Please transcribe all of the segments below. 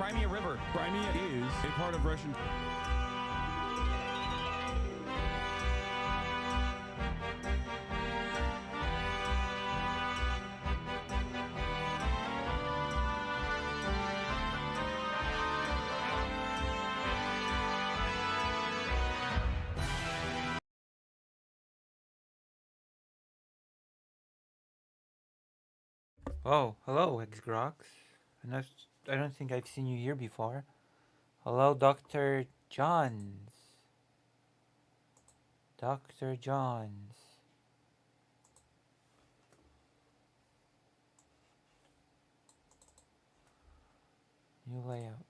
Crimea River. Crimea is a part of Russian... Oh, hello, Xgrox. I don't think I've seen you here before. Hello, Dr. Johns. Dr. Johns. New layout.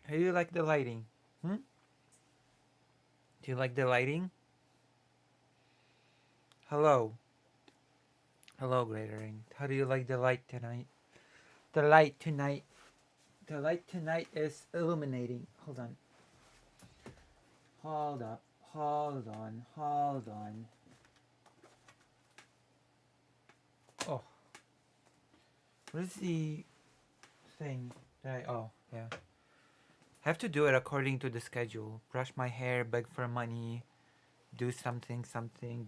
How do you like the lighting? Hmm? Do you like the lighting? Hello. Hello, Greater Ring. How do you like the light tonight? The light tonight. The light tonight is illuminating. Hold on. Hold up. Hold on. Hold on. Oh. What is the thing that I... Oh, yeah. I have to do it according to the schedule. Brush my hair, beg for money, do something,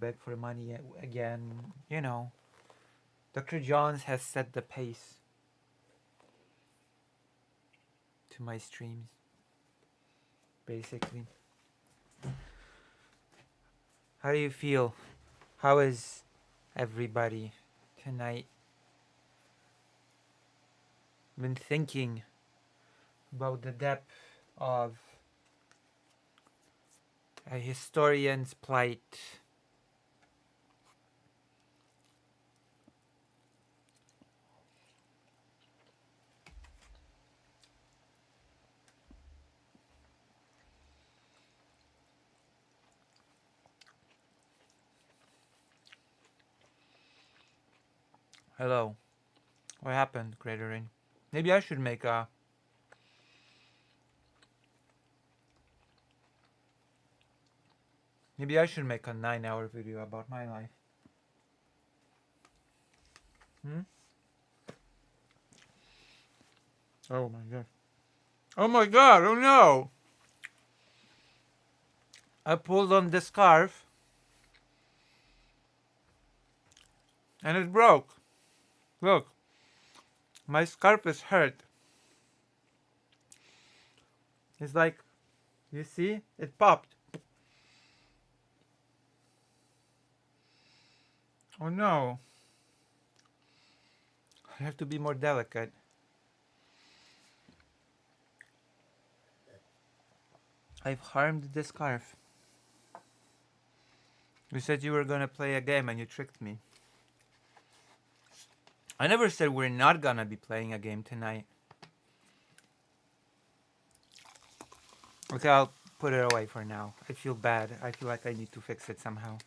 beg for money again. You know. Dr. Johns has set the pace to my streams, basically. How do you feel? How is everybody tonight? Been thinking about the depth of a historian's plight. Hello. What happened, Greaterin? Maybe I should make a... Maybe I should make a 9-hour video about my life. Hmm? Oh my god. Oh my god, oh no! I pulled on the scarf and it broke. Look, my scarf is hurt. It's like, you see? It popped. Oh no. I have to be more delicate. I've harmed the scarf. You said you were gonna play a game and you tricked me. I never said we're not gonna be playing a game tonight. Okay, I'll put it away for now. I feel bad. I feel like I need to fix it somehow.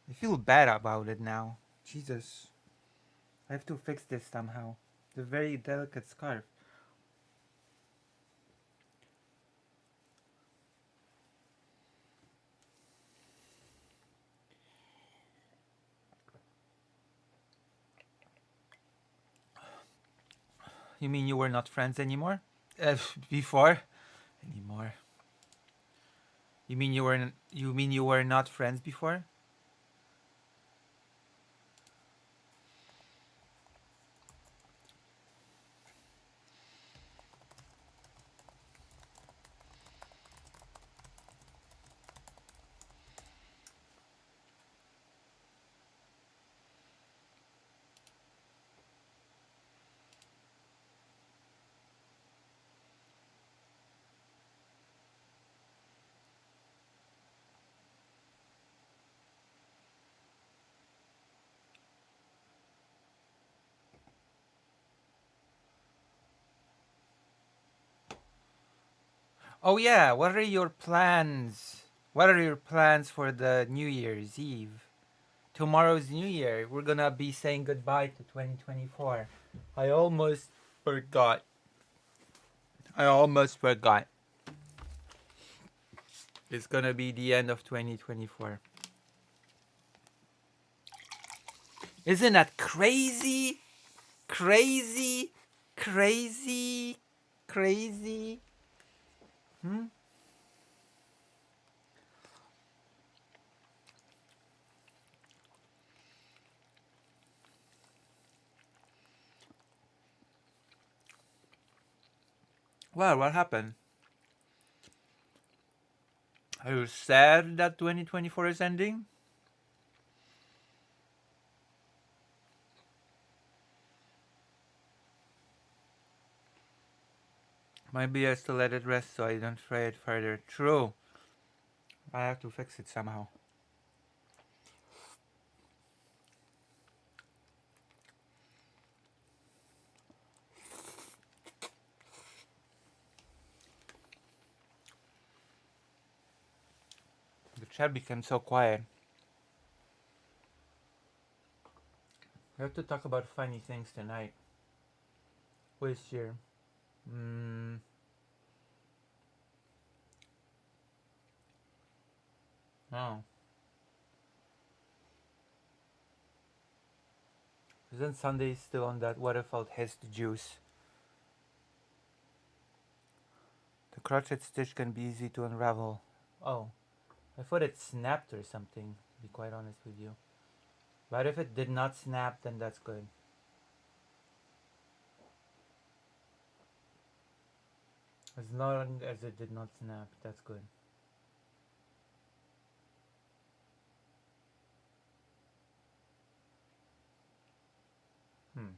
I feel bad about it now. Jesus. I have to fix this somehow. It's a very delicate scarf. You mean you were not friends anymore? Before? Anymore. You mean you were not friends before? Oh yeah, what are your plans? What are your plans for the New Year's Eve? Tomorrow's New Year. We're gonna be saying goodbye to 2024. I almost forgot. I almost forgot. It's gonna be the end of 2024. Isn't that crazy? Crazy, crazy, crazy. Hmm? Well, what happened? Are you sad that 2024 is ending? Maybe I still let it rest so I don't try it further. True. I have to fix it somehow. The chat became so quiet. We have to talk about funny things tonight. Who is here? Oh. Isn't Sunday still on that waterfall hissed juice? The crochet stitch can be easy to unravel. Oh. I thought it snapped or something, to be quite honest with you. But if it did not snap, then that's good. As long as it did not snap, that's good. Hmm.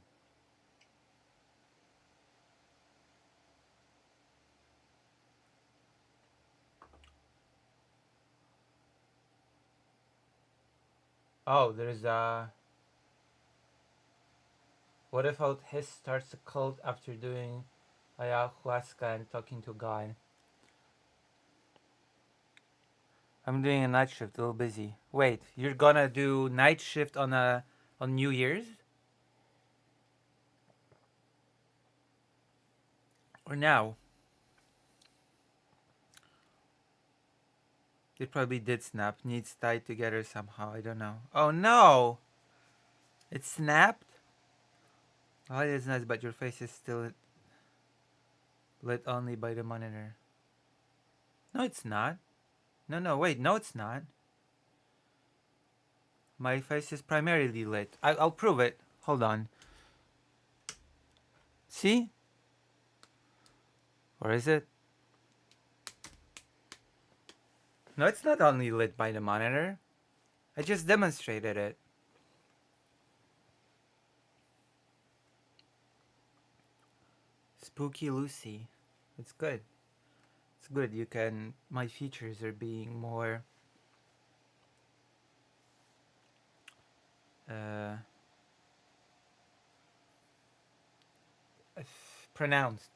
Oh, there's a... What if his starts a cult after doing ayahuasca and talking to God? I'm doing a night shift, a little busy. Wait, you're gonna do night shift on New Year's? Or now? It probably did snap. Needs tied together somehow. I don't know. Oh no! It snapped? Oh, it is nice, but your face is still lit only by the monitor. No, it's not. No, wait. No, it's not. My face is primarily lit. I'll prove it. Hold on. See? Or is it? No, it's not only lit by the monitor. I just demonstrated it. Spooky Lucy. It's good. It's good. You can... My features are being more... pronounced.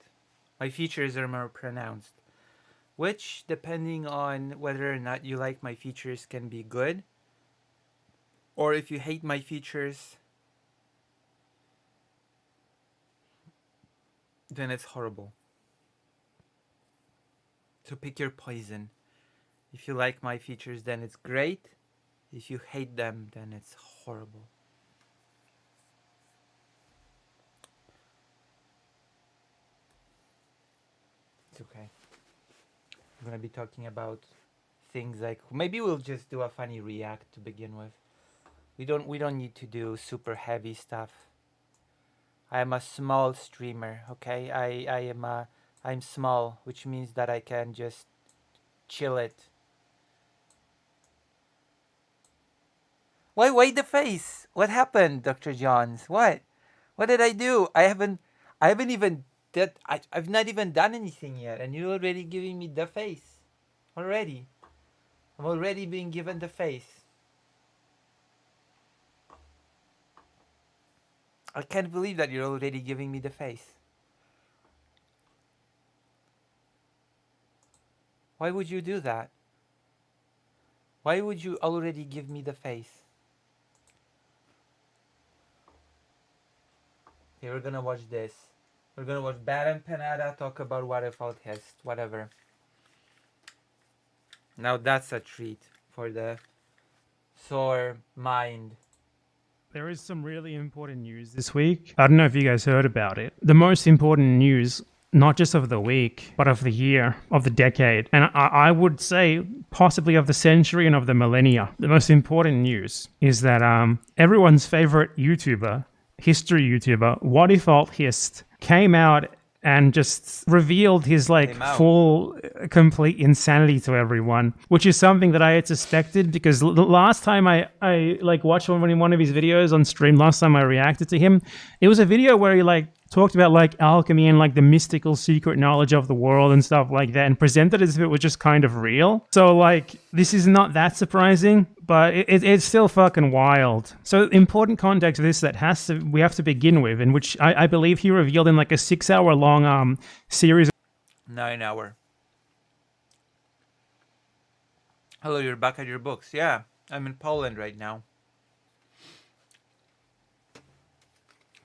My features are more pronounced. Which, depending on whether or not you like my features, can be good. Or if you hate my features, then it's horrible. So pick your poison. If you like my features, then it's great. If you hate them, then it's horrible. It's okay. I'm gonna be talking about things like... Maybe we'll just do a funny react to begin with. We don't need to do super heavy stuff. I am a small streamer, okay? I'm small, which means that I can just chill it. Why the face? What happened, Dr. Johns? What did I do? I haven't even I've not even done anything yet, and you're already giving me the face. Already. I'm already being given the face. I can't believe that you're already giving me the face. Why would you do that? Why would you already give me the face? Okay, we're gonna watch this. We're gonna watch Bad and Panada talk about waterfall test, whatever. Now that's a treat for the sore mind. There is some really important news this week. I don't know if you guys heard about it. The most important news, not just of the week, but of the year, of the decade, and I would say possibly of the century and of the millennia. The most important news is that everyone's favorite YouTuber, history YouTuber, What If Alt Hist, came out and just revealed his full, complete insanity to everyone, which is something that I had suspected because the last time I watched one of his videos on stream, last time I reacted to him, it was a video where he talked about alchemy and the mystical secret knowledge of the world and stuff like that, and presented as if it was just kind of real. So this is not that surprising, but it's still fucking wild. So important context of this we have to begin with, in which I believe he revealed in a 6-hour long series. 9 hour. Hello, you're back at your books. Yeah, I'm in Poland right now.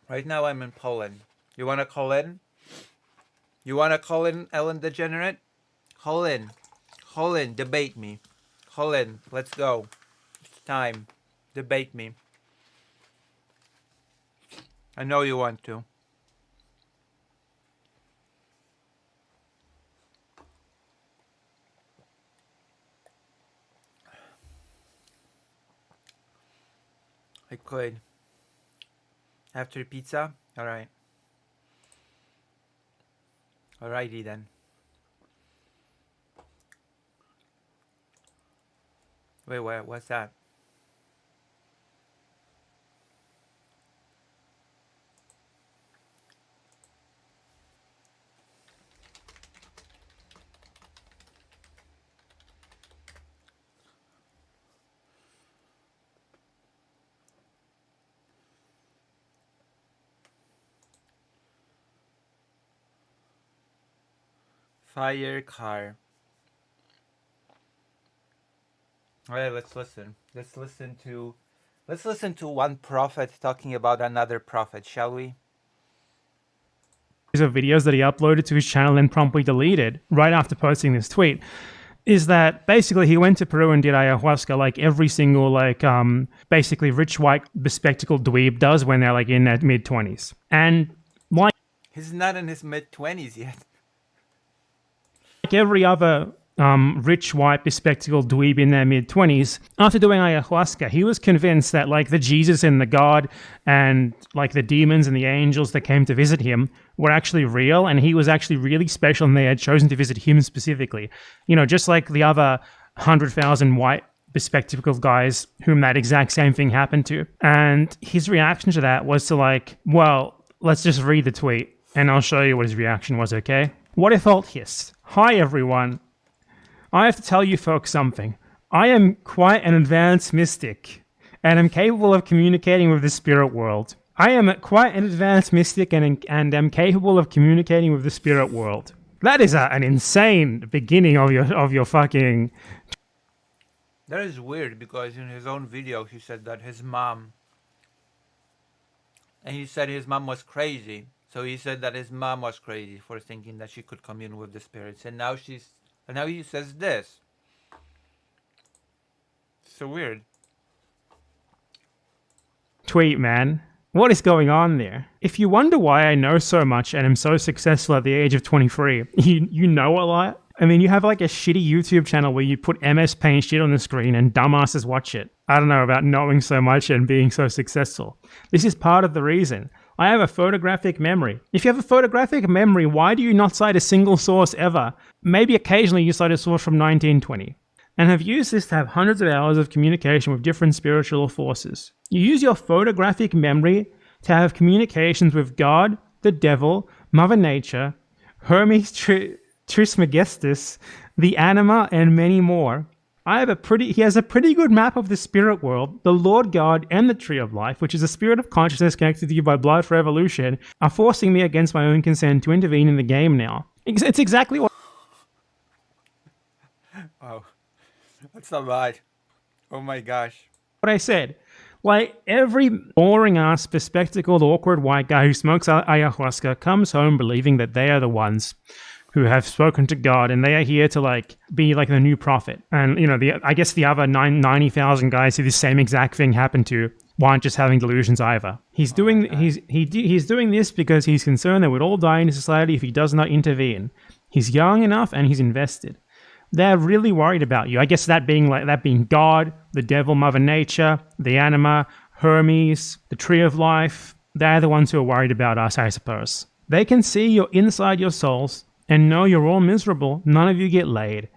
Right now I'm in Poland. You want to call in? You want to call in, Ellen Degenerate? Call in. Call in. Debate me. Call in. Let's go. It's time. Debate me. I know you want to. I could. After pizza? Alright. Alrighty then. Wait, what's that? Fire car. Alright, let's listen. Let's listen to one prophet talking about another prophet, shall we? Of videos that he uploaded to his channel and promptly deleted right after posting this tweet is that basically he went to Peru and did ayahuasca like every single basically rich white bespectacled dweeb does when they're in their mid-20s. And he's not in his mid-20s yet. Like every other rich white bespectacled dweeb in their mid-20s, after doing ayahuasca, he was convinced that the Jesus and the God and the demons and the angels that came to visit him were actually real, and he was actually really special, and they had chosen to visit him specifically. Just like the other 100,000 white bespectacled guys whom that exact same thing happened to. And his reaction to that was to well, let's just read the tweet and I'll show you what his reaction was, okay? What if Alt Hist? Hi everyone. I have to tell you folks something. I am quite an advanced mystic and am capable of communicating with the spirit world. I am quite an advanced mystic and am capable of communicating with the spirit world. That is an insane beginning of your fucking... That is weird because in his own video he said that his mom... And he said his mom was crazy. So he said that his mom was crazy for thinking that she could commune with the spirits. And now he says this. So weird. Tweet, man. What is going on there? If you wonder why I know so much and am so successful at the age of 23, you know a lot? I mean, you have a shitty YouTube channel where you put MS Paint shit on the screen and dumbasses watch it. I don't know about knowing so much and being so successful. This is part of the reason. I have a photographic memory. If you have a photographic memory, why do you not cite a single source ever? Maybe occasionally you cite a source from 1920. And have used this to have hundreds of hours of communication with different spiritual forces. You use your photographic memory to have communications with God, the devil, Mother Nature, Hermes Trismegistus, the Anima, and many more. He has a pretty good map of the spirit world. The Lord God and the Tree of Life, which is a spirit of consciousness connected to you by blood for evolution, are forcing me against my own consent to intervene in the game now. It's exactly what... Wow. That's a lot. Oh my gosh. What I said. Every boring-ass, bespectacled, awkward white guy who smokes ayahuasca comes home believing that they are the ones who have spoken to God, and they are here to be the new prophet. And I guess the other 90,000 guys who the same exact thing happened to aren't just having delusions either. He's doing this because he's concerned that we'd all die in society if he does not intervene. He's young enough and he's invested. They're really worried about you. I guess that being God, the devil, Mother Nature, the anima, Hermes, the tree of life. They're the ones who are worried about us, I suppose. They can see you're inside your souls and know you're all miserable. None of you get laid.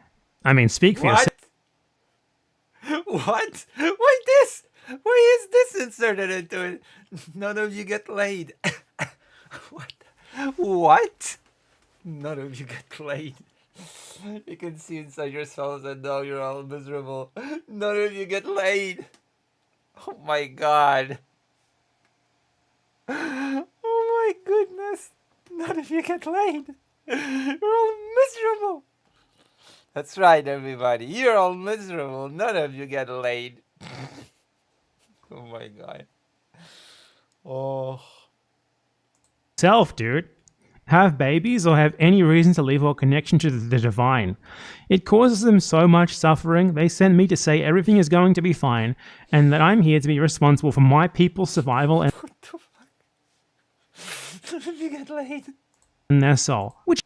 I mean, speak for yourself. What? Why this? Why is this inserted into it? None of you get laid. What? What? None of you get laid. You can see inside yourselves and know you're all miserable. None of you get laid. Oh my god. Oh my goodness. None of you get laid. You're all miserable. That's right, everybody. You're all miserable. None of you get laid. Oh my god. Oh. Self, dude. Have babies or have any reason to leave all connection to the divine. It causes them so much suffering. They send me to say everything is going to be fine and that I'm here to be responsible for my people's survival and What the fuck? None of you get laid. their soul. Which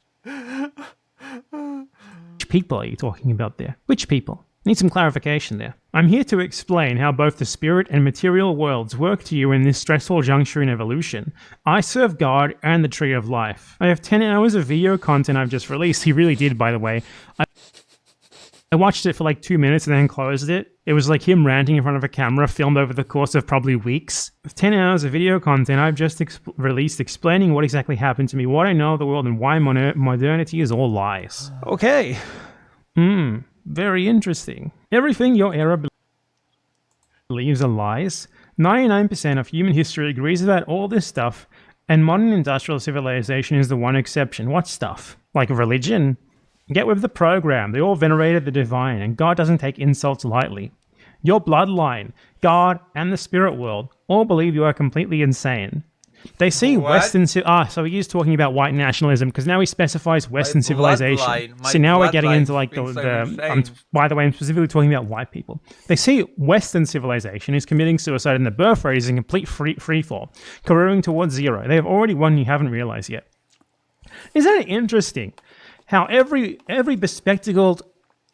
people are you talking about there? Which people? Need some clarification there. I'm here to explain how both the spirit and material worlds work to you in this stressful juncture in evolution. I serve God and the Tree of Life. I have 10 hours of video content I've just released. He really did, by the way. I watched it for like 2 minutes and then closed it. It was like him ranting in front of a camera, filmed over the course of probably weeks. With 10 hours of video content I've just released explaining what exactly happened to me, what I know of the world, and why modernity is all lies. Okay. Very interesting. Everything your era believes are lies. 99% of human history agrees about all this stuff, and modern industrial civilization is the one exception. What stuff? Like religion? Get with the program. They all venerated the divine, and God doesn't take insults lightly. Your bloodline, God, and the spirit world all believe you are completely insane. They see Western... so he is talking about white nationalism, because now he specifies Western civilization. So now we're getting into like by the way, I'm specifically talking about white people. They see Western civilization is committing suicide, and the birth rate is in complete free fall, careering towards zero. They have already won, you haven't realized yet. Isn't it interesting how every bespectacled,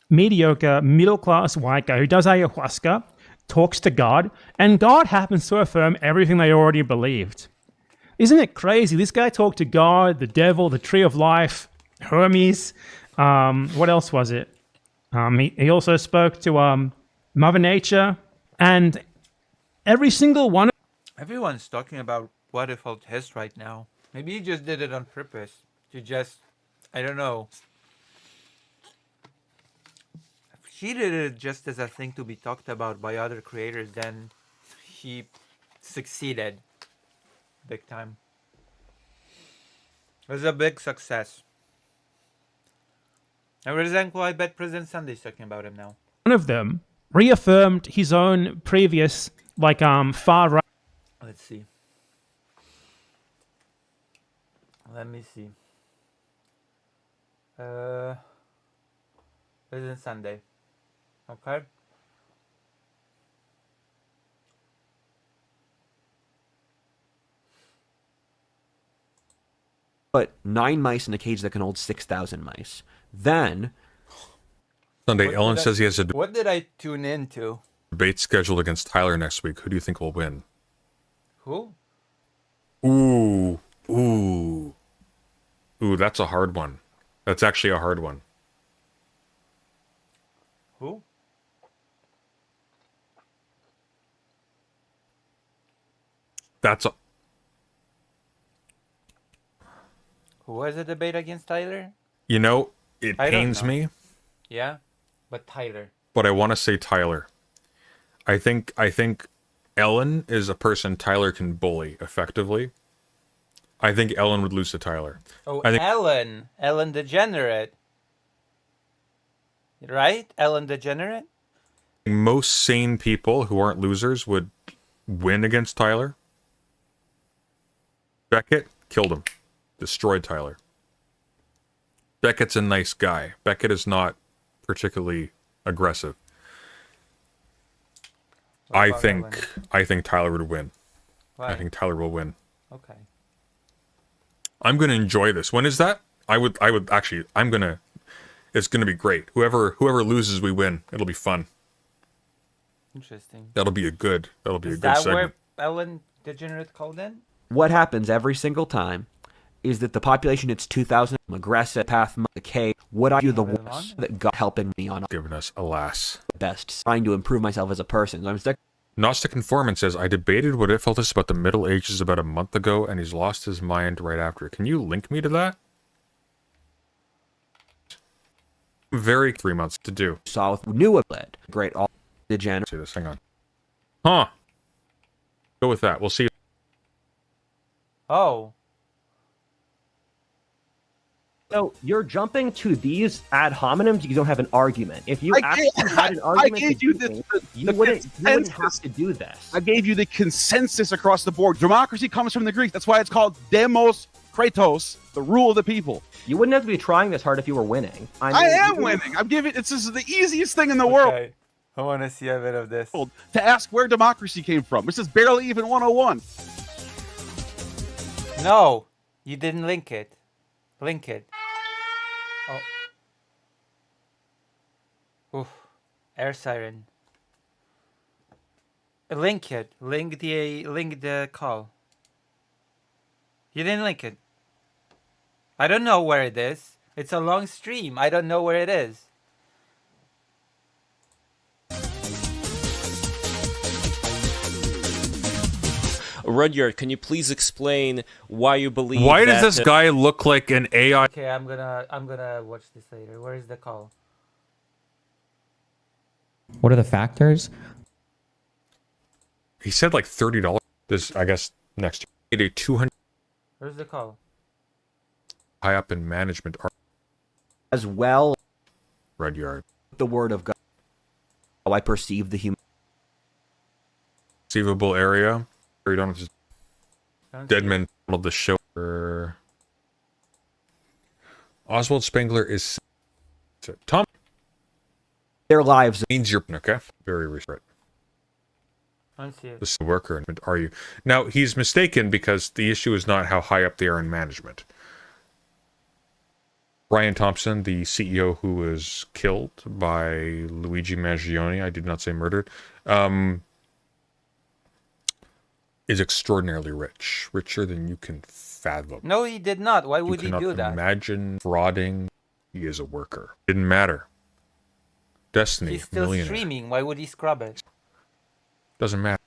mediocre, middle-class white guy who does ayahuasca talks to God, and God happens to affirm everything they already believed? Isn't it crazy? This guy talked to God, the devil, the tree of life, Hermes. What else was it? He also spoke to Mother Nature, and every single one. Everyone's talking about what if test right now. Maybe he just did it on purpose to just, I don't know. If he did it just as a thing to be talked about by other creators, then he succeeded. Big time. It was a big success. And for example, I bet President Sunday's talking about him now. One of them reaffirmed his own previous, far right. Let's see. Let me see. President Sunday. Okay. Put 9 mice in a cage that can hold 6,000 mice. Then Sunday, Ellen says he has a What did I tune into? debate scheduled against Tyler next week. Who do you think will win? Who? Ooh, that's a hard one. That's actually a hard one. Who? That's a... Who was the debate against Tyler? You know, it I don't pains know. me, Yeah, but Tyler. but I want to say Tyler. I think Ellen is a person Tyler can bully effectively. I think Ellen would lose to Tyler. Oh, I think- Ellen DeGenerate. Right? Ellen DeGenerate? Most sane people who aren't losers would win against Tyler. Beckett killed him. Destroyed Tyler. Beckett's a nice guy. Beckett is not particularly aggressive. What I about Ellen? think Tyler would win. Why? I think Tyler will win. Okay. I'm gonna enjoy this. When is that? I would actually. It's gonna be great. Whoever loses, we win. It'll be fun. Interesting. That'll be a good Is segment. that where Ellen Degenerate called in? What happens every single time is that the population hits 2,000. Aggressive path, decay. What I do the Moving worst on. that God helping me on Giving us, alas. the best, trying to improve myself as a person. So I'm stuck. Gnostic Informant says, I debated what it felt this about the Middle Ages about a month ago, and he's lost his mind right after. Can you link me to that? Very 3 months to do. Saw with new led. Great all degenerate. See this, hang on. Huh. Go with that. We'll see. Oh. So you're jumping to these ad hominems. You don't have an argument. If you I actually had an argument, gave to you do the- things, the you wouldn't consensus. have to do this. I gave you the consensus across the board. Democracy comes from the Greeks. That's why it's called demos kratos, the rule of the people. You wouldn't have to be trying this hard if you were winning. I mean, am you- winning. I'm giving. This is the easiest thing in the world Okay. I want to see a bit of this. to ask where democracy came from. This is barely even 101. No, you didn't link it. Link it. Oh. Oof. Air siren. Link it. Link the call. You didn't link it. I don't know where it is. It's a long stream. I don't know where it is. Rudyard, can you please explain why you believe Why does that, this guy look like an AI? Okay, I'm gonna watch this later. Where is the call? What are the factors? He said like $30. This, I guess, next year. A 200 Where's the call? high up in management. As well, Rudyard. the word of God. How I perceive the human. Conceivable area. Or you don't have to Don't see it. Deadman of the show. Oswald Spengler is Tom Their lives. means you're okay. Very respect. Don't see it. This worker, are you? Now he's mistaken because the issue is not how high up they are in management. Brian Thompson, the CEO who was killed by Luigi Mangione, I did not say murdered, is extraordinarily rich, richer than you can fathom. No, he did not. Why You would he cannot do that? imagine frauding. He is a worker. Didn't matter. Destiny, He's still millionaire. streaming. Why would he scrub it? Doesn't matter.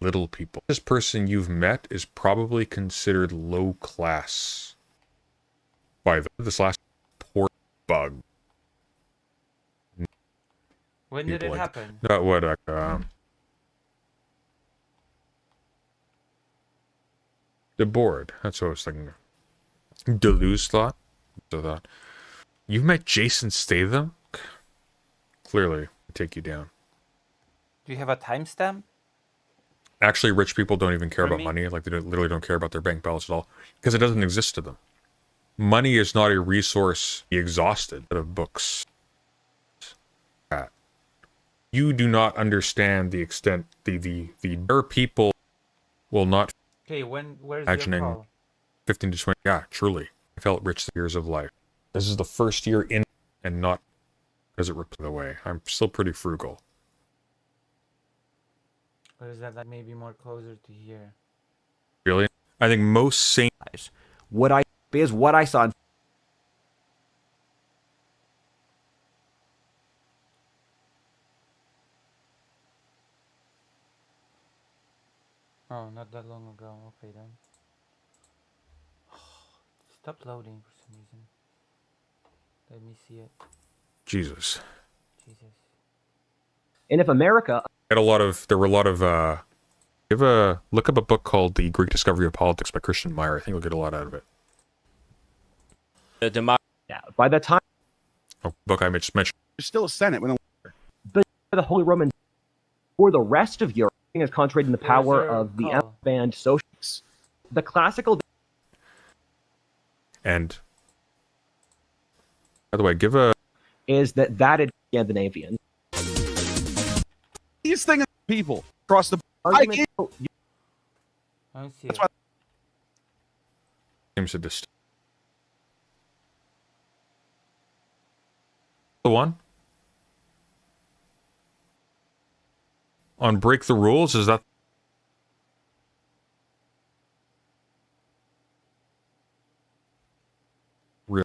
Little people. This person you've met is probably considered low class by this last poor bug. When did People it like- happen? What? The board. That's what I was thinking. Deleuze thought. So that you've met Jason Statham. Clearly, take you down. Do you have a timestamp? Actually, rich people don't even care For about me? money. Like literally don't care about their bank balance at all because it doesn't exist to them. Money is not a resource. Be exhausted of books. You do not understand the extent. The people will not. Okay, where's Imagining- your call? 15 to 20. Yeah, truly. I felt rich the years of life. This is the first year in and not because it ripped it away. I'm still pretty frugal. Or is that like maybe more closer to here? Really? I think most sane. What I is what I saw. Oh, not that long ago. Okay then. Stop loading for some reason. Let me see it. Jesus. Jesus. And if America, There were a lot of look up a book called The Greek Discovery of Politics by Christian Meyer. I think you'll get a lot out of it. the democracy by the time A book I just mentioned. There's still a Senate. When the Holy Roman, for the rest of Europe, is concentrated in the power Where's your of the call? band socialists. The classical And by the way, give a is that is Scandinavian. you Easiest thing in people across the board. Argument, I don't see it. Seems to just the one on break the rules. Is that real?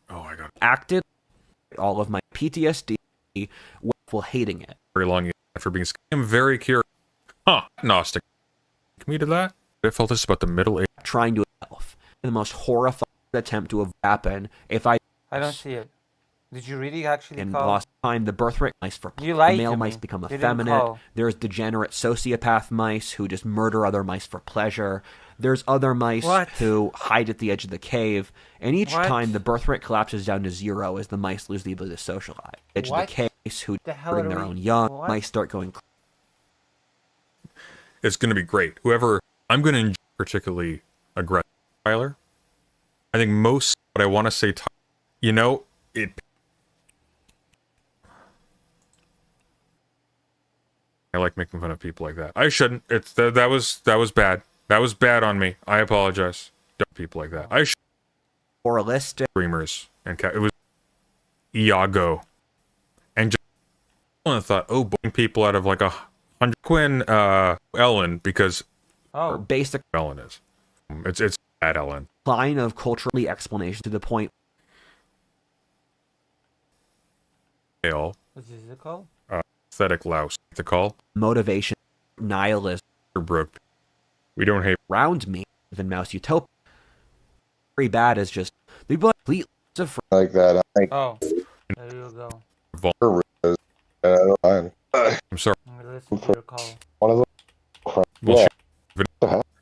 Oh, I got acted all of my PTSD while hating it. very long for being. I'm very curious. Huh? Gnostic. Me to that. I felt this about the Middle Age. Trying to self. The most horrifying attempt to happen if I don't see it. Did you really actually and call? lost time. The birthright mice for You lied the male to me. mice become You didn't effeminate. call. There's degenerate sociopath mice who just murder other mice for pleasure. There's other mice What? who hide at the edge of the cave. And each What? time the birthright collapses down to 0 as the mice lose the ability to socialize. Edge of What? the cave, mice who The hell bring are their we- own young. what? Mice start going It's going to be great. Whoever I'm going to enjoy particularly aggressive Tyler. I think most what I want to say, you know, it. I like making fun of people like that. I shouldn't. It's that was bad. That was bad on me. I apologize. Don't people like that. I should. moralistic. Streamers and it was Iago, and just I thought, oh, boring people out of like 100 Quinn, Ellen because Oh, Basic Ellen is. It's bad Ellen. line of culturally explanation to the point Male, what is it called? aesthetic louse. The call. motivation, nihilism You're broke. We don't hate. around me than Mouse Utopia. Very bad is just the complete of like that. Oh, there you go. I don't mind. I'm sorry. I'm gonna listen to your call. One of them. Bullshit.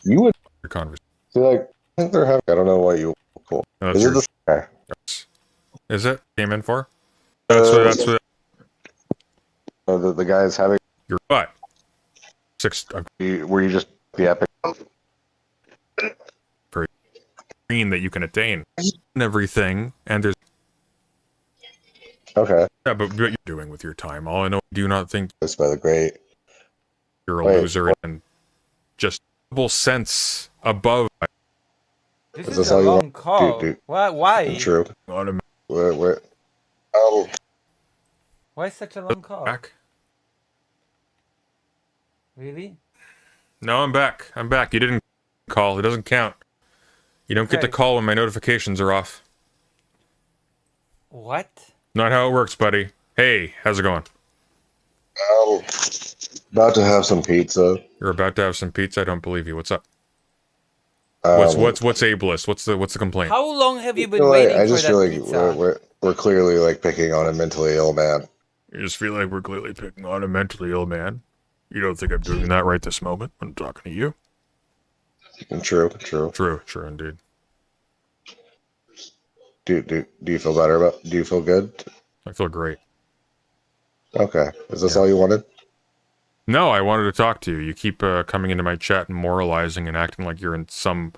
You would Your conversation. see, like, I think they're having. I don't know what you cool. No, Is that's it your, the okay. is it? Came in for? That's what The guys having? your butt. Six Were you just the epic? green that you can attain and everything. And there's Okay, yeah, but what you're doing with your time. All I know, do not think this by the great. you're a Wait, loser and just double sense above. This Is is this a all you long want? call. Dude. Why? True. Automatic Where, Why such a long call? back. Really? No, I'm back. I'm back. You didn't call. It doesn't count. You don't get to Okay. call when my notifications are off. What? Not how it works, buddy. Hey, how's it going? about to have some pizza. You're about to have some pizza. I don't believe you. What's up? What's ableist? What's the complaint? How long have you been feel like, waiting I for just that feel like pizza? we're clearly like picking on a mentally ill man. You just feel like we're clearly picking on a mentally ill man. You don't think I'm doing that right this moment when I'm talking to you? True. True, indeed. Do you feel better about? Do you feel good? I feel great. Okay. Is this all you wanted? No, I wanted to talk to you. You keep coming into my chat and moralizing and acting like you're in some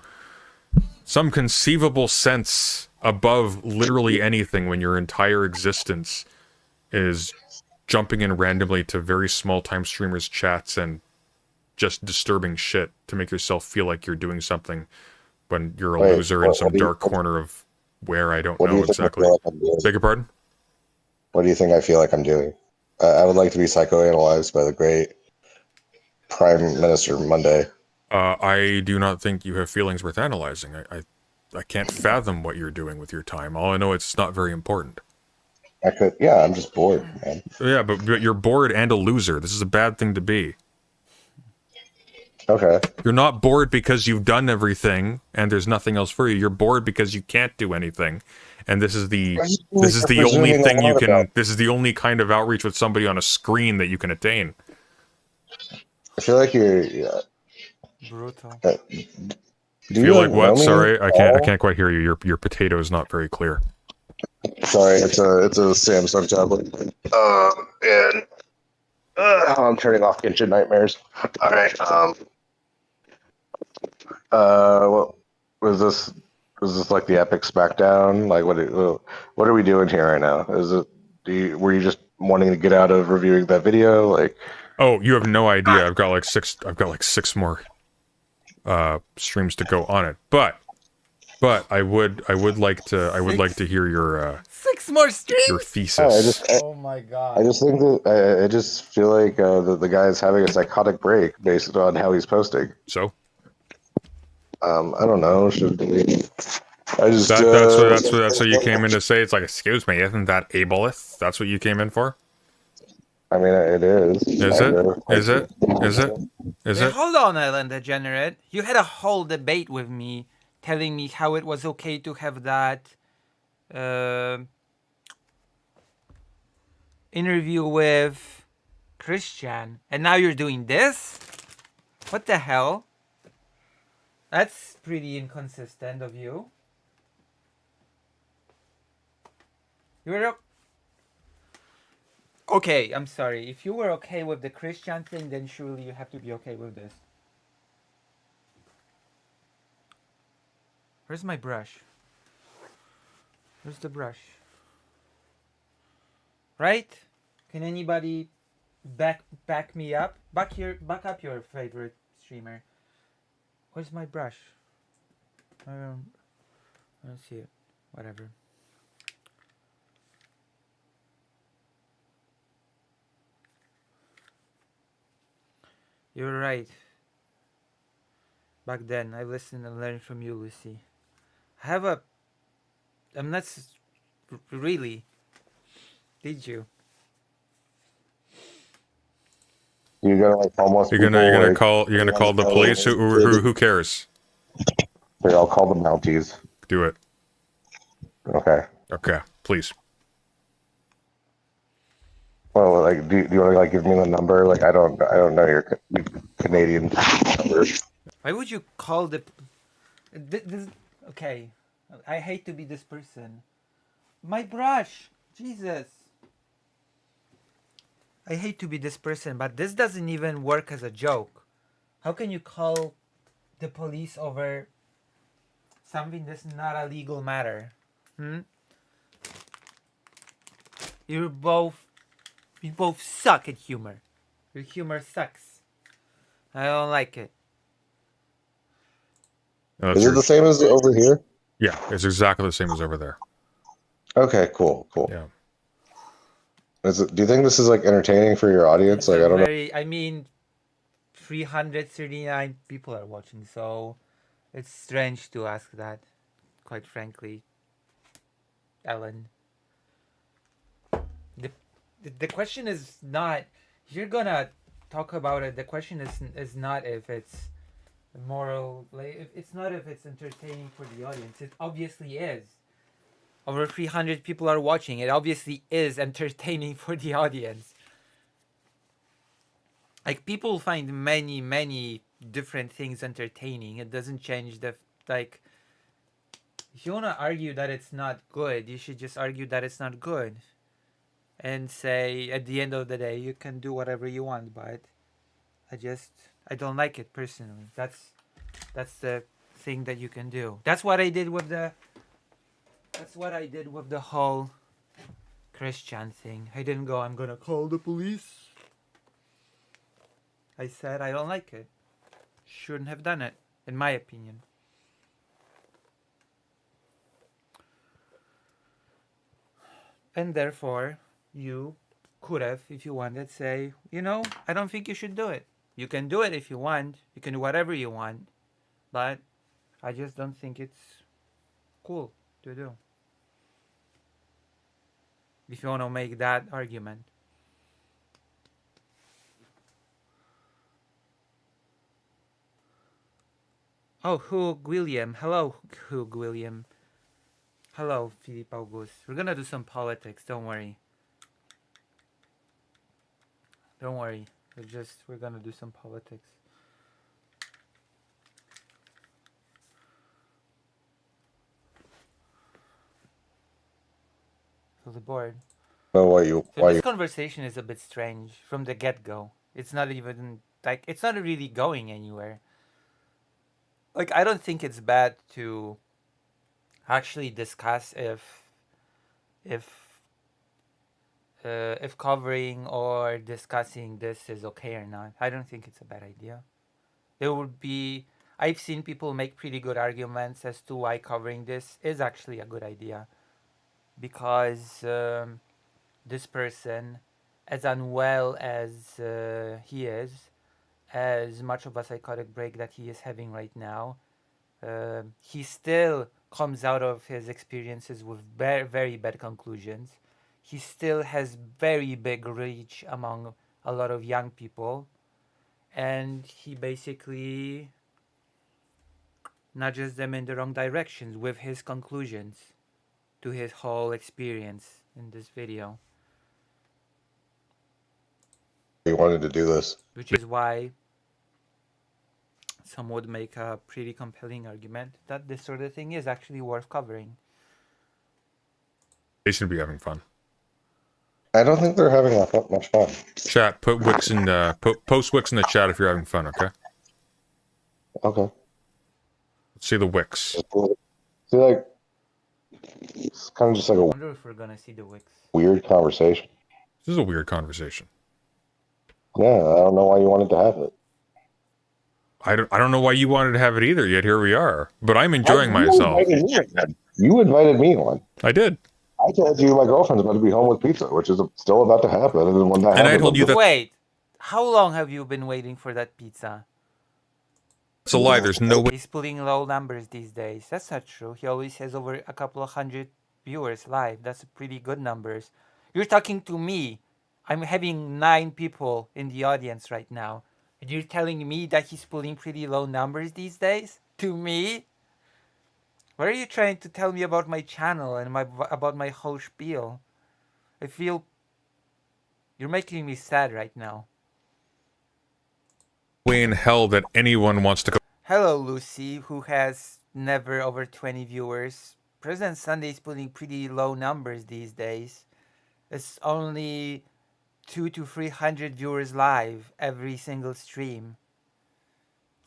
conceivable sense above literally anything when your entire existence is jumping in randomly to very small time streamers' chats and just disturbing shit to make yourself feel like you're doing something when you're a Wait, loser in what some do you- dark corner of where I don't What do know you think I exactly. feel like I'm doing? Beg your pardon? What do you think I feel like I'm doing? I would like to be psychoanalyzed by the great Prime Minister Monday. I do not think you have feelings worth analyzing. I can't fathom what you're doing with your time. All I know it's not very important. I'm just bored, man. Yeah, but you're bored and a loser. This is a bad thing to be. Okay. You're not bored because you've done everything and there's nothing else for you. You're bored because you can't do anything. And this is the only thing you can. This is the only kind of outreach with somebody on a screen that you can attain. I feel like you're. Brutal. Do You feel like know what? me? Sorry, I can't quite hear you. Your potato is not very clear. Sorry, it's a Samsung tablet. And I'm turning off Kitchen Nightmares. All right. What was this? Was this like the epic smackdown? Like what are we doing here right now? Is it? Were you just wanting to get out of reviewing that video? Like, Oh, you have no idea. I've got like six more streams to go on it. But I would like to hear your 6 more streams. your thesis. Oh my god. I just think that I just feel like the guy is having a psychotic break based on how he's posting. So I don't know. Should we? I just that's what you came in to say. It's like, excuse me, isn't that ableist? That's what you came in for? I mean, it is. Is it? Is it? Is it? Is Wait, it? hold on, Ellen Degenerate. You had a whole debate with me, telling me how it was okay to have that interview with Christian, and now you're doing this? What the hell? That's pretty inconsistent of you. You're okay, I'm sorry. If you were okay with the Christian thing, then surely you have to be okay with this. Where's my brush? Where's the brush? Right? Can anybody back me up? Back up your favorite streamer. Where's my brush? I don't see it. Whatever. You're right. Back then, I listened and learned from you, Lucy. I'm not really. Did you? You're gonna like almost. You're gonna call the police. Who cares? Here, I'll call the Mounties. Do it. Okay. Okay, please. Well, like, do you want to like give me the number? Like, I don't know your Canadian number. Why would you call the? This, okay, I hate to be this person. My brush, Jesus. I hate to be this person, but this doesn't even work as a joke. How can you call the police over something that's not a legal matter? You both suck at humor. Your humor sucks. I don't like it. No, Is it the same as over here? Yeah, it's exactly the same as over there. Okay, cool. Yeah. Do you think this is like entertaining for your audience? Like, I don't know. I mean, 339 people are watching, so it's strange to ask that, quite frankly, Ellen. The question is not, you're gonna talk about it, the question is not if it's moral, like, it's not if it's entertaining for the audience. It obviously is. Over 300 people are watching. It obviously is entertaining for the audience. Like, people find many different things entertaining. It doesn't change the, like, if you want to argue that it's not good, you should just argue that it's not good. And say, at the end of the day, you can do whatever you want, but I don't like it personally. That's the thing that you can do. That's what I did with the whole Christian thing. I didn't go, I'm gonna call the police. I said I don't like it. Shouldn't have done it, in my opinion. And therefore, you could have, if you wanted, say, I don't think you should do it. You can do it if you want. You can do whatever you want. But I just don't think it's cool to do. If you want to make that argument. Oh, Hugh William. Hello, Hugh William. Hello, Philippe Auguste. We're gonna do some politics, don't worry. Don't worry. We're gonna do some politics. So the board. Well, This conversation is a bit strange from the get-go. It's not even like it's not really going anywhere. Like, I don't think it's bad to actually discuss if if covering or discussing this is okay or not. I don't think it's a bad idea. There would be. I've seen people make pretty good arguments as to why covering this is actually a good idea, because this person, as unwell as he is, as much of a psychotic break that he is having right now, he still comes out of his experiences with very, very bad conclusions. He still has very big reach among a lot of young people, and he basically nudges them in the wrong directions with his conclusions to his whole experience in this video. He wanted to do this. Which is why some would make a pretty compelling argument that this sort of thing is actually worth covering. They should be having fun. I don't think they're having that much fun. Chat, put Wix in post Wix in the chat if you're having fun, okay? Okay. Let's see the Wix. See, like, it's kind of just like I a wonder if we're gonna see the Wix. weird conversation. This is a weird conversation. Yeah, I don't know why you wanted to have it. I don't know why you wanted to have it either, yet here we are. But I'm enjoying myself. You invited me on. I did. I told you my girlfriend's about to be home with pizza, which is still about to happen. And then when that And I happens, told you that Wait, how long have you been waiting for that pizza? it's a lie. There's no way. He's putting low numbers these days. That's not true. He always has over a couple of hundred viewers live. That's pretty good numbers. You're talking to me. I'm having 9 people in the audience right now. And you're telling me that he's pulling pretty low numbers these days? To me? What are you trying to tell me about my channel and about my whole spiel? I feel you're making me sad right now. Way in hell that anyone wants to go. Hello, Lucy, who has never over 20 viewers. President Sunday is putting pretty low numbers these days. It's only 200 to 300 viewers live every single stream.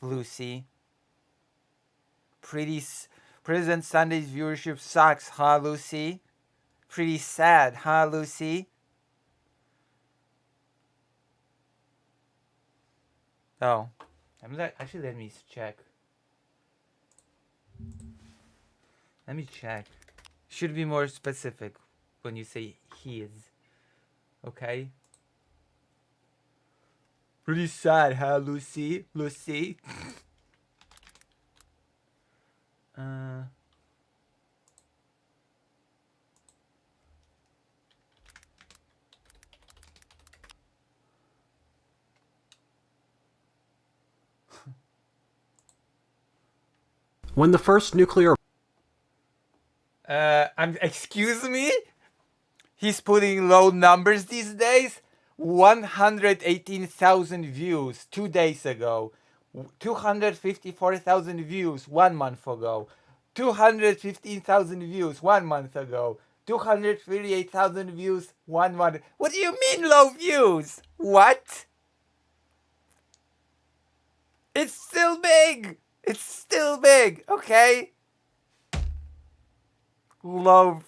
Lucy. President Sunday's viewership sucks, huh, Lucy? Pretty sad, huh, Lucy? Oh, actually, let me check. Let me check. Should be more specific when you say he is. Okay? Pretty sad, huh, Lucy? Lucy? When the first nuclear... Excuse me? He's putting low numbers these days? 118,000 views 2 days ago. 254,000 views 1 month ago. 215,000 views 1 month ago. 238,000 views 1 month. What do you mean low views? What? It's still big. It's still big, okay? Low.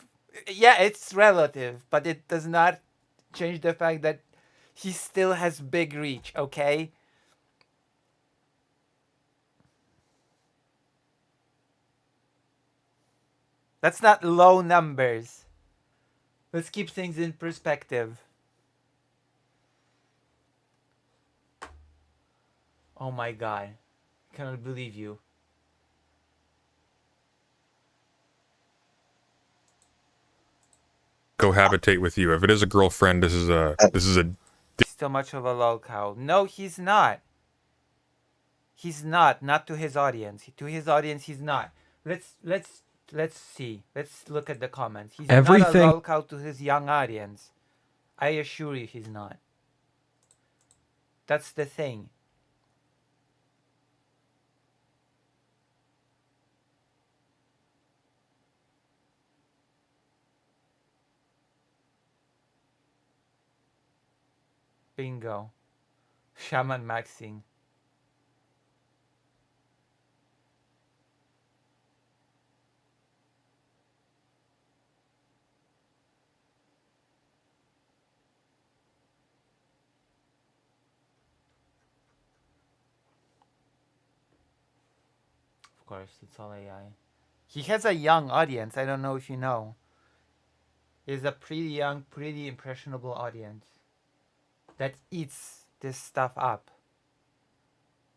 Yeah, it's relative, but it does not change the fact that he still has big reach, okay? That's not low numbers. Let's keep things in perspective. Oh my god. I cannot believe you. Cohabitate with you. If it is a girlfriend, this is a He's still much of a lolcow. No, he's not. He's not. Not to his audience. To his audience, he's not. Let's see. Let's look at the comments. He's not a lolcow to his young audience. I assure you, he's not. That's the thing. Bingo. Shaman maxing. course, it's all AI. He has a young audience. I don't know if you know. He's a pretty young, pretty impressionable audience that eats this stuff up.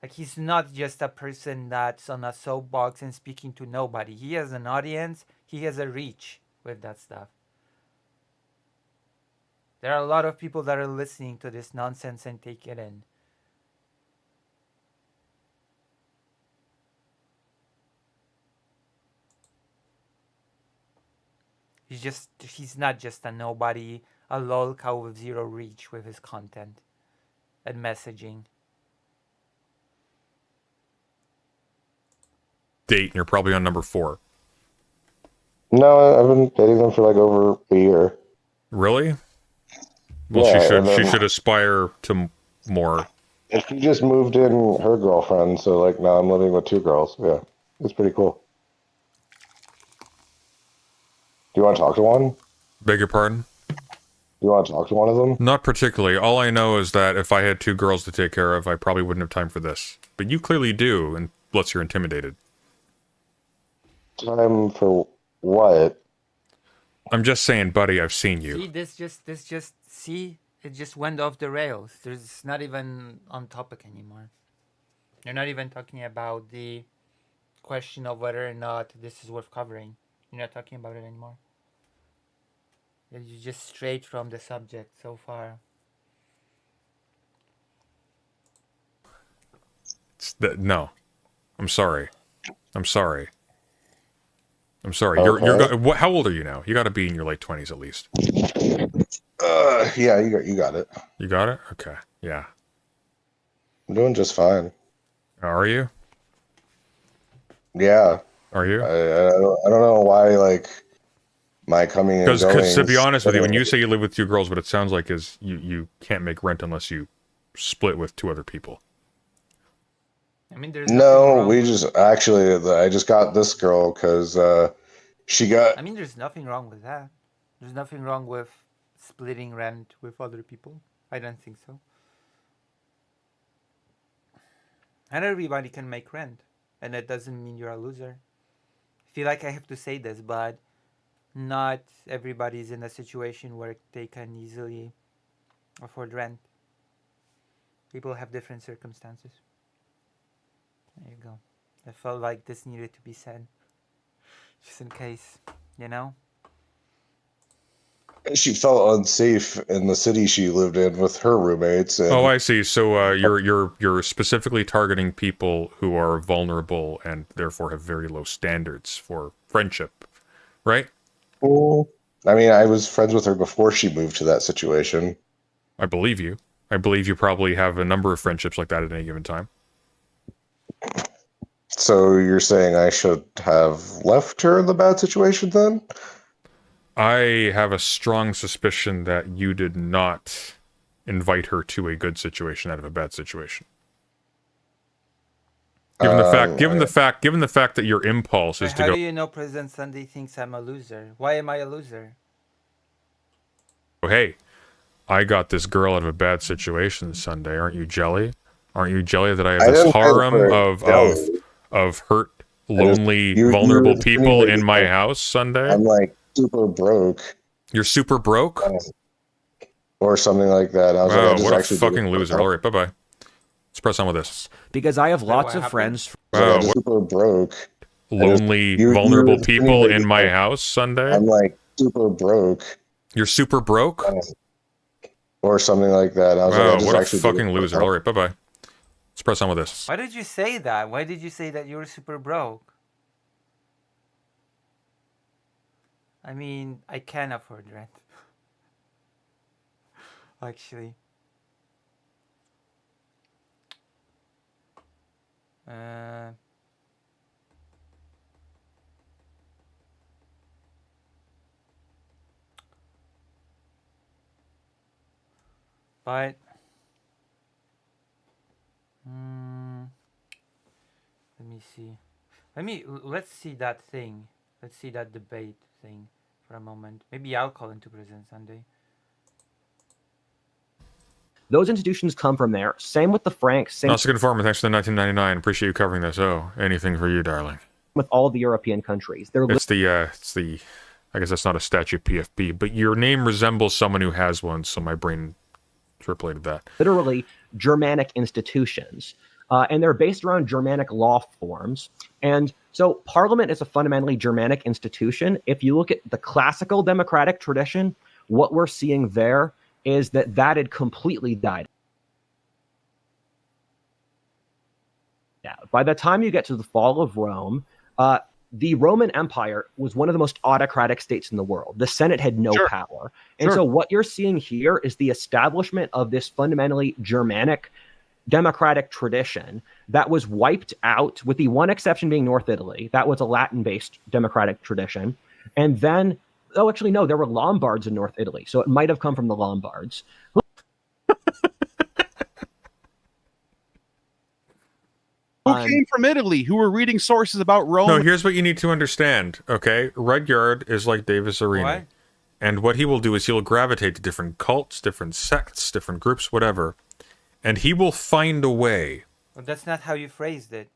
Like, he's not just a person that's on a soapbox and speaking to nobody. He has an audience. He has a reach with that stuff. There are a lot of people that are listening to this nonsense and take it in. He's not just a nobody, a lol cow with zero reach with his content and messaging. Date, and you're probably on number 4. No, I've been dating them for like over a year. Really? Well, Yeah, she should aspire to more. And she just moved in her girlfriend, so like now I'm living with 2 girls. Yeah, it's pretty cool. Do you want to talk to one? Beg your pardon? Do you want to talk to one of them? Not particularly. All I know is that if I had 2 girls to take care of, I probably wouldn't have time for this. But you clearly do, unless you're intimidated. Time for what? I'm just saying, buddy, I've seen you. See, it just went off the rails. There's not even on topic anymore. You're not even talking about the question of whether or not this is worth covering. You're not talking about it anymore. You're just straight from the subject so far. No. I'm sorry. Okay. How old are you now? You got to be in your late 20s at least. Yeah, you got it. You got it? Okay. Yeah. I'm doing just fine. Are you? Yeah. Are you? I don't know why, like, my coming and going... Because to be honest with you, when you say you live with 2 girls, what it sounds like is you can't make rent unless you split with 2 other people. I mean, there's I just got this girl because she got... I mean, there's nothing wrong with that. There's nothing wrong with splitting rent with other people. I don't think so. And everybody can make rent. And that doesn't mean you're a loser. I feel like I have to say this, but not everybody's in a situation where they can easily afford rent. People have different circumstances. There you go. I felt like this needed to be said. Just in case, you know? She felt unsafe in the city she lived in with her roommates. And... Oh, I see. So you're specifically targeting people who are vulnerable and therefore have very low standards for friendship, right? Well, I mean, I was friends with her before she moved to that situation. I believe you. I believe you probably have a number of friendships like that at any given time. So you're saying I should have left her in the bad situation then? I have a strong suspicion that you did not invite her to a good situation out of a bad situation. Given the fact that your impulse is to go... How do you know President Sunday thinks I'm a loser? Why am I a loser? Hey, I got this girl out of a bad situation Sunday. Aren't you jelly? Aren't you jelly that I have this harem of hurt, lonely, vulnerable people in my house Sunday? I'm like super broke. You're super broke? Or something like that. I was wow, like, what a fucking loser. All right, bye-bye. Let's press on with this. Because I have lots of friends. Wow, super broke. Lonely, vulnerable people in my house Sunday? I'm like super broke. You're super broke? Or something like that. I was wow, like, what a fucking loser. All right, bye-bye. Let's press on with this. Why did you say that? Why did you say that you were super broke? I mean, I can afford rent. Actually. But let me see. Let's see that thing. Let's see that debate thing for a moment. Maybe I'll call into President Sunday. Those institutions come from there. Same with the Franks. Same Also confirm. Thanks for the 1999. Appreciate you covering this. Oh, anything for you, darling. with all the European countries. They're It's the. I guess that's not a statue PFP, but your name resembles someone who has one, so my brain interpolated that. literally Germanic institutions. And they're based around Germanic law forms. And so Parliament is a fundamentally Germanic institution. If you look at the classical democratic tradition, what we're seeing there is that had completely died out. By the time you get to the fall of Rome, the Roman Empire was one of the most autocratic states in the world. The Senate had no power. And so what you're seeing here is the establishment of this fundamentally Germanic democratic tradition that was wiped out, with the one exception being North Italy. That was a Latin-based democratic tradition. And then, actually, no, there were Lombards in North Italy. So it might have come from the Lombards. Who came from Italy, who were reading sources about Rome. No, here's what you need to understand, okay? Rudyard is like Davis Arena. What? And what he will do is he'll gravitate to different cults, different sects, different groups, whatever. And he will find a way. Well, that's not how you phrased it.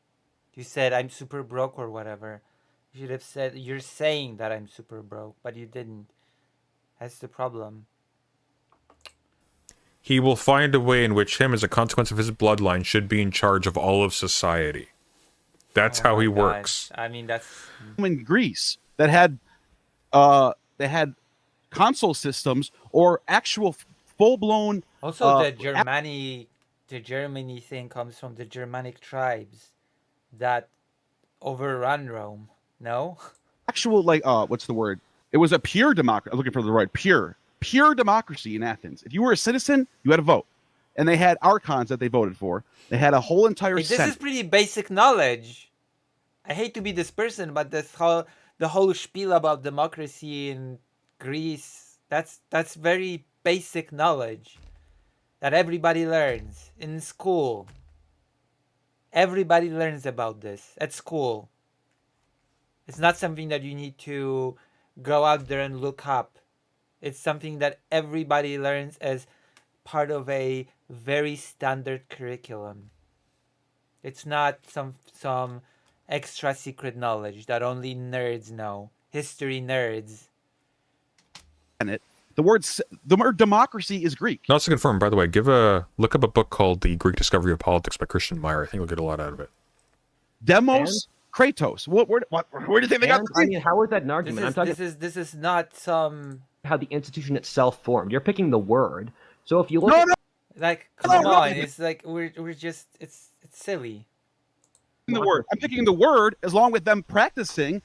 You said, I'm super broke or whatever. You should have said, you're saying that I'm super broke, but you didn't. That's the problem. He will find a way in which him, as a consequence of his bloodline, should be in charge of all of society. That's how he works. I mean, that's... in Greece that had console systems or actual full-blown... Also, the Germany thing comes from the Germanic tribes that overrun Rome. No? Actual, what's the word? It was a pure democracy. I'm looking for the right pure democracy in Athens. If you were a citizen, you had a vote. And they had archons that they voted for. They had a whole entire This is pretty basic knowledge. I hate to be this person, but the whole spiel about democracy in Greece, that's very basic knowledge that everybody learns in school. Everybody learns about this at school. It's not something that you need to go out there and look up. It's something that everybody learns as part of a very standard curriculum. It's not some extra secret knowledge that only nerds know. History nerds. And the word democracy is Greek. Not to confirm, by the way, look up a book called The Greek Discovery of Politics by Christian Meyer. I think you'll get a lot out of it. Demos, Kratos. Where do you think they got? I mean, how is that an argument? This is not some... how the institution itself formed. You're picking the word. So if you look like, come on, it's like we're just it's silly. The word. I'm picking the word along with them practicing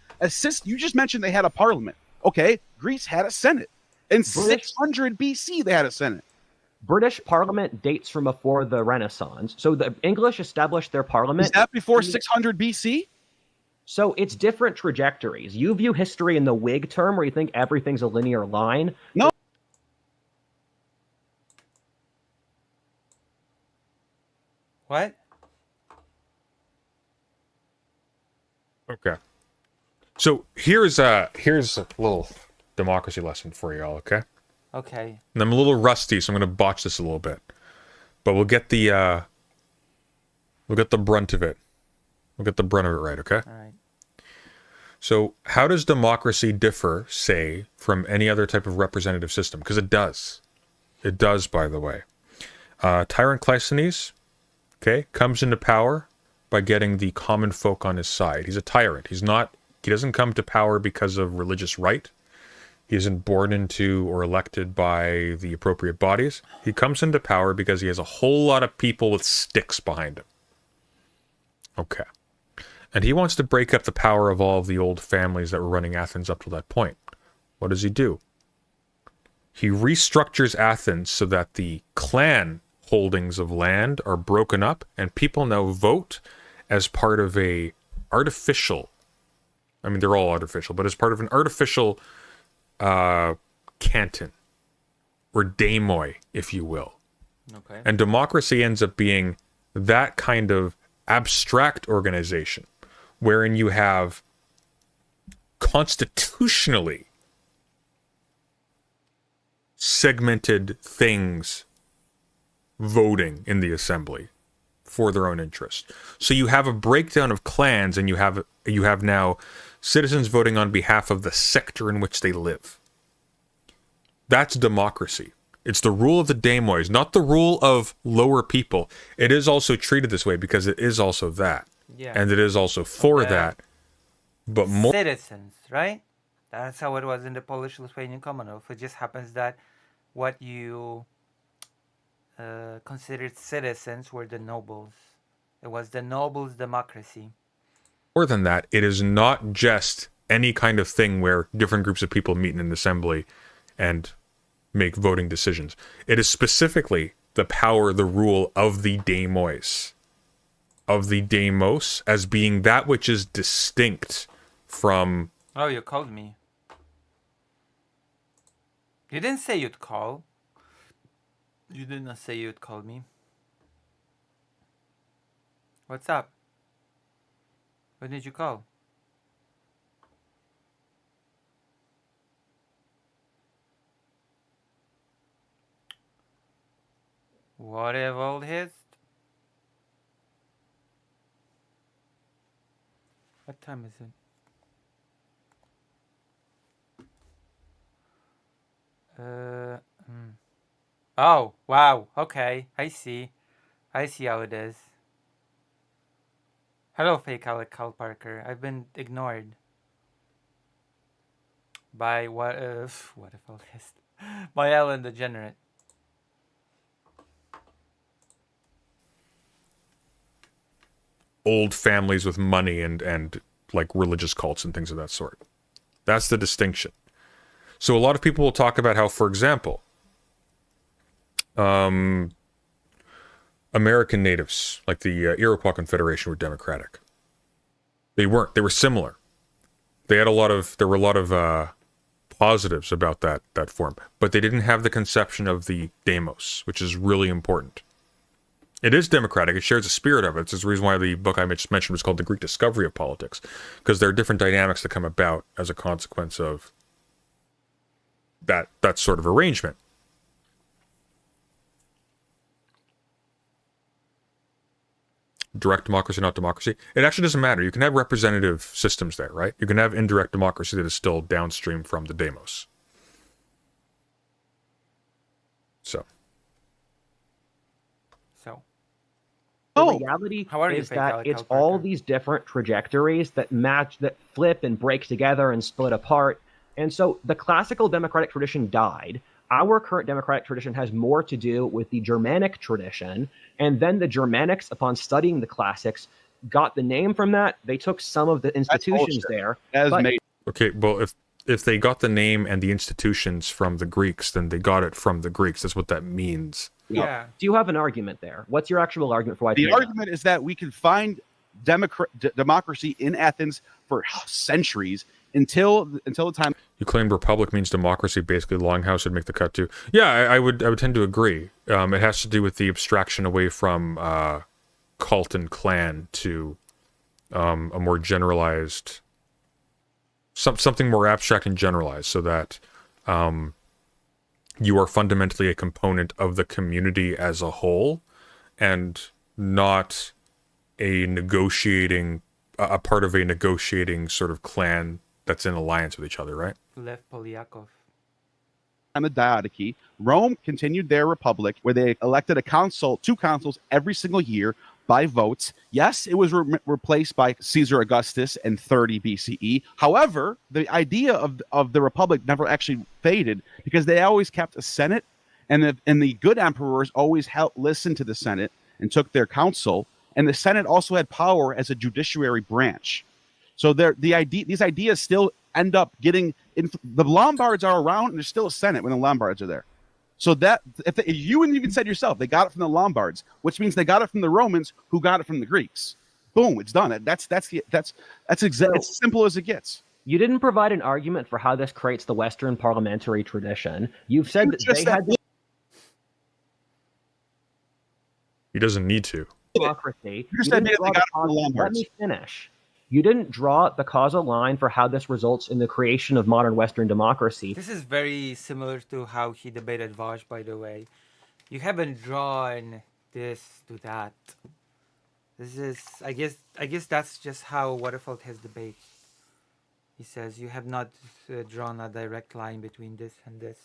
You just mentioned they had a parliament. Okay, Greece had a senate. In 600 BC, they had a senate. British parliament dates from before the Renaissance. So the English established their parliament. Is that before 600 BC? So it's different trajectories. You view history in the Whig term, where you think everything's a linear line. No. What? Okay. So here's a little democracy lesson for y'all, okay? Okay. And I'm a little rusty, so I'm gonna botch this a little bit. But we'll get the brunt of it. We'll get the brunt of it right, okay? All right. So how does democracy differ, say, from any other type of representative system? Because it does. It does, by the way. Tyrant Cleisthenes, okay, comes into power by getting the common folk on his side. He's a tyrant. He doesn't come to power because of religious right. He isn't born into or elected by the appropriate bodies. He comes into power because he has a whole lot of people with sticks behind him. Okay. And he wants to break up the power of all of the old families that were running Athens up to that point. What does he do? He restructures Athens so that the clan holdings of land are broken up and people now vote as part of a artificial, I mean, they're all artificial, but as part of an artificial canton, or daimoi, if you will. Okay. And democracy ends up being that kind of abstract organization, wherein you have constitutionally segmented things voting in the assembly for their own interest. So you have a breakdown of clans, and you have now citizens voting on behalf of the sector in which they live. That's democracy. It's the rule of the daimois, not the rule of lower people. It is also treated this way because it is also that. Yeah. And it is also for that. But more citizens, right? That's how it was in the Polish-Lithuanian Commonwealth. It just happens that what you considered citizens were the nobles. It was the nobles' democracy. more than that, it is not just any kind of thing where different groups of people meet in an assembly and make voting decisions. It is specifically the power, the rule of the daimois, of the daimos, as being that which is distinct from... Oh, you called me. You didn't say you'd call. You did not say you'd call me. What's up? When did you call? What have all hissed? What time is it? Oh, wow. Okay, I see. I see how it is. Hello, fake Alec Cal Parker. I've been ignored by what if all this? By Ellen Degenerate. old families with money and like religious cults and things of that sort. That's the distinction. So a lot of people will talk about how, for example, American natives, like the Iroquois Confederation, were democratic. They weren't. They were similar. There were a lot of positives about that form, but they didn't have the conception of the demos, which is really important. It is democratic. It shares the spirit of it. It's the reason why the book I just mentioned was called The Greek Discovery of Politics, because there are different dynamics that come about as a consequence of that sort of arrangement. Direct democracy, not democracy. It actually doesn't matter. You can have representative systems there, right? You can have indirect democracy that is still downstream from the demos. So. The reality is that it's all Parker? these different trajectories that match, that flip and break together and split apart. And so the classical democratic tradition died. Our current democratic tradition has more to do with the Germanic tradition. And then the Germanics, upon studying the classics, got the name from that. They took some of the institutions there. Okay, well, if they got the name and the institutions from the Greeks, then they got it from the Greeks. That's what that means. Yeah. Do you have an argument there? What's your actual argument for why? The argument is that we can find democracy in Athens for centuries until the time. You claimed republic means democracy. Basically, Longhouse would make the cut too. Yeah, I would tend to agree. It has to do with the abstraction away from cult and clan to a more generalized, something more abstract and generalized, so that you are fundamentally a component of the community as a whole, and not a part of a negotiating sort of clan that's in alliance with each other, right? Lev Polyakov. Time of Diadochi, Rome continued their republic, where they elected two consuls every single year by votes. Yes, it was replaced by Caesar Augustus in 30 BCE. However, the idea of the republic never actually faded, because they always kept a senate, and the good emperors always listened to the senate and took their counsel, and the senate also had power as a judiciary branch. So these ideas still end up getting the Lombards are around, and there's still a senate when the Lombards are there. So that if you even said yourself, they got it from the Lombards, which means they got it from the Romans, who got it from the Greeks. Boom, it's done. That's it's as simple as it gets. You didn't provide an argument for how this creates the Western parliamentary tradition. You've said that they had He doesn't need to. Democracy. Let me finish. You didn't draw the causal line for how this results in the creation of modern Western democracy. This is very similar to how he debated Vaj, by the way. You haven't drawn this to that. This is, I guess that's just how Waterfall has debates. He says you have not drawn a direct line between this and this.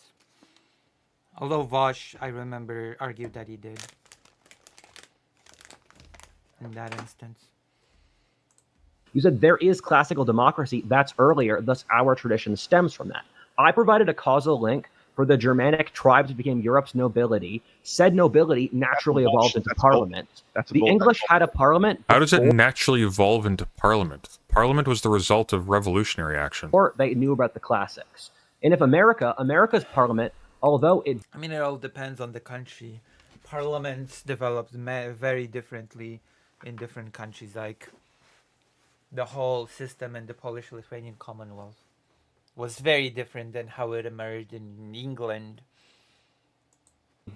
Although Vosh, I remember, argued that he did. In that instance. You said there is classical democracy. That's earlier, thus our tradition stems from that. I provided a causal link for the Germanic tribes became Europe's nobility. Said nobility naturally evolved into parliament. The English had a parliament. How does it naturally evolve into parliament? Parliament was the result of revolutionary action. Or they knew about the classics. And if America's parliament, although it... I mean, it all depends on the country. Parliaments developed very differently in different countries, like the whole system in the Polish-Lithuanian Commonwealth was very different than how it emerged in England.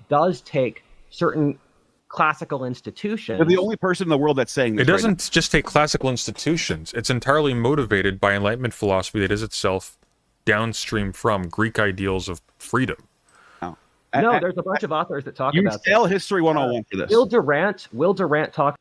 Does take certain classical institutions. You're the only person in the world that's saying this. It doesn't just take classical institutions. It's entirely motivated by Enlightenment philosophy that is itself downstream from Greek ideals of freedom. No, there's a bunch of authors that talk about this. History 101 for this. Will Durant talks.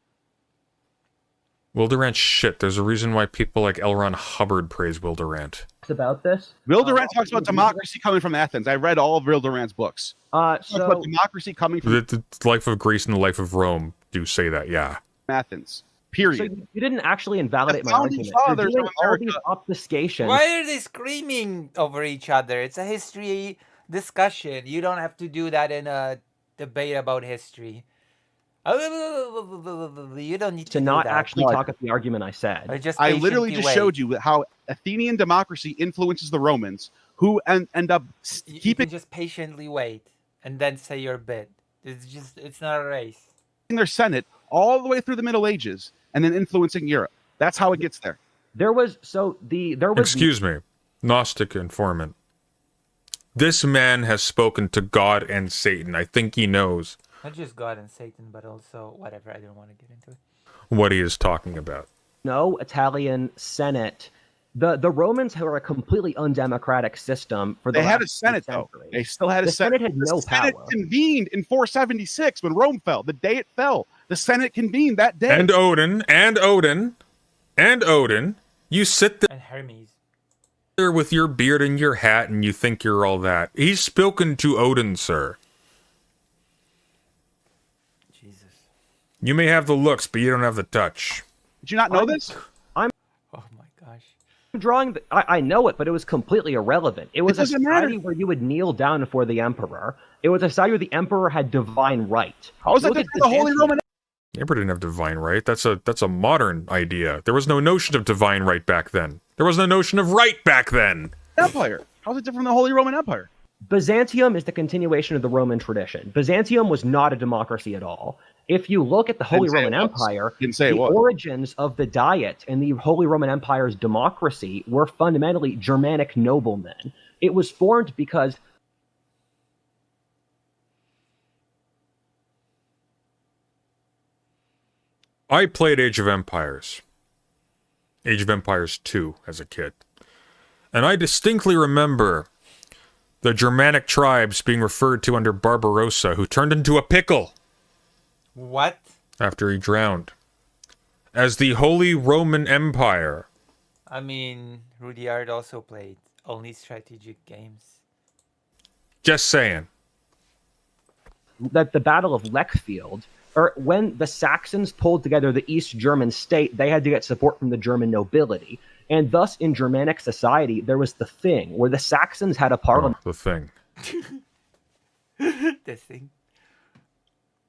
Will Durant shit. There's a reason why people like L. Ron Hubbard praise Will Durant. About this. Will Durant talks about democracy coming from Athens. I read all of Will Durant's books. So about democracy coming from the life of Greece and the life of Rome do say that, yeah. Athens. Period. So you didn't actually invalidate my argument. You're doing all these obfuscations. Why are they screaming over each other? It's a history discussion. You don't have to do that in a debate about history. You don't need to not do that. Actually talk about the argument I said. I literally just showed you how Athenian democracy influences the Romans, who end up keeping. You can just patiently wait and then say your bit. It's not a race. Their Senate all the way through the Middle Ages and then influencing Europe. That's how it gets there. Excuse me, Gnostic informant. This man has spoken to God and Satan. I think he knows. Not just God and Satan, but also whatever. I don't want to get into it. What he is talking about. No Italian Senate. The Romans were a completely undemocratic system for the They had a Senate, though. They still had a Senate. The Senate had no power. The Senate convened in 476 when Rome fell. The day it fell, the Senate convened that day. And Odin. You sit there. And Hermes. With your beard and your hat and you think you're all that. He's spoken to Odin, sir. Jesus. You may have the looks, but you don't have the touch. Did you not know this? Oh my gosh. I'm drawing. I know it, but it was completely irrelevant. It was a society where you would kneel down before the emperor. It was a society where the emperor had divine right. How was that the Holy Roman? The emperor didn't have divine right. That's a modern idea. There was no notion of divine right back then. There was no notion of right back then. Empire. How's it different from the Holy Roman Empire? Byzantium is the continuation of the Roman tradition. Byzantium was not a democracy at all. If you look at the Holy Roman Empire, the origins of the Diet and the Holy Roman Empire's democracy were fundamentally Germanic noblemen. It was formed because I played Age of Empires 2 as a kid. And I distinctly remember the Germanic tribes being referred to under Barbarossa, who turned into a pickle. What? After he drowned. As the Holy Roman Empire. I mean, Rudyard also played only strategic games. Just saying. That the Battle of Lechfeld, or when the Saxons pulled together the East German state, they had to get support from the German nobility. And thus, in Germanic society, there was the Thing, where the Saxons had a parliament. The Thing. The Thing.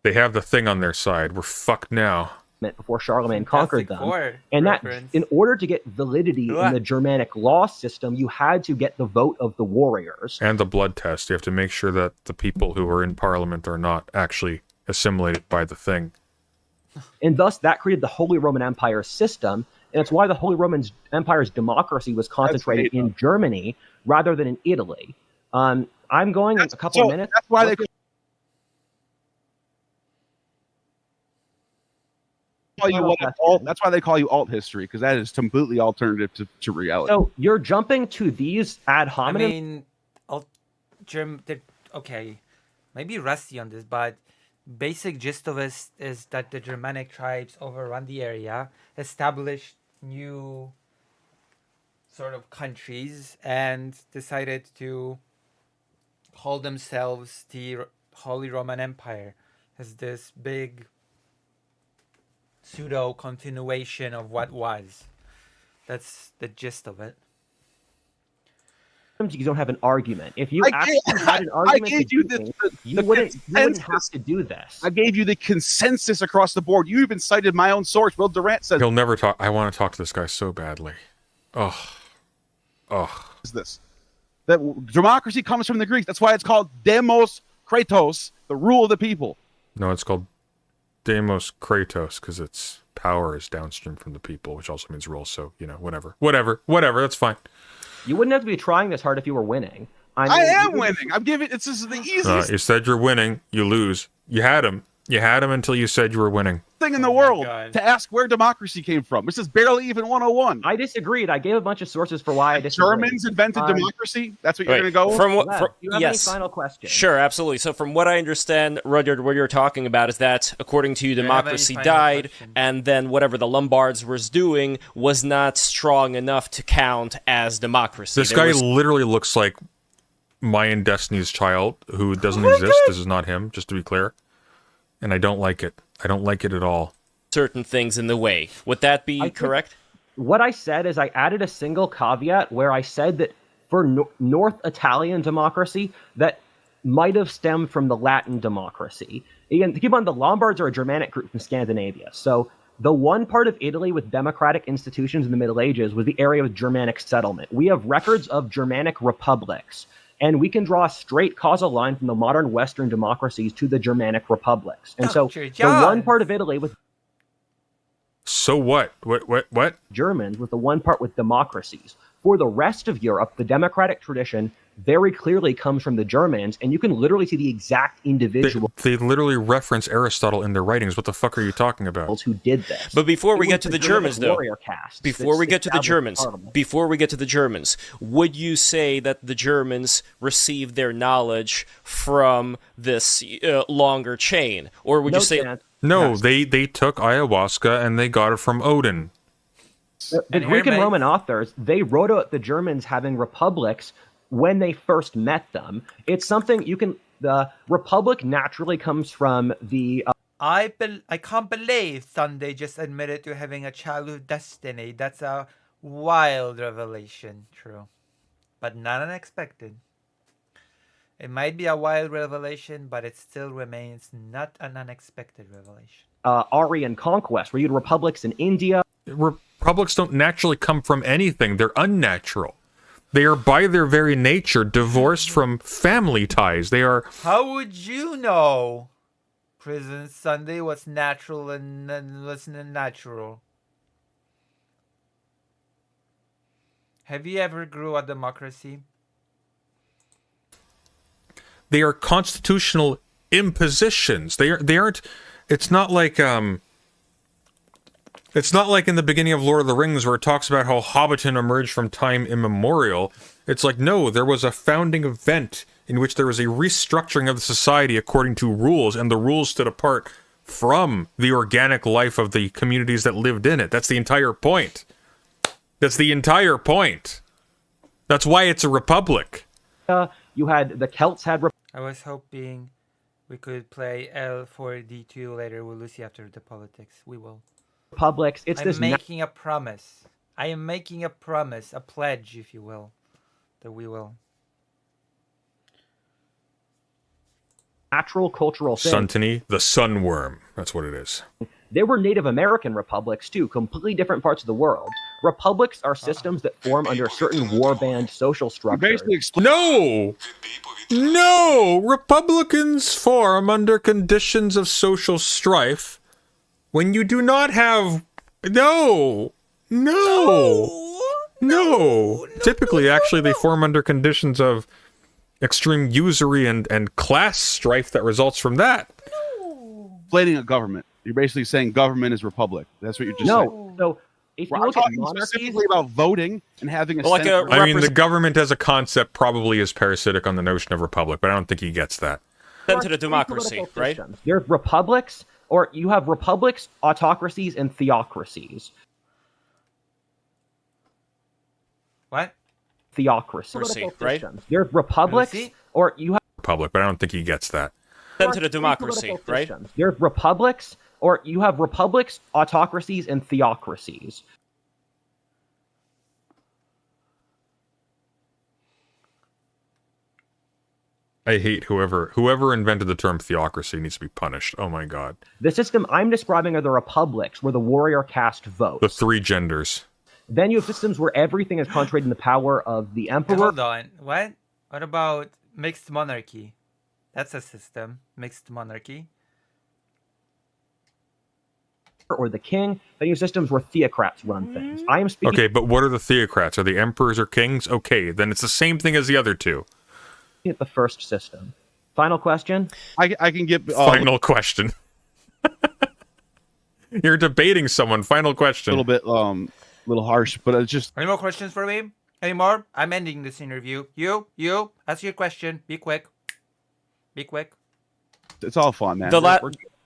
They have the Thing on their side. We're fucked now. Before Charlemagne conquered them. And reference. that, in order to get validity in the Germanic law system, you had to get the vote of the warriors. And the blood test. You have to make sure that the people who are in parliament are not actually assimilated by the Thing. And thus, that created the Holy Roman Empire system. And it's why the Holy Roman Empire's democracy was concentrated in Germany rather than in Italy. I'm going in a couple of minutes. That's why they call you that's why they call you alt history, because that is completely alternative to reality. So you're jumping to these ad hominem. I mean, okay. maybe rusty on this, but basic gist of it is that the Germanic tribes overrun the area, established new sort of countries, and decided to call themselves the Holy Roman Empire as this big pseudo continuation of what was. That's the gist of it. You don't have an argument. If you actually had an argument, I gave you you wouldn't have to do this. I gave you the consensus across the board. You even cited my own source. Will Durant says He'll never talk. I want to talk to this guy so badly. Oh. is this that democracy comes from the Greeks. That's why it's called demos kratos, the rule of the people. No, it's called Demos Kratos because its power is downstream from the people, which also means rule. So, whatever. That's fine. You wouldn't have to be trying this hard if you were winning. I am winning. I'm giving. It's just the easiest You said you're winning. You lose. You had him. You had him until you said you were winning. thing in the world to ask where democracy came from. This is barely even 101. I disagreed. I gave a bunch of sources for why I disagreed. Germans invented democracy? That's what you're going to go with? You have any final questions? Sure, absolutely. So from what I understand, Rudyard, what you're talking about is that, according to you, democracy died, and then whatever the Lombards was doing was not strong enough to count as democracy. This guy literally looks like Mayan Destiny's Child, who doesn't exist. This is not him, just to be clear. And I don't like it. I don't like it at all. Certain things in the way. Would that be correct? What I said is I added a single caveat where I said that for North Italian democracy, that might have stemmed from the Latin democracy. Again, keep in mind, the Lombards are a Germanic group from Scandinavia. So the one part of Italy with democratic institutions in the Middle Ages was the area of Germanic settlement. We have records of Germanic republics. And we can draw a straight causal line from the modern Western democracies to the Germanic republics. And so the one part of Italy with... So what? What? Germans with the one part with democracies. For the rest of Europe, the democratic tradition very clearly comes from the Germans, and you can literally see the exact individual. They literally reference Aristotle in their writings. What the fuck are you talking about? Who did this? But before we get to the Germans, though, before we get to the Germans, would you say that the Germans received their knowledge from this longer chain, or would you say no? They took ayahuasca and they got it from Odin. The Greek and Roman authors, they wrote about the Germans having republics when they first met them. It's something you can... The republic naturally comes from the... I can't believe Sunday just admitted to having a childhood destiny. That's a wild revelation. True. But not unexpected. It might be a wild revelation, but it still remains not an unexpected revelation. Aryan conquest, where you had republics in India. Republics don't naturally come from anything. They're unnatural. They are by their very nature divorced from family ties. They are... How would you know, Prison Sunday, what's natural and what's unnatural? Have you ever grew a democracy? They are constitutional impositions. They aren't... It's not like... It's not like in the beginning of Lord of the Rings where it talks about how Hobbiton emerged from time immemorial. It's like, no, there was a founding event in which there was a restructuring of the society according to rules, and the rules stood apart from the organic life of the communities that lived in it. That's the entire point. That's the entire point. That's why it's a republic. You had... The Celts had... I was hoping we could play L4D2 later. We'll see after the politics. We will. Republics. I'm making a promise. I am making a promise, a pledge, if you will, that we will. Natural cultural thing. Suntony, the sunworm. That's what it is. There were Native American republics, too, completely different parts of the world. Republics are systems that form under certain warband social structures. No! Republicans form under conditions of social strife when you do not have... No! Typically, actually, they form under conditions of extreme usury and class strife that results from that. Blading a government. You're basically saying government is republic. That's what you're just saying. So if I'm talking specifically about voting and having a... I mean, the government as a concept probably is parasitic on the notion of republic, but I don't think he gets that. Then to the democracy, right? There's republics, or you have republics, autocracies, and theocracies. What? Theocracy, right? There's republics, or you have Republic, but I don't think he gets that. Then to the democracy, right? There's republics, or you have republics, autocracies, and theocracies. I hate whoever invented the term theocracy needs to be punished. Oh my god. The system I'm describing are the republics, where the warrior caste votes. The three genders. Then you have systems where everything is concentrated in the power of the emperor. Hold on. What? What about mixed monarchy? That's a system. Mixed monarchy. Or the king. Then you have systems where theocrats run things. I am speaking. Okay, but what are the theocrats? Are the emperors or kings? Okay, then it's the same thing as the other two. At the first system. Final question. I can get final question. You're debating someone. Final question. A little bit harsh, but it's just. Any more questions for me? Any more? I'm ending this interview. You, ask your question. Be quick. Be quick. It's all fun, man.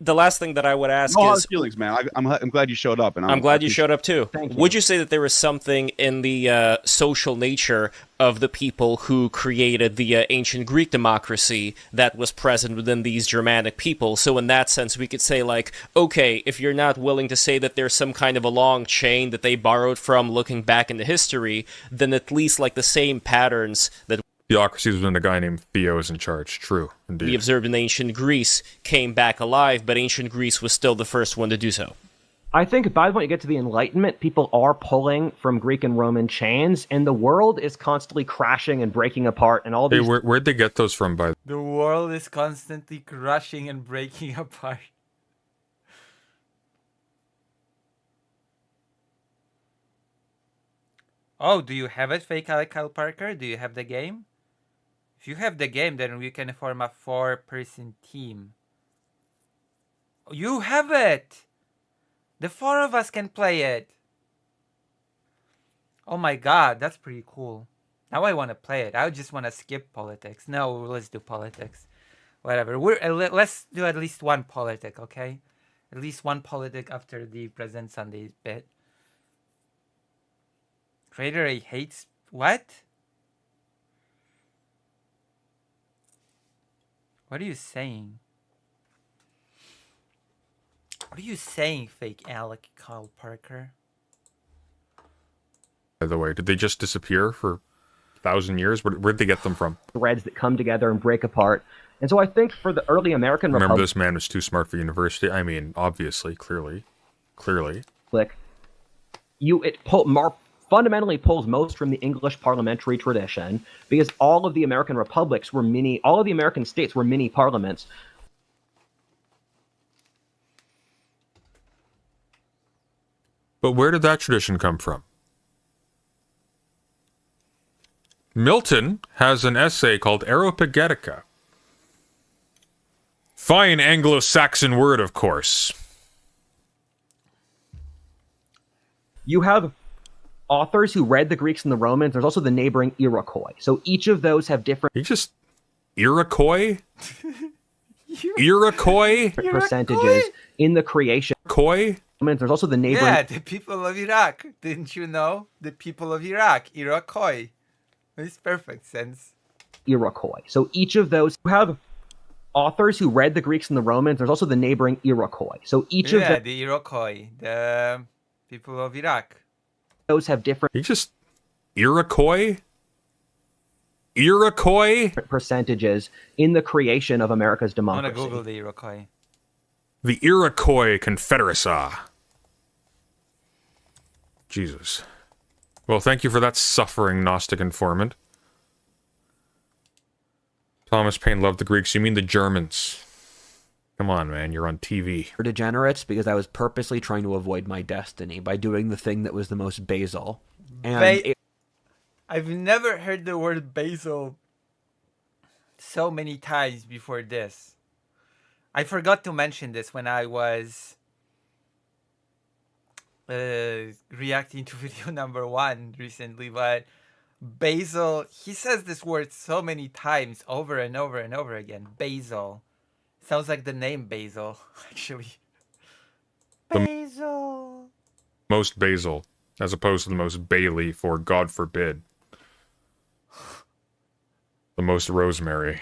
The last thing that I would ask no is... feelings, man. I'm glad you showed up. And I'm glad you showed up, too. Thank you. Would you say that there was something in the social nature of the people who created the ancient Greek democracy that was present within these Germanic people? So in that sense, we could say, like, okay, if you're not willing to say that there's some kind of a long chain that they borrowed from looking back into history, then at least, like, the same patterns that theocracies when a guy named Theo is in charge. True, indeed. we observed in ancient Greece came back alive, but ancient Greece was still the first one to do so. I think by the point you get to the Enlightenment, people are pulling from Greek and Roman chains, and the world is constantly crashing and breaking apart, and all these... Hey, where'd they get those from, by The world is constantly crashing and breaking apart. Oh, do you have it, Fake Kyle Parker? Do you have the game? If you have the game, then we can form a 4-person team. You have it! The 4 of us can play it. Oh my god, that's pretty cool. Now I want to play it. I just want to skip politics. No, let's do politics. Whatever. Let's do at least one politic, okay? At least one politic after the Present Sunday bit. Trader A hates... What? What are you saying? What are you saying, fake Alec Kyle Parker? the way? Did they just disappear for 1,000 years? Where'd they get them from? Threads that come together and break apart. And so I think for the early American Remember, this man was too smart for university? I mean, obviously, clearly. Fundamentally pulls most from the English parliamentary tradition, because all of the American republics were all of the American states were mini parliaments. But where did that tradition come from? Milton has an essay called Areopagitica. Fine Anglo-Saxon word, of course. You have authors who read the Greeks and the Romans. There's also the neighboring Iroquois. So each of those have different... Iroquois? Iroquois? Percentages in the creation. Iroquois? There's also the neighboring... Yeah, the people of Iraq. Didn't you know? The people of Iraq. Iroquois. Makes perfect sense. Iroquois. So each of those have authors who read the Greeks and the Romans. There's also the neighboring Iroquois. So each of them... the Iroquois. The people of Iraq. Those have different... Iroquois? Iroquois? Percentages in the creation of America's democracy. I'm going to Google the Iroquois. The Iroquois Confederacy. Jesus. Well, thank you for that suffering Gnostic informant. Thomas Paine loved the Greeks. You mean the Germans. Come on, man. You're on TV. For degenerates, because I was purposely trying to avoid my destiny by doing the thing that was the most basal. And I've never heard the word basil so many times before this. I forgot to mention this when I was reacting to video number 1 recently, but basil, he says this word so many times over and over and over again. Basil. Sounds like the name Basil, actually. The Basil. most basil, as opposed to the most bay leaf, or God forbid, the most rosemary.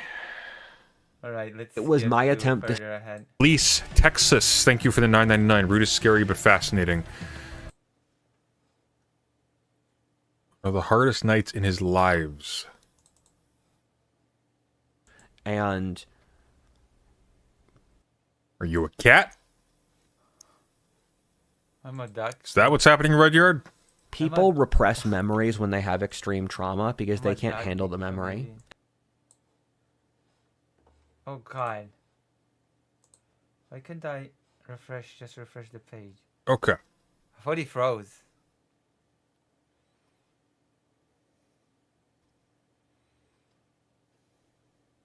All right, let's. It was my attempt to. Ahead. Elise, Texas, thank you for the $9.99. Rude is scary but fascinating. Are the hardest nights in his lives. And. Are you a cat? I'm a duck. Is that what's happening in Rudyard? People repress memories when they have extreme trauma because they can't handle the memory. Oh God. Why can't I just refresh the page? Okay. I thought he froze.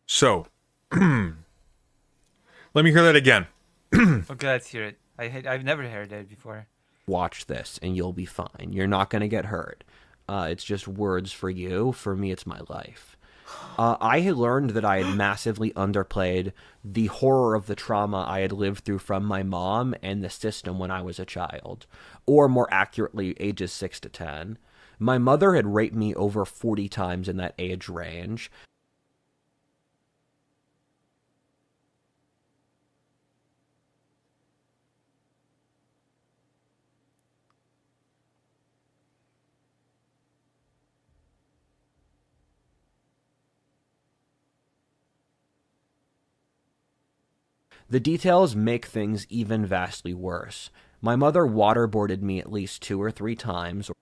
So, let me hear that again. Okay, let's hear it. I've never heard that before. Watch this and you'll be fine. You're not going to get hurt. It's just words for you. For me, it's my life. I had learned that I had massively underplayed the horror of the trauma I had lived through from my mom and the system when I was a child, or more accurately, ages 6 to 10. My mother had raped me over 40 times in that age range. The details make things even vastly worse. My mother waterboarded me at least 2 or 3 times.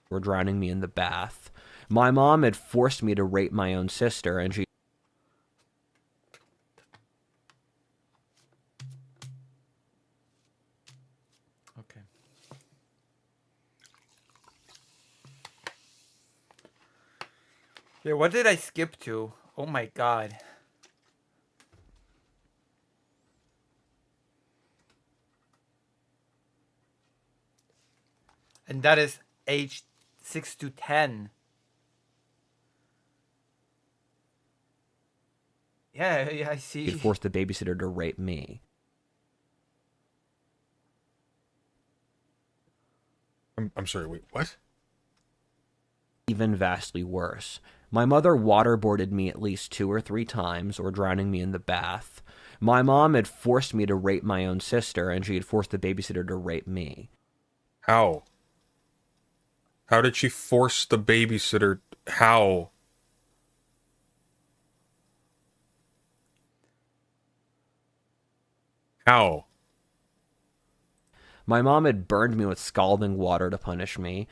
Were drowning me in the bath. My mom had forced me to rape my own sister, and she... Okay. Yeah, what did I skip to? Oh my God. And that is age 6 to 10. Yeah, I see. She forced the babysitter to rape me. I'm sorry, wait, what? Even vastly worse. My mother waterboarded me at least 2 or 3 times, or drowning me in the bath. My mom had forced me to rape my own sister, and she had forced the babysitter to rape me. How? How did she force the babysitter? How? How? My mom had burned me with scalding water to punish me.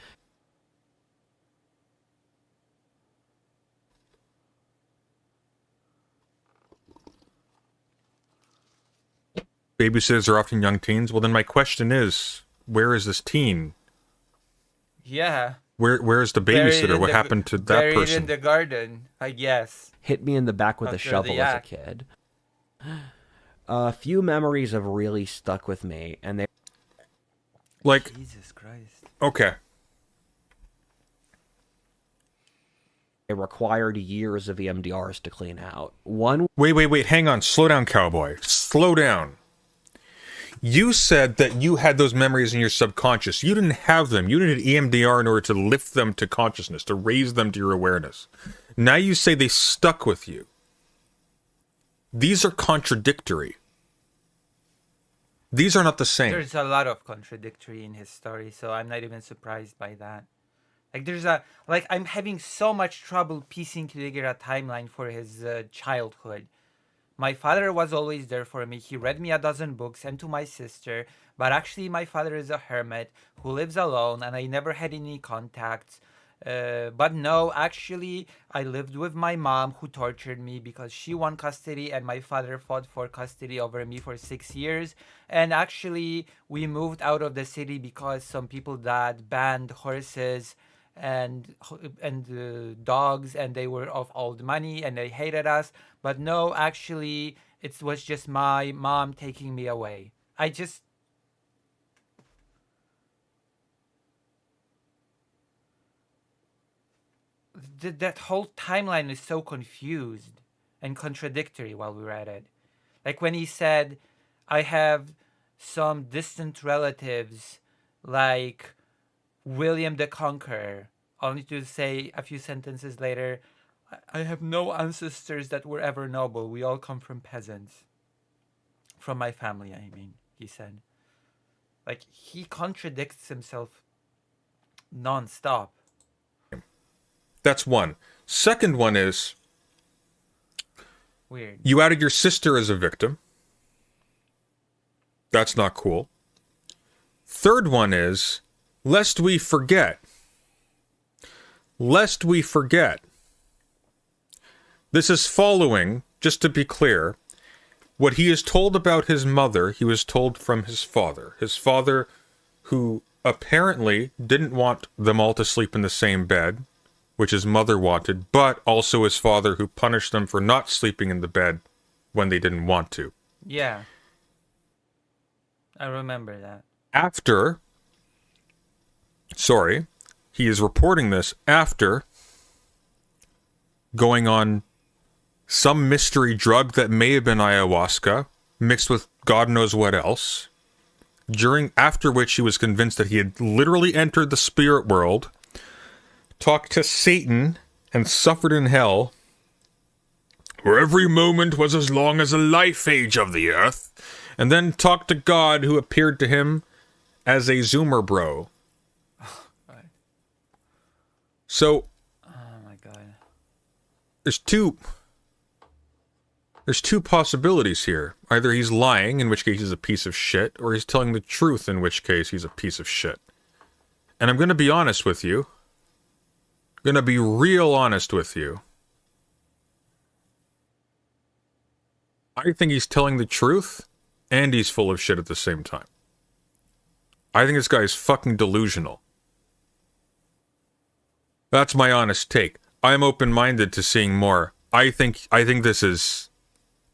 Babysitters are often young teens. Well, then my question is, where is this teen? Yeah. Where is the babysitter? What happened to that buried person? In the garden, I guess. Hit me in the back with a shovel as a kid. A few memories have really stuck with me, and they... Like... Jesus Christ. Okay. It required years of EMDRs to clean out. One... Wait. Hang on. Slow down, cowboy. Slow down. You said that you had those memories in your subconscious. You didn't have them. You needed EMDR in order to lift them to consciousness, to raise them to your awareness. Now you say they stuck with you. These are contradictory. These are not the same. There's a lot of contradictory in his story, so I'm not even surprised by that. Like I'm having so much trouble piecing together a timeline for his childhood. My father was always there for me. He read me a dozen books and to my sister, but actually my father is a hermit who lives alone and I never had any contacts. But no, actually, I lived with my mom who tortured me because she won custody and my father fought for custody over me for 6 years. And actually, we moved out of the city because some people that banned horses and dogs, and they were of all the money and they hated us. But no, actually, it was just my mom taking me away. That whole timeline is so confused and contradictory while we read it. Like when he said, I have some distant relatives like William the Conqueror, only to say a few sentences later, I have no ancestors that were ever noble. We all come from peasants. From my family, I mean, he said. Like, he contradicts himself non-stop. That's one. Second one is... Weird. You added your sister as a victim. That's not cool. Third one is, lest we forget. Lest we forget. This is following, just to be clear, what he is told about his mother, he was told from his father. His father, who apparently didn't want them all to sleep in the same bed, which his mother wanted, but also his father who punished them for not sleeping in the bed when they didn't want to. Yeah. I remember that. He is reporting this after going on some mystery drug that may have been ayahuasca, mixed with God knows what else, after which he was convinced that he had literally entered the spirit world, talked to Satan, and suffered in hell, where every moment was as long as a life age of the earth, and then talked to God, who appeared to him as a Zoomer bro. Right. So, oh my God. There's two possibilities here. Either he's lying, in which case he's a piece of shit, or he's telling the truth, in which case he's a piece of shit. And I'm going to be honest with you. I'm going to be real honest with you. I think he's telling the truth, and he's full of shit at the same time. I think this guy is fucking delusional. That's my honest take. I'm open-minded to seeing more. I think this is...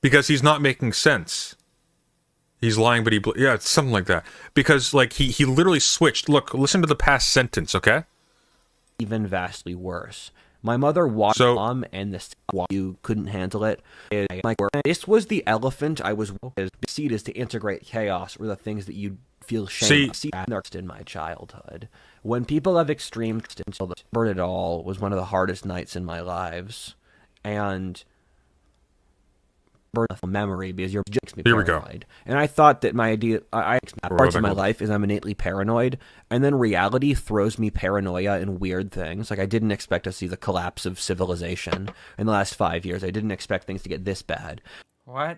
because he's not making sense. He's lying, but yeah, it's something like that. Because, like, he literally switched. Look, listen to the past sentence, okay? Even vastly worse. My mother watched Mom and the you couldn't handle it. This was the elephant I was seed is to integrate chaos or the things that you feel shame in my childhood. When people have extreme burn it all was one of the hardest nights in my lives. And memory because you're makes me paranoid. And I thought that my idea parts of my life is I'm innately paranoid, and then reality throws me paranoia in weird things. Like I didn't expect to see the collapse of civilization in the last 5 years. I didn't expect things to get this bad. What?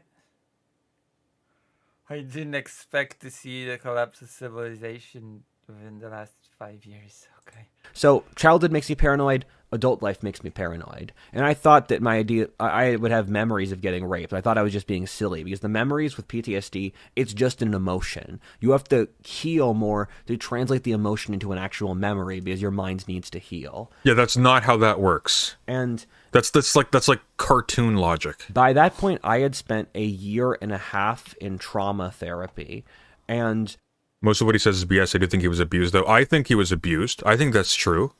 I didn't expect to see the collapse of civilization within the last 5 years. Okay. So childhood makes me paranoid. Adult life makes me paranoid. And I thought that I would have memories of getting raped. I thought I was just being silly because the memories with PTSD, it's just an emotion. You have to heal more to translate the emotion into an actual memory because your mind needs to heal. Yeah, that's not how that works. And that's like cartoon logic. By that point, I had spent 1.5 years in trauma therapy. And most of what he says is BS. I do think he was abused, though. I think he was abused. I think that's true.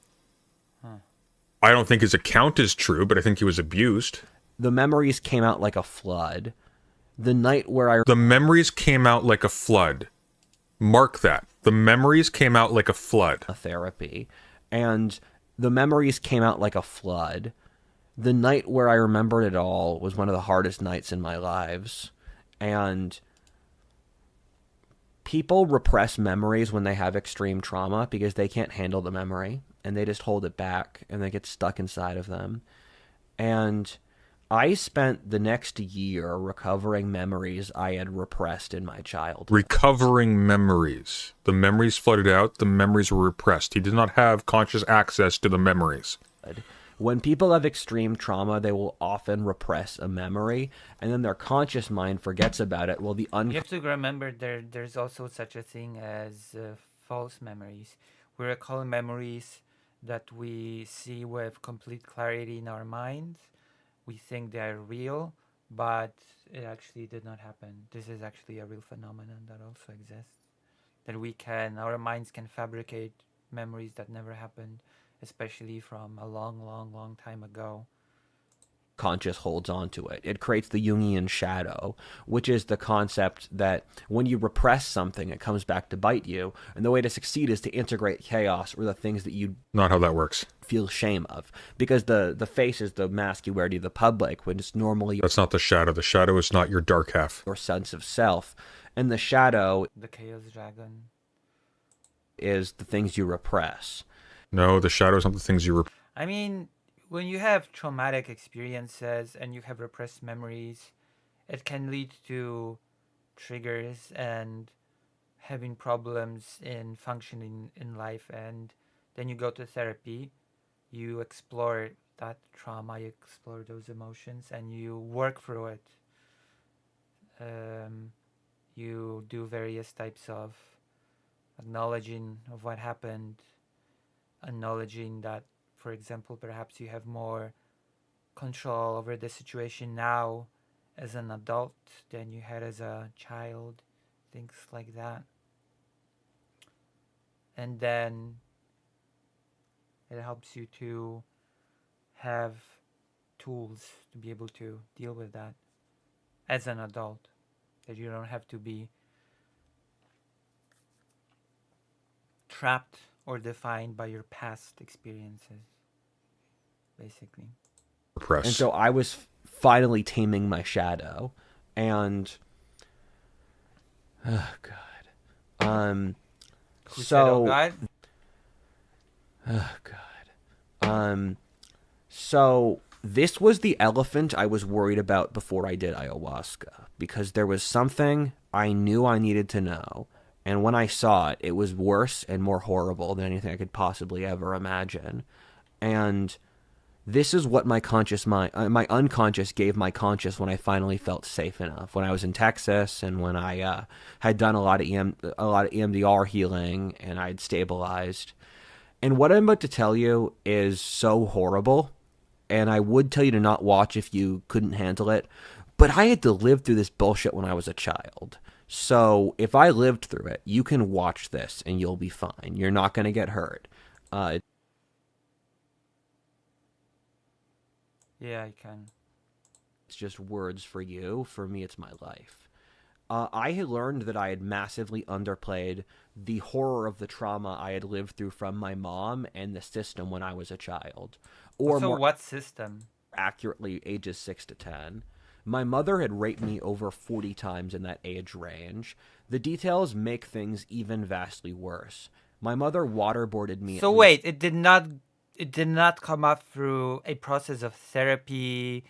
I don't think his account is true, but I think he was abused. The memories came out like a flood. The night where The memories came out like a flood. Mark that. The memories came out like a flood. Therapy. And the memories came out like a flood. The night where I remembered it all was one of the hardest nights in my lives. And people repress memories when they have extreme trauma because they can't handle the memory. And they just hold it back, and they get stuck inside of them. And I spent the next year recovering memories I had repressed in my childhood. Recovering memories. The memories flooded out, the memories were repressed. He did not have conscious access to the memories. When people have extreme trauma, they will often repress a memory, and then their conscious mind forgets about it. Well, you have to remember there's also such a thing as false memories. We recall memories that we see with complete clarity in our minds. We think they're real, but it actually did not happen. This is actually a real phenomenon that also exists. That our minds can fabricate memories that never happened, especially from a long, long, long time ago. Conscious holds on to it. It creates the Jungian shadow, which is the concept that when you repress something, it comes back to bite you. And the way to succeed is to integrate chaos or the things that you Not how that works. feel shame of. Because the face is the mask you wear to the public when it's normally That's not the shadow. The shadow is not your dark half. your sense of self. And the shadow The Chaos Dragon. is the things you repress. No, the shadow is not the things you I mean, when you have traumatic experiences and you have repressed memories, it can lead to triggers and having problems in functioning in life. And then you go to therapy, you explore that trauma, you explore those emotions, and you work through it. You do various types of acknowledging of what happened, acknowledging that, for example, perhaps you have more control over the situation now as an adult than you had as a child, things like that. And then it helps you to have tools to be able to deal with that as an adult, that you don't have to be trapped or defined by your past experiences, basically. repress. And so I was finally taming my shadow, and oh god, Who said, oh God? Oh god, so this was the elephant I was worried about before I did ayahuasca, because there was something I knew I needed to know. And when I saw it, it was worse and more horrible than anything I could possibly ever imagine. And this is what my my unconscious gave my conscious when I finally felt safe enough. When I was in Texas and when I had done a lot of EMDR healing and I'd stabilized. And what I'm about to tell you is so horrible. And I would tell you to not watch if you couldn't handle it. But I had to live through this bullshit when I was a child. So if I lived through it, you can watch this and you'll be fine. You're not going to get hurt. Yeah, I can. It's just words for you. For me, it's my life. I had learned that I had massively underplayed the horror of the trauma I had lived through from my mom and the system when I was a child. Or so more what system? accurately, ages 6 to 10. My mother had raped me over 40 times in that age range. The details make things even vastly worse. My mother waterboarded me. So wait, it did not come up through a process of therapy,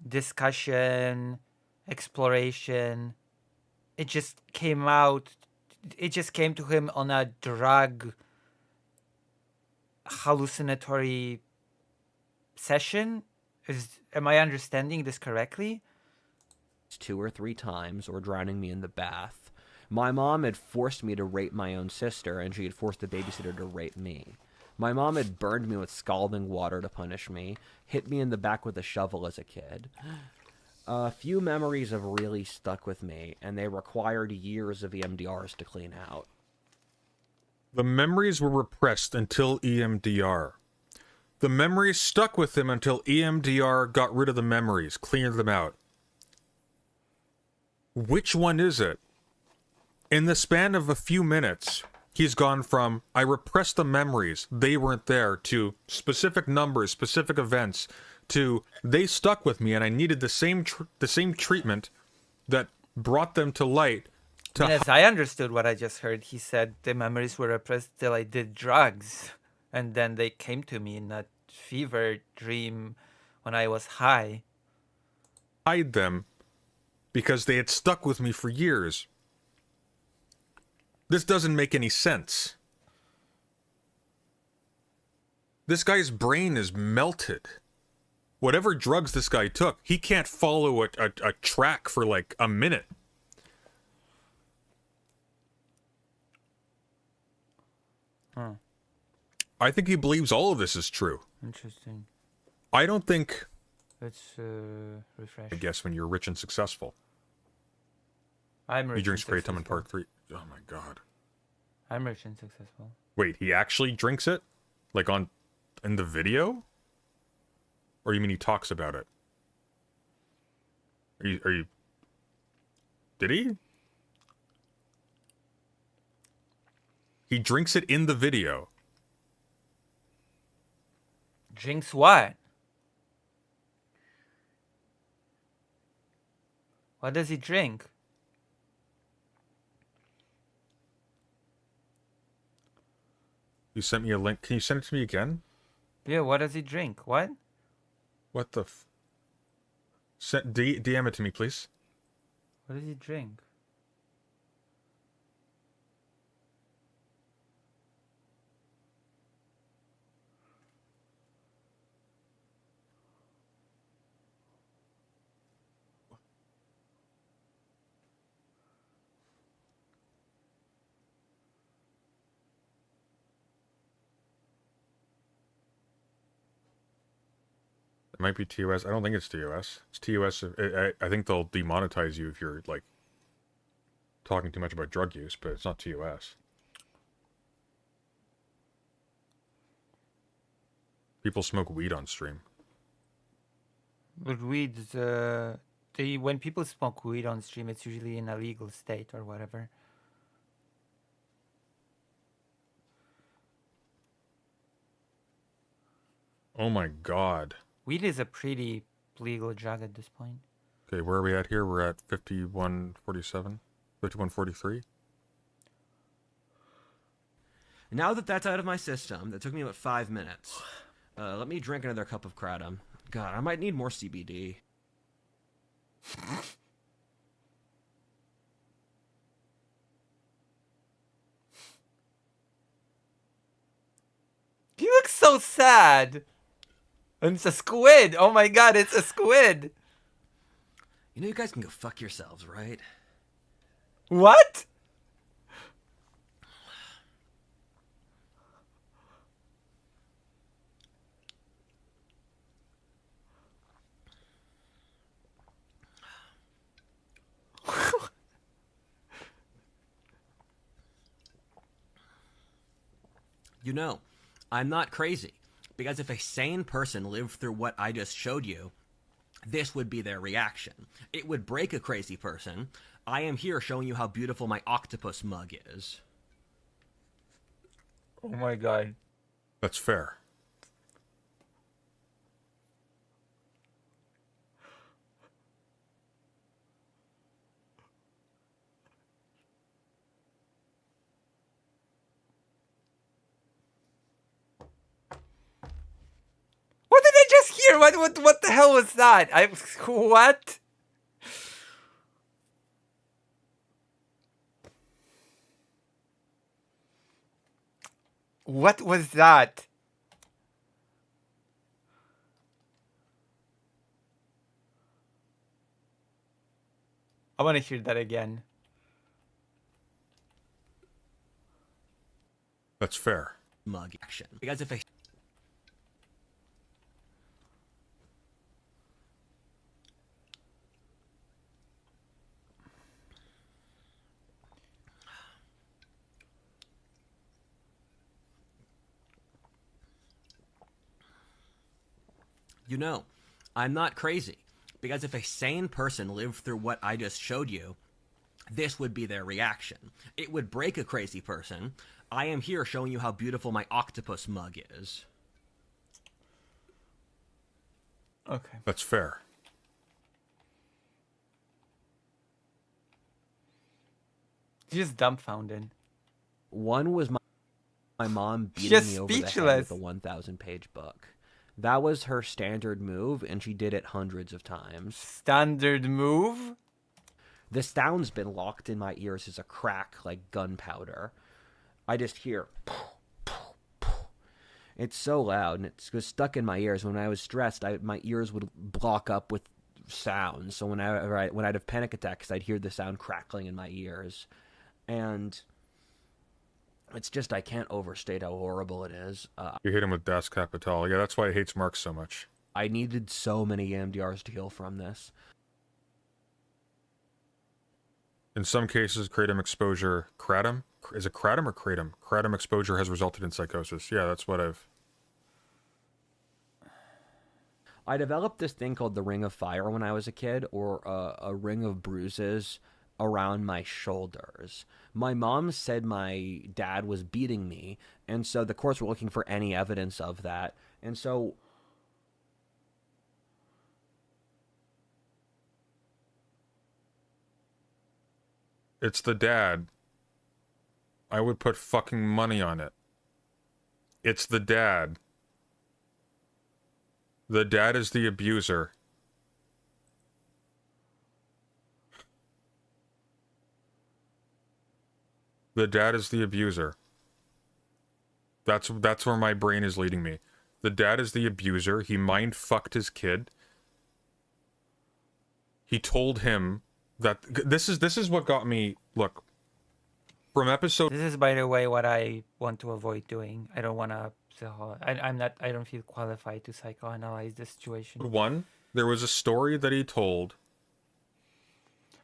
discussion, exploration. It just came out. It just came to him on a drug hallucinatory session. Am I understanding this correctly? 2 or 3 times, or drowning me in the bath. My mom had forced me to rape my own sister, and she had forced the babysitter to rape me. My mom had burned me with scalding water to punish me, hit me in the back with a shovel as a kid. A few memories have really stuck with me, and they required years of EMDRs to clean out. The memories were repressed until EMDR. The memories stuck with him until EMDR got rid of the memories, cleared them out. Which one is it? In the span of a few minutes, he's gone from, I repressed the memories, they weren't there, to specific numbers, specific events, to they stuck with me and I needed the same treatment that brought them to light. And as I understood what I just heard, he said the memories were repressed till I did drugs. And then they came to me in that fever dream when I was high. Hide them because they had stuck with me for years. This doesn't make any sense. This guy's brain is melted. Whatever drugs this guy took, he can't follow a track for like a minute. I think he believes all of this is true. Interesting. I don't think... Let's refresh. I guess when you're rich and successful. I'm rich. He drinks and Kratom in Park 3. Oh my god. I'm rich and successful. Wait, he actually drinks it? Like in the video? Or you mean he talks about it? Are you... Did he? He drinks it in the video. Drinks what? What does he drink? You sent me a link. Can you send it to me again? Yeah, what does he drink? What? What the DM it to me, please. What does he drink? It might be TOS. I don't think it's TOS. It's TOS. I think they'll demonetize you if you're, like, talking too much about drug use, but it's not TOS. People smoke weed on stream. But weed, when people smoke weed on stream, it's usually in a legal state or whatever. Oh my god. Weed is a pretty legal drug at this point. Okay, where are we at here? We're at 5147? 5143? Now that that's out of my system, that took me about 5 minutes. Let me drink another cup of kratom. God, I might need more CBD. You look so sad. And it's a squid. Oh my god, it's a squid. You know you guys can go fuck yourselves, right? What? You know, I'm not crazy. Because if a sane person lived through what I just showed you, this would be their reaction. It would break a crazy person. I am here showing you how beautiful my octopus mug is. Oh my god. That's fair. What did I just hear? What the hell was that? What? What was that? I want to hear that again. That's fair. Mug action. Because if a You know, I'm not crazy. Because if a sane person lived through what I just showed you, this would be their reaction. It would break a crazy person. I am here showing you how beautiful my octopus mug is. Okay. That's fair. Just dumbfounded. One was my mom beating me over the head with a 1,000-page book. That was her standard move, and she did it hundreds of times. Standard move? The sound's been locked in my ears as a crack like gunpowder. I just hear... It's so loud, and it was stuck in my ears. When I was stressed, my ears would block up with sounds. So when I'd have panic attacks, I'd hear the sound crackling in my ears. And It's just I can't overstate how horrible it is. You hit him with Das Kapital. Yeah, that's why he hates Marx so much. I needed so many EMDRs to heal from this. In some cases, kratom exposure, kratom? Is it kratom or kratom? Kratom exposure has resulted in psychosis. Yeah, that's what I developed this thing called the Ring of Fire when I was a kid, or a ring of bruises around my shoulders. My mom said my dad was beating me, and so the courts were looking for any evidence of that. And so it's the dad. I would put fucking money on it. It's the dad. The dad is the abuser. The dad is the abuser. That's where my brain is leading me. The dad is the abuser. He mind fucked his kid. He told him that this is what got me. Look, from episode. This is, by the way, what I want to avoid doing. I don't want to. I don't feel qualified to psychoanalyze the situation. One, there was a story that he told.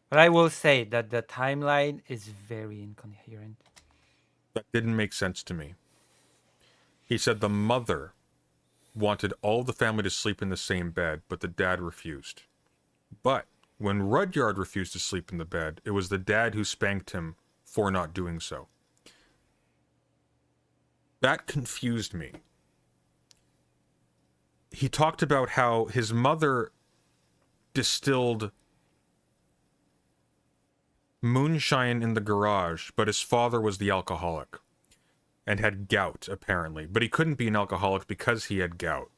But I will say that the timeline is very incoherent. That didn't make sense to me. He said the mother wanted all the family to sleep in the same bed, but the dad refused. But when Rudyard refused to sleep in the bed, it was the dad who spanked him for not doing so. That confused me. He talked about how his mother distilled moonshine in the garage, but his father was the alcoholic and had gout, apparently. But he couldn't be an alcoholic because he had gout.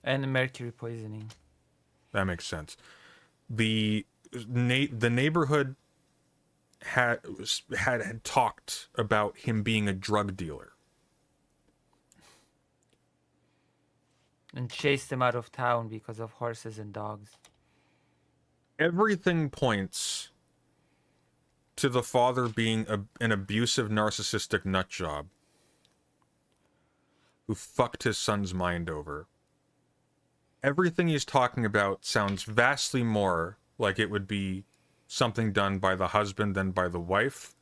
And mercury poisoning. That makes sense. The neighborhood had talked about him being a drug dealer. And chased him out of town because of horses and dogs. Everything points to the father being an abusive, narcissistic nutjob who fucked his son's mind over. Everything he's talking about sounds vastly more like it would be something done by the husband than by the wife,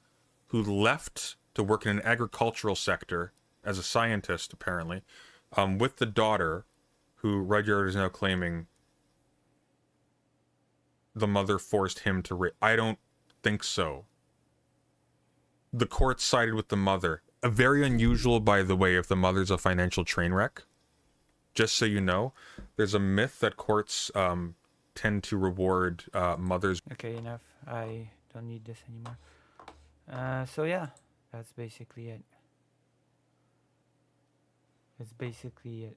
who left to work in an agricultural sector as a scientist, apparently, with the daughter, who Rudyard is now claiming the mother forced him to rape. I don't think so. The court sided with the mother. Very unusual, by the way, if the mother's a financial train wreck. Just so you know, there's a myth that courts tend to reward mothers. Okay, enough. I don't need this anymore. So yeah, that's basically it. That's basically it.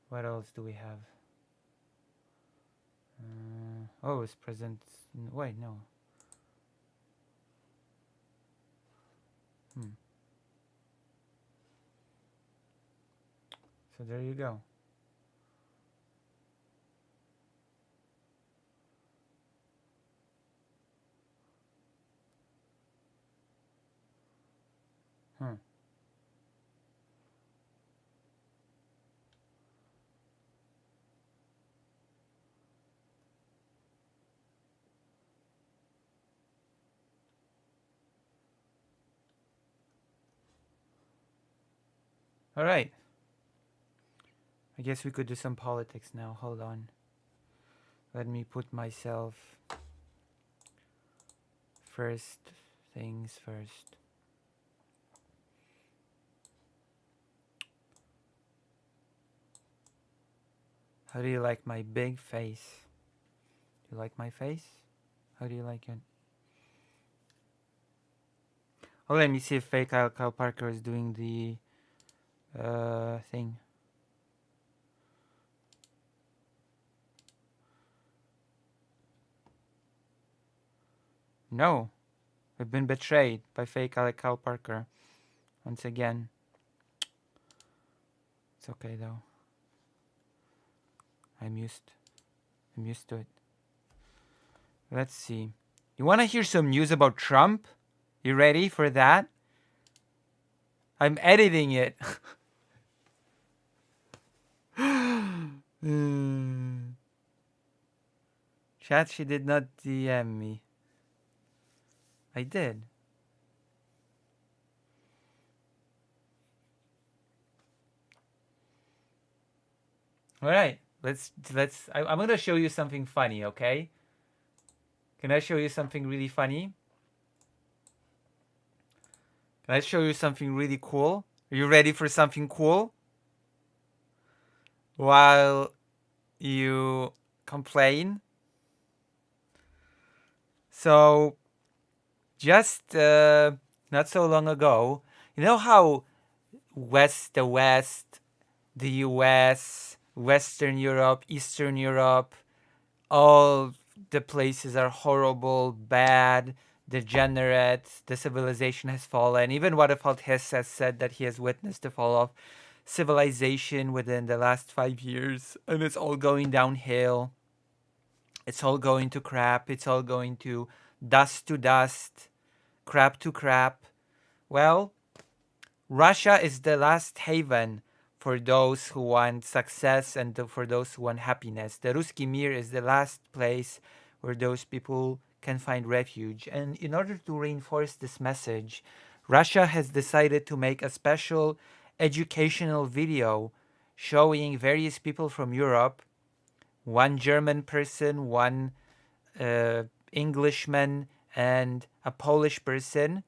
What else do we have? Oh, it's present. Wait, no. So there you go. All right. I guess we could do some politics now. Hold on. Let me put myself first things first. How do you like my big face? Do you like my face? How do you like it? Oh, let me see if fake Kyle Parker is doing the thing. No, we've been betrayed by fake Kyle Parker once again. It's okay though. I'm used to it. Let's see. You want to hear some news about Trump? You ready for that? I'm editing it. Chat, she did not DM me. I did. All right, I'm gonna show you something funny, okay? Can I show you something really funny? Can I show you something really cool? Are you ready for something cool? While you complain. So, just not so long ago, you know how the West, the US, Western Europe, Eastern Europe, all the places are horrible, bad, degenerate, the civilization has fallen. Even Waterfall has said that he has witnessed the fall of civilization within the last 5 years, and it's all going downhill. It's all going to crap. It's all going to dust, crap to crap. Well, Russia is the last haven for those who want success and for those who want happiness. The Ruski Mir is the last place where those people can find refuge. And in order to reinforce this message, Russia has decided to make a special educational video showing various people from Europe, one German person, one Englishman, and a Polish person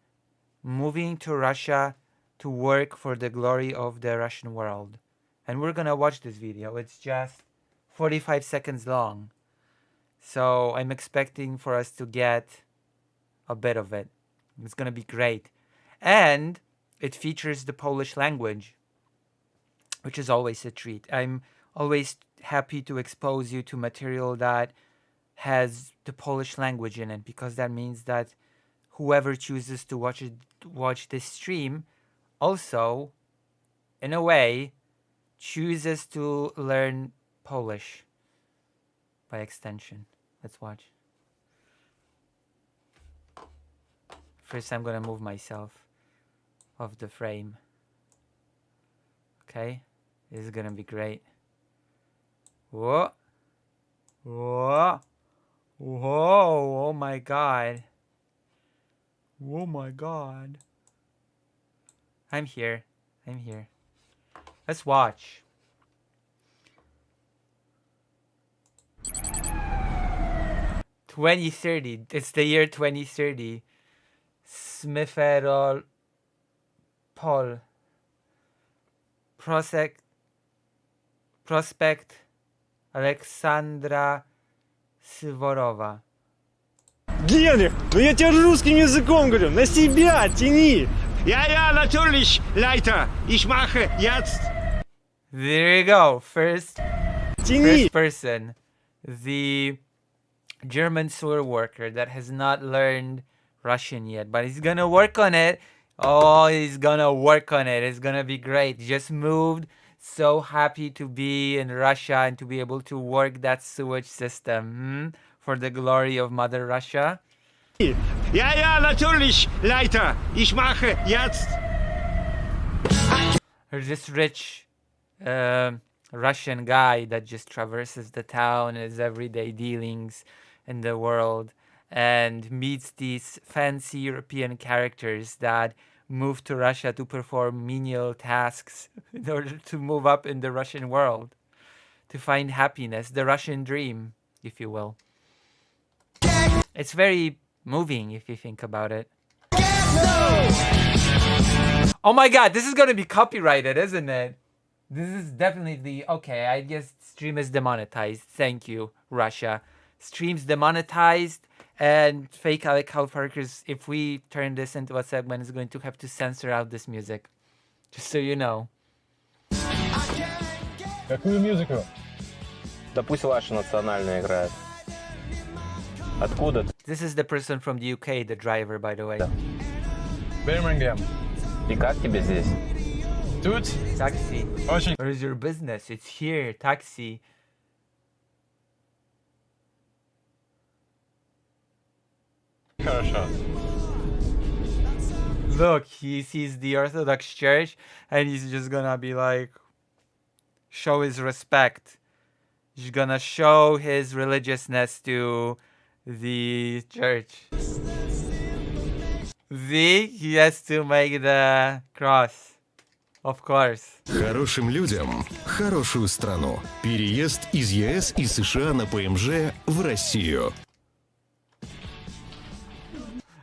moving to Russia to work for the glory of the Russian world. And we're gonna watch this video. It's just 45 seconds long. So I'm expecting for us to get a bit of it. It's gonna be great. And it features the Polish language, which is always a treat. I'm always happy to expose you to material that has the Polish language in it, because that means that whoever chooses to watch this stream also, in a way, chooses to learn Polish by extension. Let's watch. First, I'm gonna move myself off the frame. Okay, this is gonna be great. Whoa, whoa, whoa! Oh my God! Oh my God! I'm here. I'm here. Let's watch. "2030. It's the year 2030. Smiferol Pol. Prospekt Aleksandra Syworowa. Генрих, ну я тебе русским языком говорю, на себя тяни. Ja, natürlich, Leiter. Ich mache jetzt. There you go. First person. The German sewer worker that has not learned Russian yet, but he's gonna work on it. Oh, he's gonna work on it. It's gonna be great. Just moved. So happy to be in Russia and to be able to work that sewage system for the glory of Mother Russia. Ja, natürlich, Leiter. Ich mache jetzt. There's this rich Russian guy that just traverses the town, his everyday dealings in the world, and meets these fancy European characters that move to Russia to perform menial tasks in order to move up in the Russian world, to find happiness, the Russian dream, if you will. It's very moving if you think about it. Oh my God, this is going to be copyrighted, isn't it? This is definitely... Okay, I guess stream is demonetized. Thank you, Russia. Stream's demonetized, and fake Alec Parkers, if we turn this into a segment, is going to have to censor out this music. Just so you know. Какую музыку? Да пусть ваша национальная играет. Откуда? This is the person from the UK, the driver, by the way. Birmingham. И как тебе здесь? Тут? Taxi. Очень. Where is your business? It's here. Taxi. Хорошо. Look, he sees the Orthodox Church and he's just gonna be like, show his respect. He's gonna show his religiousness to the church. He has to make the cross. Of course. Хорошим людям хорошую страну. Переезд из ЕС и США на ПМЖ в Россию.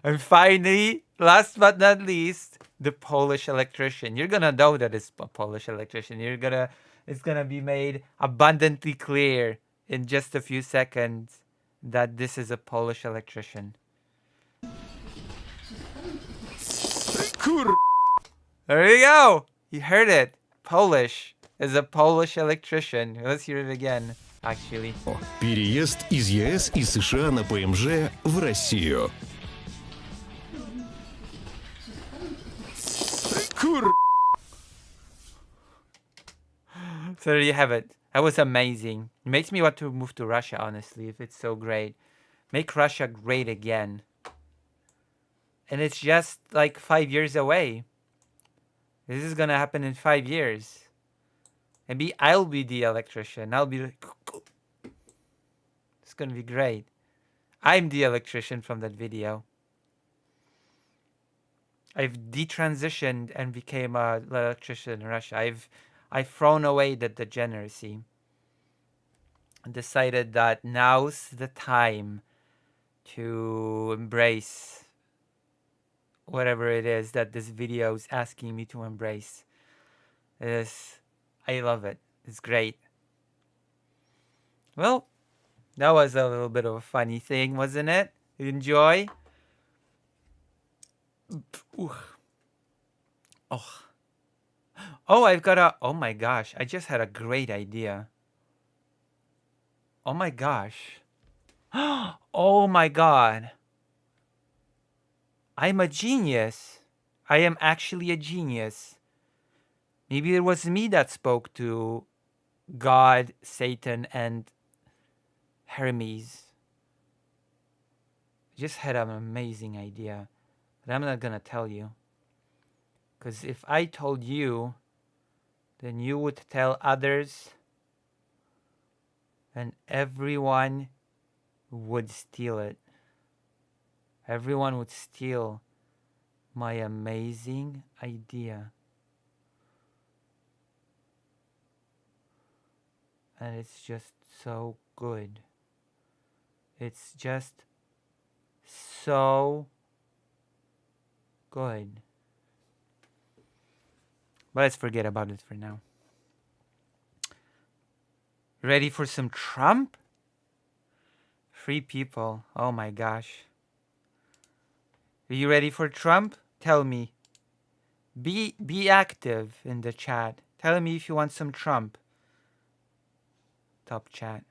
And finally, last but not least, the Polish electrician. You're gonna know that it's a Polish electrician. It's gonna be made abundantly clear in just a few seconds that this is a Polish electrician. There you go. You heard it. Polish is a Polish electrician. Let's hear it again, actually. Переезд из ЕС и США на ПМЖ в Россию. So there you have it. That was amazing. It makes me want to move to Russia, honestly, if it's so great. Make Russia great again. And it's just like 5 years away. This is gonna happen in 5 years. Maybe I'll be the electrician. I'll be like, it's gonna be great. I'm the electrician from that video. I've detransitioned and became an electrician in Russia. I've thrown away the degeneracy and decided that now's the time to embrace whatever it is that this video is asking me to embrace. I love it. It's great. Well, that was a little bit of a funny thing, wasn't it? You enjoy? Ooh. Oh, I've got a... Oh my gosh, I just had a great idea. Oh my gosh. Oh my god. I'm a genius. I am actually a genius. Maybe it was me that spoke to God, Satan, and Hermes. I just had an amazing idea. But I'm not gonna tell you. Because if I told you, then you would tell others, and everyone would steal it. Everyone would steal my amazing idea. And it's just so good. It's just so good. But let's forget about it for now. Ready for some Trump? Free people. Oh my gosh. Are you ready for Trump? Tell me. Be active in the chat. Tell me if you want some Trump. Top chat.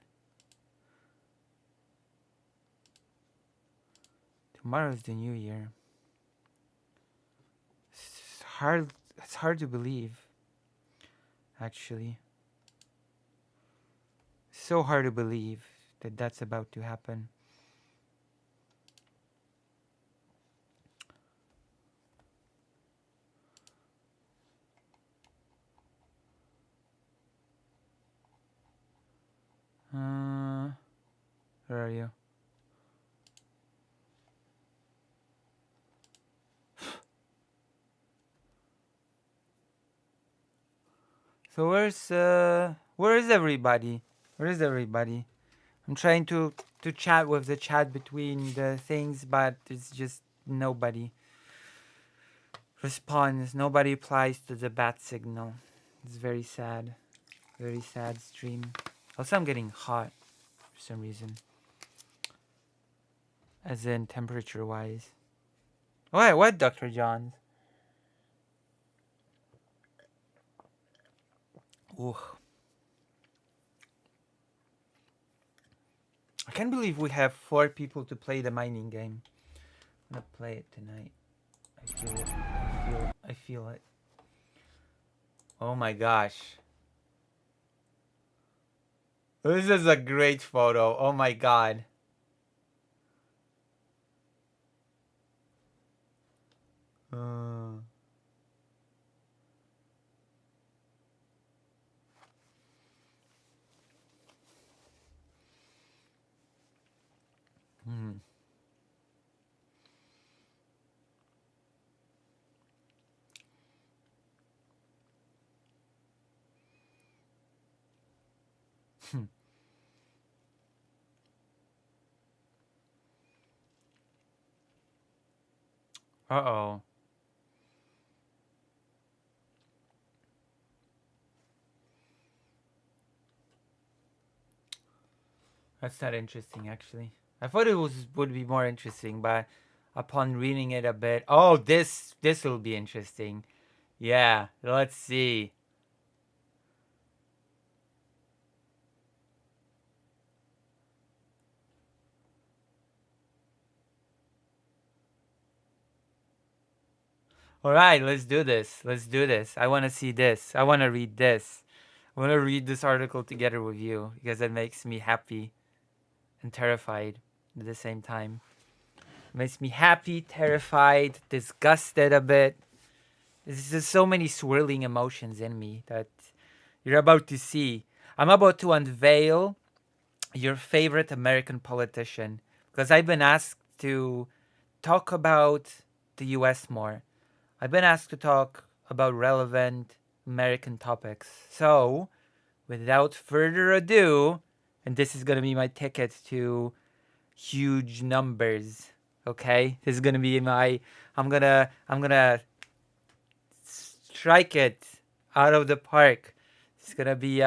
Tomorrow's the new year. It's hard to believe. Actually. So hard to believe that that's about to happen. Where are you? So where is everybody? Where is everybody? I'm trying to chat with the chat between the things, but it's just nobody responds. Nobody replies to the bat signal. It's very sad. Very sad stream. Also, I'm getting hot for some reason. As in temperature-wise. What, Dr. Johns? Ooh. I can't believe we have 4 people to play the mining game. I'm gonna play it tonight. I feel it. I feel it. Oh my gosh. This is a great photo. Oh my god. Uh-oh. That's not interesting, actually. I thought it would be more interesting, but upon reading it a bit, oh, this will be interesting. Yeah, let's see. All right, let's do this. Let's do this. I want to see this. I want to read this. I want to read this article together with you because it makes me happy and terrified at the same time. It makes me happy, terrified, disgusted a bit. There's just so many swirling emotions in me that you're about to see. I'm about to unveil your favorite American politician because I've been asked to talk about the US more. I've been asked to talk about relevant American topics. So, without further ado, and this is going to be my ticket to huge numbers, okay? This is going to be my I'm going to strike it out of the park. It's going to be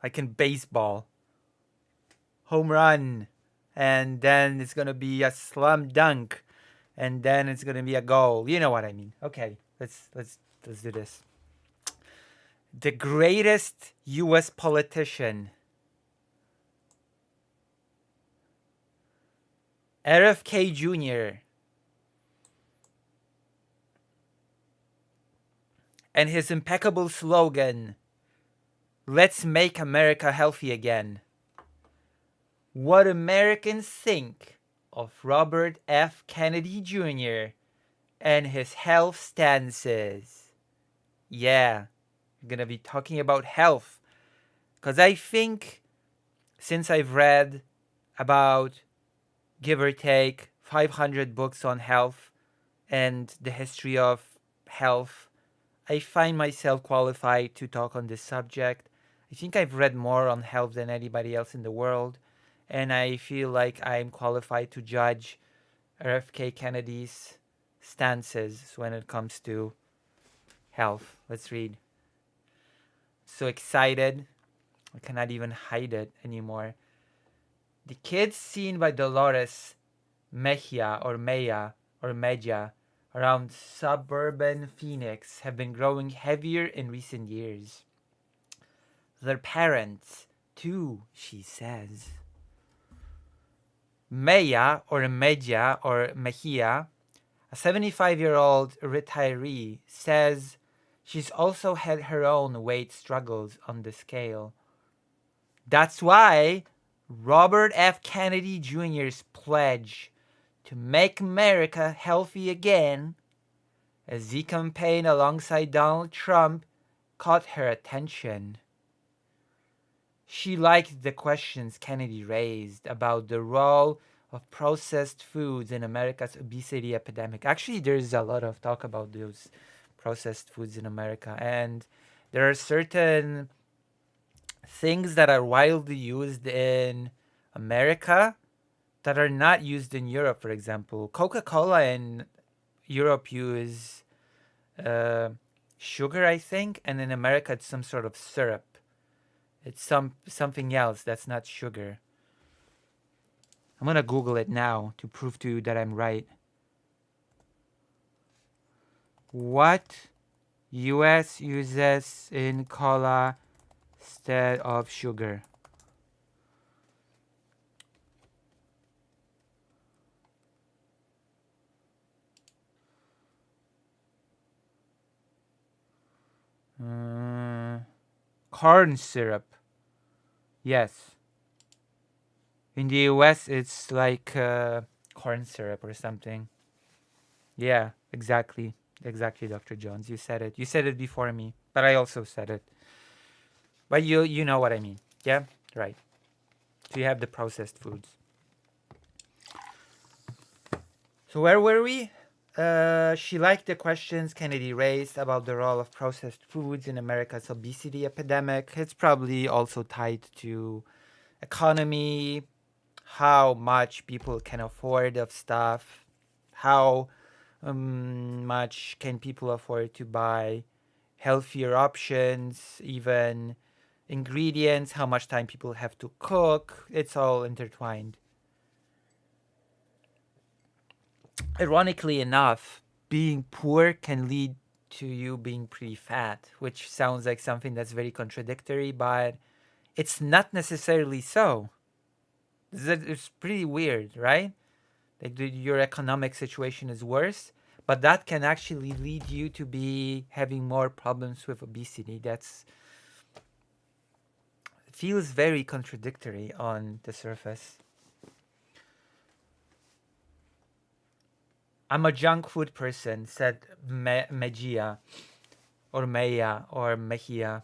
like in baseball. Home run. And then it's going to be a slam dunk. And then it's going to be a goal. You know what I mean. Okay, let's do this. The greatest US politician. RFK Jr. And his impeccable slogan, "Let's make America healthy again." What Americans think of Robert F. Kennedy Jr. and his health stances. Yeah, I'm gonna be talking about health. Because I think since I've read about, give or take, 500 books on health and the history of health, I find myself qualified to talk on this subject. I think I've read more on health than anybody else in the world. And I feel like I'm qualified to judge RFK Kennedy's stances when it comes to health. Let's read. So excited. I cannot even hide it anymore. The kids seen by Dolores Mejia around suburban Phoenix have been growing heavier in recent years. Their parents, too, she says. Mejia, a 75-year-old retiree, says she's also had her own weight struggles on the scale. That's why Robert F. Kennedy Jr.'s pledge to make America healthy again, as he campaigned alongside Donald Trump, caught her attention. She liked the questions Kennedy raised about the role of processed foods in America's obesity epidemic. Actually, there's a lot of talk about those processed foods in America. And there are certain things that are widely used in America that are not used in Europe, for example. Coca-Cola in Europe use sugar, I think. And in America, it's some sort of syrup. It's something else that's not sugar. I'm going to Google it now to prove to you that I'm right. What US uses in cola instead of sugar? Corn syrup. Yes. In the US, it's like corn syrup or something. Yeah, exactly. Exactly, Dr. Jones. You said it. You said it before me, but I also said it. But you know what I mean. Yeah? Right. So you have the processed foods. So where were we? She liked the questions Kennedy raised about the role of processed foods in America's obesity epidemic. It's probably also tied to economy, how much people can afford of stuff, how much can people afford to buy healthier options, even ingredients, how much time people have to cook. It's all intertwined. Ironically enough, being poor can lead to you being pretty fat, which sounds like something that's very contradictory, but it's not necessarily so. It's pretty weird, right? Like your economic situation is worse, but that can actually lead you to be having more problems with obesity. That's feels very contradictory on the surface. I'm a junk food person, said Mejia, or Maya, or Mejia.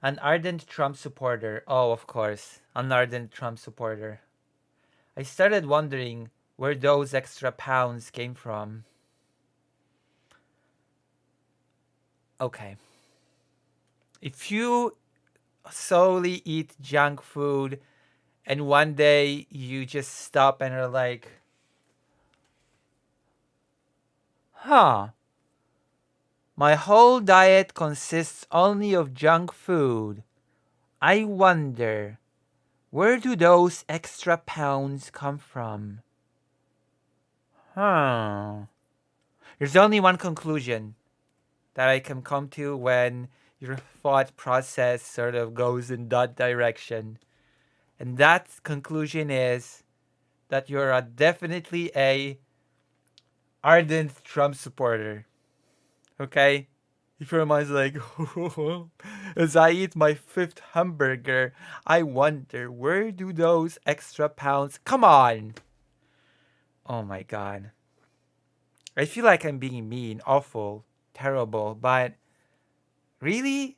An ardent Trump supporter. Oh, of course, an ardent Trump supporter. I started wondering where those extra pounds came from. Okay. If you solely eat junk food and one day you just stop and are like, my whole diet consists only of junk food. I wonder, where do those extra pounds come from? There's only one conclusion that I can come to when your thought process sort of goes in that direction. And that conclusion is that you're definitely a ardent Trump supporter. Okay? If your mind's like, as I eat my 5th hamburger, I wonder, where do those extra pounds come on? Oh my god. I feel like I'm being mean, awful, terrible, but really?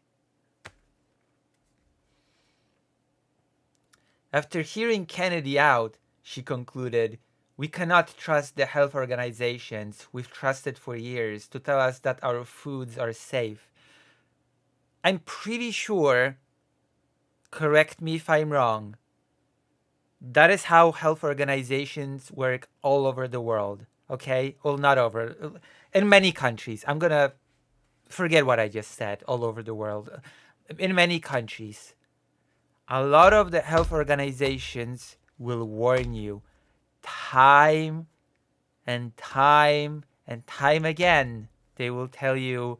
After hearing Kennedy out, she concluded, we cannot trust the health organizations we've trusted for years to tell us that our foods are safe. I'm pretty sure, correct me if I'm wrong, that is how health organizations work all over the world. Okay? Well, not over. In many countries. I'm going to forget what I just said, all over the world. In many countries, a lot of the health organizations will warn you time and time and time again. They will tell you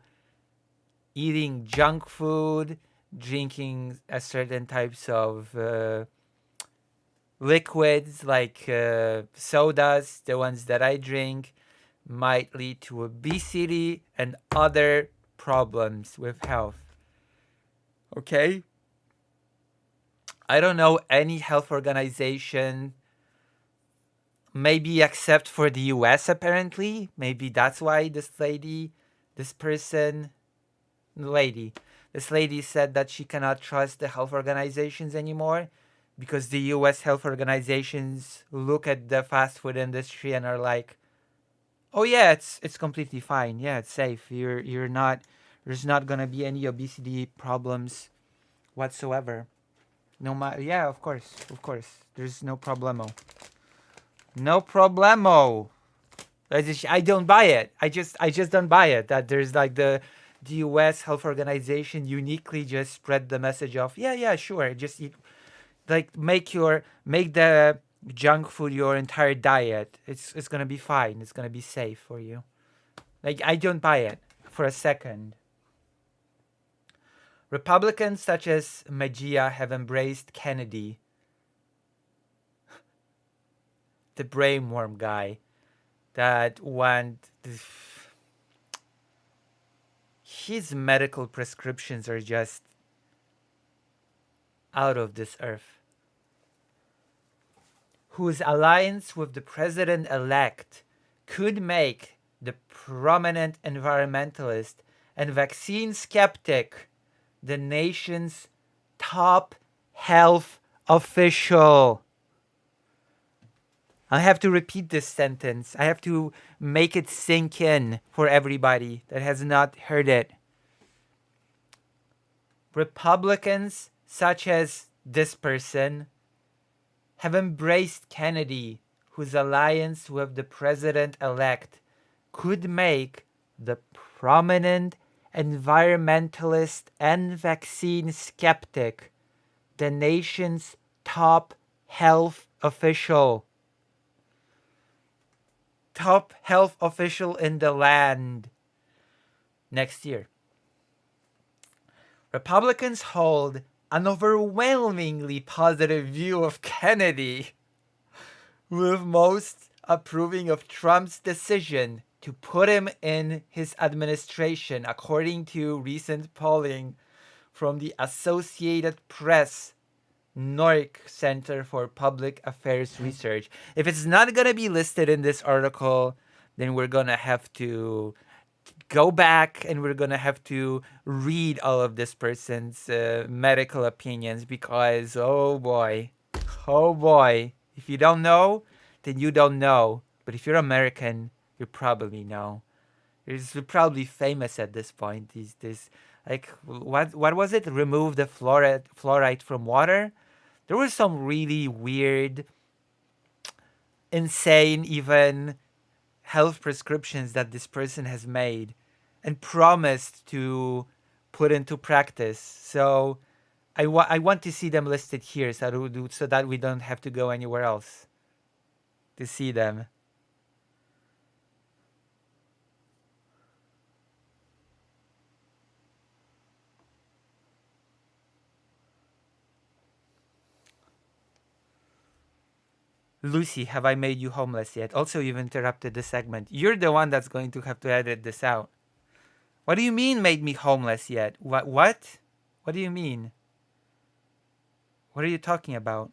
eating junk food, drinking a certain types of liquids like sodas, the ones that I drink, might lead to obesity and other problems with health. Okay? I don't know any health organization, maybe except for the US apparently. Maybe that's why this lady said that she cannot trust the health organizations anymore because the US health organizations look at the fast food industry and are like, oh yeah, it's completely fine. Yeah, it's safe. You're not, there's not gonna be any obesity problems whatsoever. No matter, yeah, of course. There's no problemo. No problemo. I don't buy it. I just don't buy it that there's like the US Health Organization uniquely just spread the message of yeah sure, just eat, like make the junk food your entire diet. It's gonna be fine. It's gonna be safe for you. Like I don't buy it for a second. Republicans such as Mejia have embraced Kennedy, the brainworm guy, that want his medical prescriptions are just out of this earth. Whose alliance with the president-elect could make the prominent environmentalist and vaccine skeptic the nation's top health official. I have to repeat this sentence. I have to make it sink in for everybody that has not heard it. Republicans, such as this person, have embraced Kennedy, whose alliance with the president-elect could make the prominent environmentalist and vaccine skeptic the nation's top health official. Top health official in the land next year. Republicans hold an overwhelmingly positive view of Kennedy, with most approving of Trump's decision to put him in his administration, according to recent polling from the Associated Press NORC Center for Public Affairs Research. If it's not going to be listed in this article, then we're going to have to go back and we're going to have to read all of this person's medical opinions, because, oh boy, if you don't know, then you don't know. But if you're American, you probably know. He's probably famous at this point. He's this, like, what was it? Remove the fluoride from water? There were some really weird, insane, even health prescriptions that this person has made and promised to put into practice. So I want to see them listed here so that we don't have to go anywhere else to see them. Lucy, have I made you homeless yet? Also, you've interrupted the segment. You're the one that's going to have to edit this out. What do you mean, made me homeless yet? What? What do you mean? What are you talking about?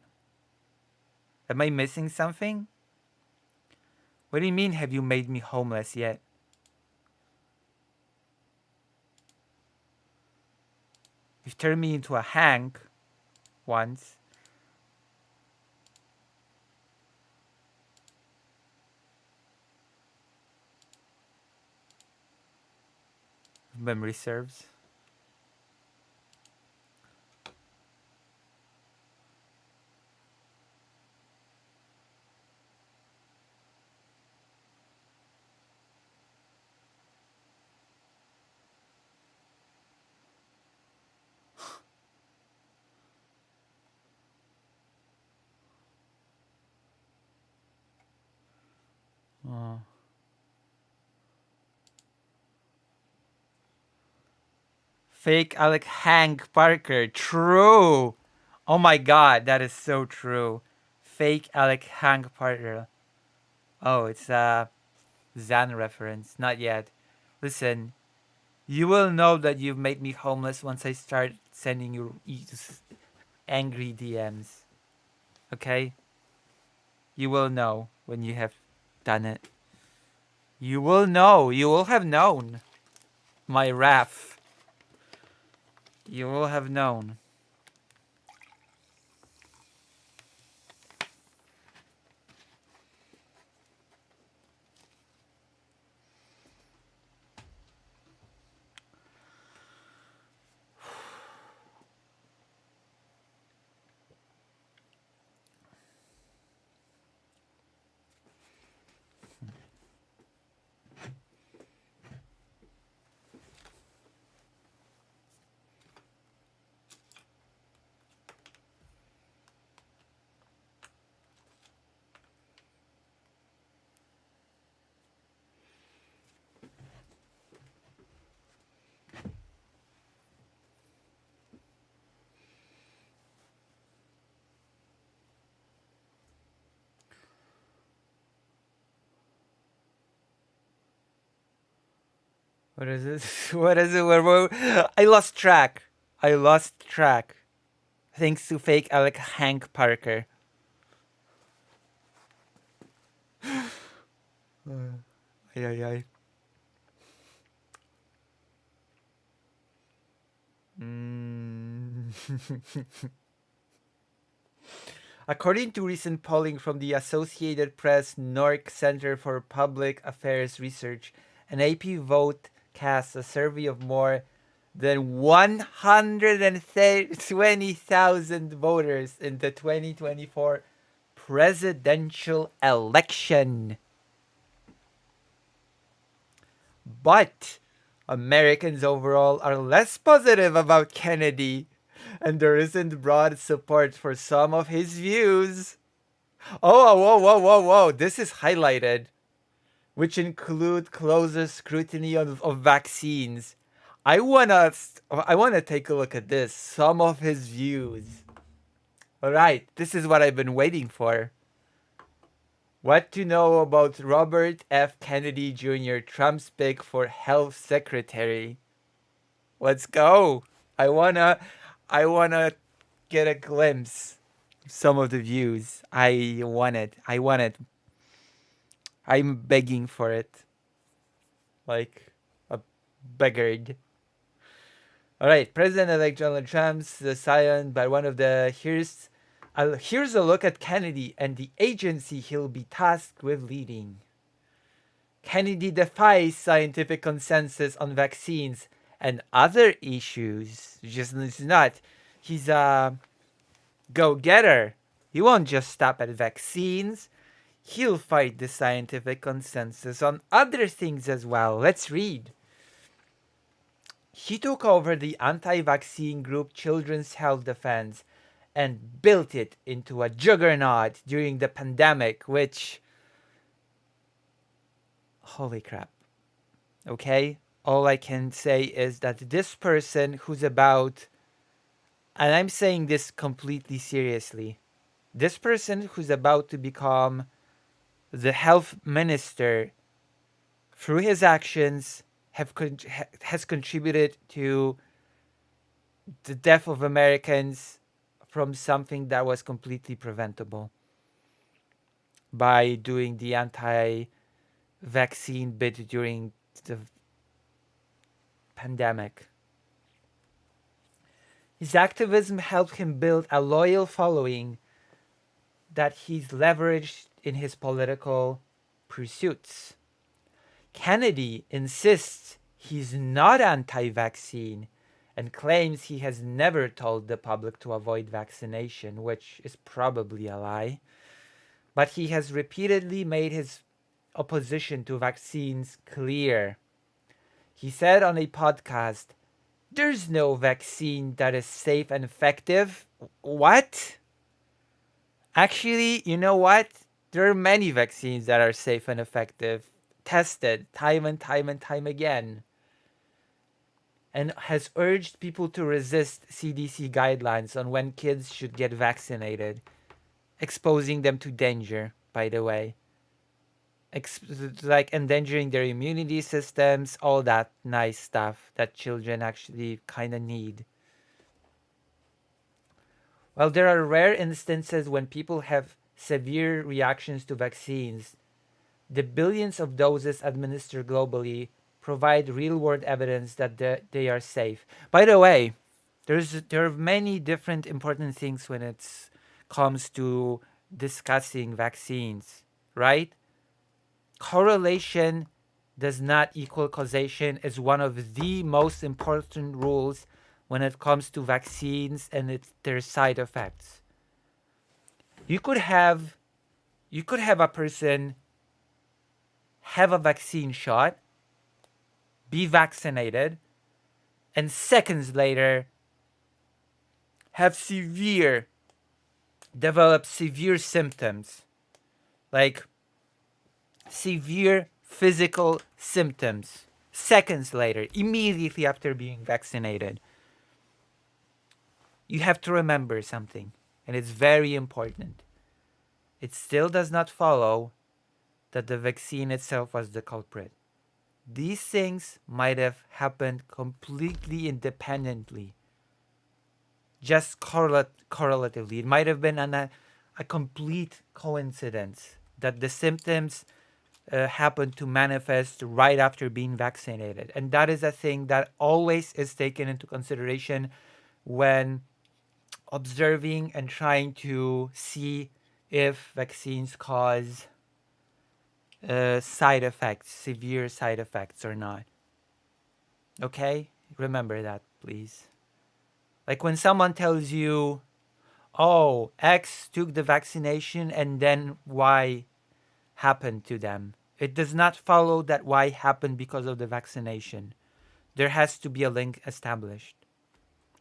Am I missing something? What do you mean, have you made me homeless yet? You've turned me into a Hank once. Memory serves. Oh. Fake Alec Hank Parker. True. Oh my god, that is so true. Fake Alec Hank Parker. Oh, it's a Zan reference. Not yet. Listen, you will know that you've made me homeless once I start sending you angry DMs. Okay? You will know when you have done it. You will know. You will have known. My wrath. You will have known. What is it? What is it? I lost track. Thanks to fake Alec Hank Parker. Ay. According to recent polling from the Associated Press NORC Center for Public Affairs Research, an AP Vote cast a survey of more than 120,000 voters in the 2024 presidential election. But Americans overall are less positive about Kennedy, and there isn't broad support for some of his views. Oh, whoa. This is highlighted, which include closer scrutiny of vaccines. I wanna take a look at this. Some of his views. All right, this is what I've been waiting for. What to know about Robert F. Kennedy Jr., Trump's pick for health secretary. Let's go. I wanna get a glimpse of some of the views. I want it. I'm begging for it. Like a beggared. Alright, President-elect Donald Trump's silent by one of the here's a look at Kennedy and the agency he'll be tasked with leading. Kennedy defies scientific consensus on vaccines and other issues. He's a go-getter. He won't just stop at vaccines. He'll fight the scientific consensus on other things as well. Let's read. He took over the anti-vaccine group Children's Health Defense and built it into a juggernaut during the pandemic, which... Holy crap. Okay? All I can say is that this person who's about... And I'm saying this completely seriously. This person who's about to become the health minister, through his actions, has contributed to the death of Americans from something that was completely preventable by doing the anti-vaccine bit during the pandemic. His activism helped him build a loyal following that he's leveraged in his political pursuits. Kennedy insists he's not anti-vaccine and claims he has never told the public to avoid vaccination, which is probably a lie. But he has repeatedly made his opposition to vaccines clear. He said on a podcast, "There's no vaccine that is safe and effective." What? Actually, you know what? There are many vaccines that are safe and effective, tested time and time again, and has urged people to resist CDC guidelines on when kids should get vaccinated, exposing them to danger, by the way. Like endangering their immunity systems, all that nice stuff that children actually kind of need. While there are rare instances when people have severe reactions to vaccines, the billions of doses administered globally provide real-world evidence that they are safe. By the way, there are many different important things when it comes to discussing vaccines, right? Correlation does not equal causation is one of the most important rules when it comes to vaccines and their side effects. You could have a person have a vaccine shot, be vaccinated, and seconds later develop severe symptoms, like severe physical symptoms, seconds later, immediately after being vaccinated. You have to remember something, and it's very important. It still does not follow that the vaccine itself was the culprit. These things might have happened completely independently, just correlatively. It might have been a complete coincidence that the symptoms happened to manifest right after being vaccinated. And that is a thing that always is taken into consideration when observing and trying to see if vaccines cause side effects, severe side effects or not. Okay? Remember that, please. Like when someone tells you, oh, X took the vaccination and then Y happened to them. It does not follow that Y happened because of the vaccination. There has to be a link established.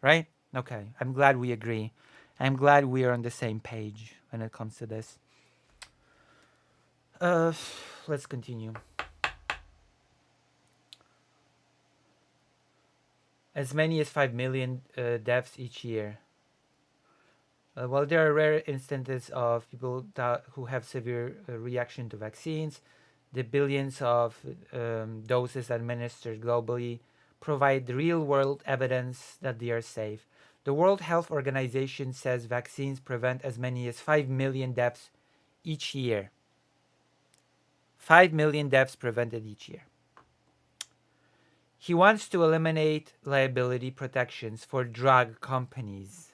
Right? Okay. I'm glad we agree. I'm glad we are on the same page when it comes to this. Let's continue. As many as 5 million deaths each year. While there are rare instances of people who have severe reaction to vaccines, the billions of doses administered globally provide real-world evidence that they are safe. The World Health Organization says vaccines prevent as many as 5 million deaths each year. 5 million deaths prevented each year. He wants to eliminate liability protections for drug companies.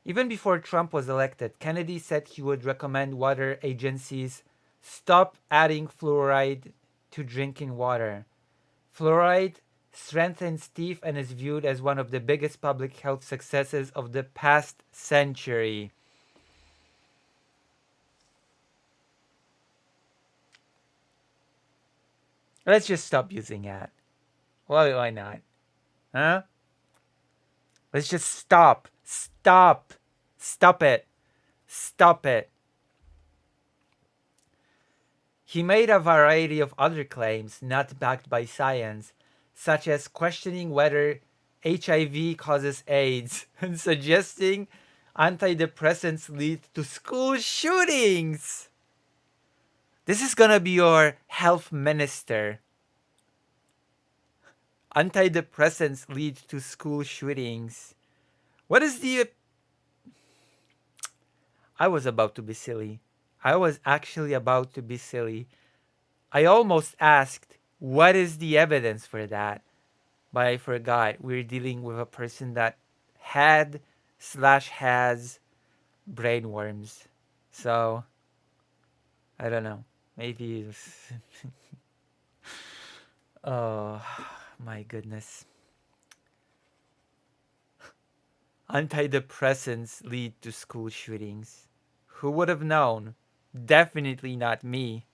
Even before Trump was elected, Kennedy said he would recommend water agencies stop adding fluoride to drinking water. Fluoride strengthens teeth and is viewed as one of the biggest public health successes of the past century. Let's just stop using that. Why not? Huh? Let's just stop. Stop. Stop it. Stop it. He made a variety of other claims not backed by science, such as questioning whether HIV causes AIDS and suggesting antidepressants lead to school shootings. This is gonna be your health minister. Antidepressants lead to school shootings. What is the... I was about to be silly. I was actually about to be silly. I almost asked, what is the evidence for that? But I forgot. We're dealing with a person that had/has brainworms. So, I don't know. Maybe... Oh, my goodness. Antidepressants lead to school shootings. Who would have known? Definitely not me.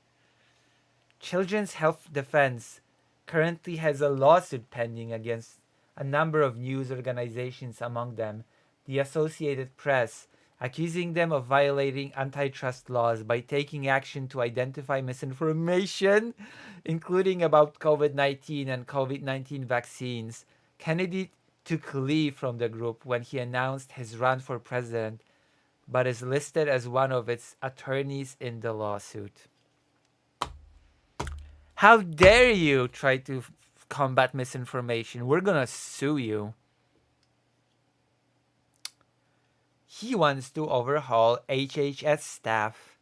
Children's Health Defense currently has a lawsuit pending against a number of news organizations, among them the Associated Press, accusing them of violating antitrust laws by taking action to identify misinformation, including about COVID-19 and COVID-19 vaccines. Kennedy took leave from the group when he announced his run for president, but is listed as one of its attorneys in the lawsuit. How dare you try to combat misinformation? We're gonna sue you. He wants to overhaul HHS staff.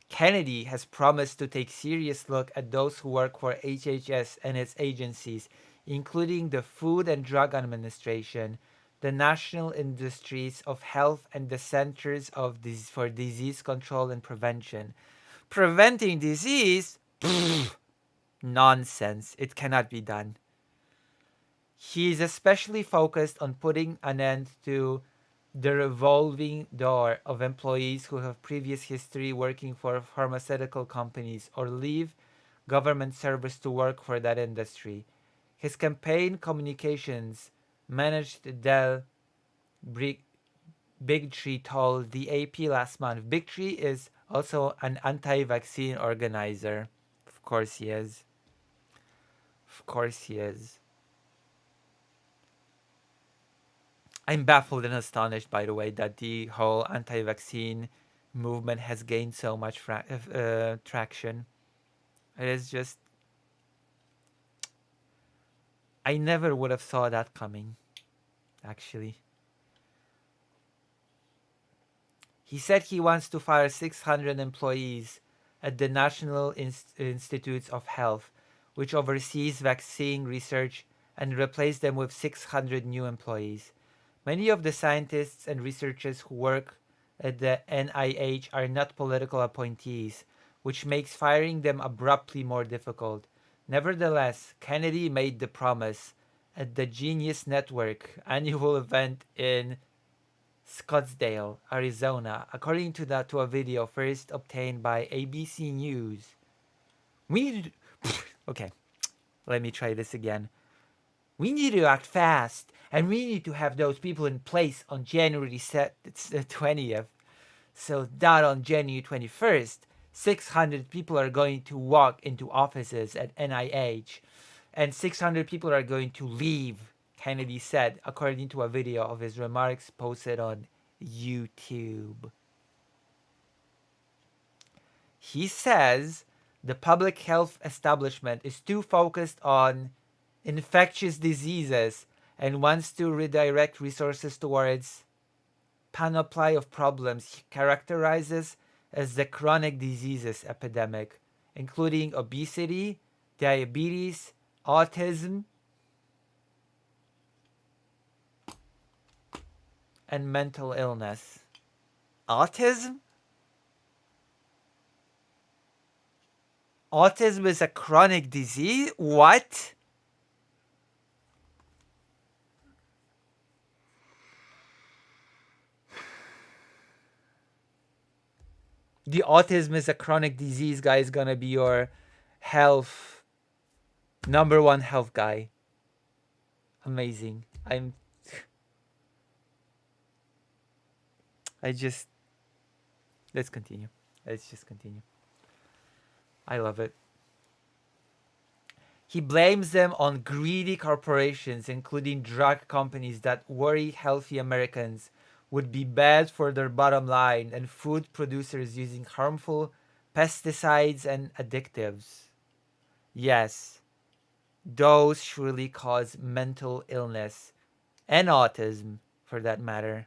Kennedy has promised to take serious look at those who work for HHS and its agencies, including the Food and Drug Administration, the National Industries of Health, and the Centers for Disease Control and Prevention. Preventing disease? Nonsense. It cannot be done. He is especially focused on putting an end to the revolving door of employees who have previous history working for pharmaceutical companies or leave government service to work for that industry. His campaign communications managed Del Bigtree told the AP last month. Bigtree is also an anti-vaccine organizer. Of course he is. Of course he is. I'm baffled and astonished, by the way, that the whole anti-vaccine movement has gained so much traction. It is just... I never would have saw that coming, actually. He said he wants to fire 600 employees at the National Institutes of Health, which oversees vaccine research and replace them with 600 new employees. Many of the scientists and researchers who work at the NIH are not political appointees, which makes firing them abruptly more difficult. Nevertheless, Kennedy made the promise at the Genius Network annual event in Scottsdale, Arizona, according to a video first obtained by ABC News. We need to, okay, let me try this again. We need to act fast, and we need to have those people in place on January 20th, so that on January 21st, 600 people are going to walk into offices at NIH, and 600 people are going to leave, Kennedy said, according to a video of his remarks posted on YouTube. He says the public health establishment is too focused on infectious diseases and wants to redirect resources towards panoply of problems he characterizes as the chronic diseases epidemic, including obesity, diabetes, autism, and mental illness. Autism? Autism is a chronic disease? What? The autism is a chronic disease guy is gonna be your health #1 health guy. Amazing. Let's continue. Let's just continue. I love it. He blames them on greedy corporations, including drug companies that worry healthy Americans would be bad for their bottom line, and food producers using harmful pesticides and additives. Yes, those surely cause mental illness and autism, for that matter.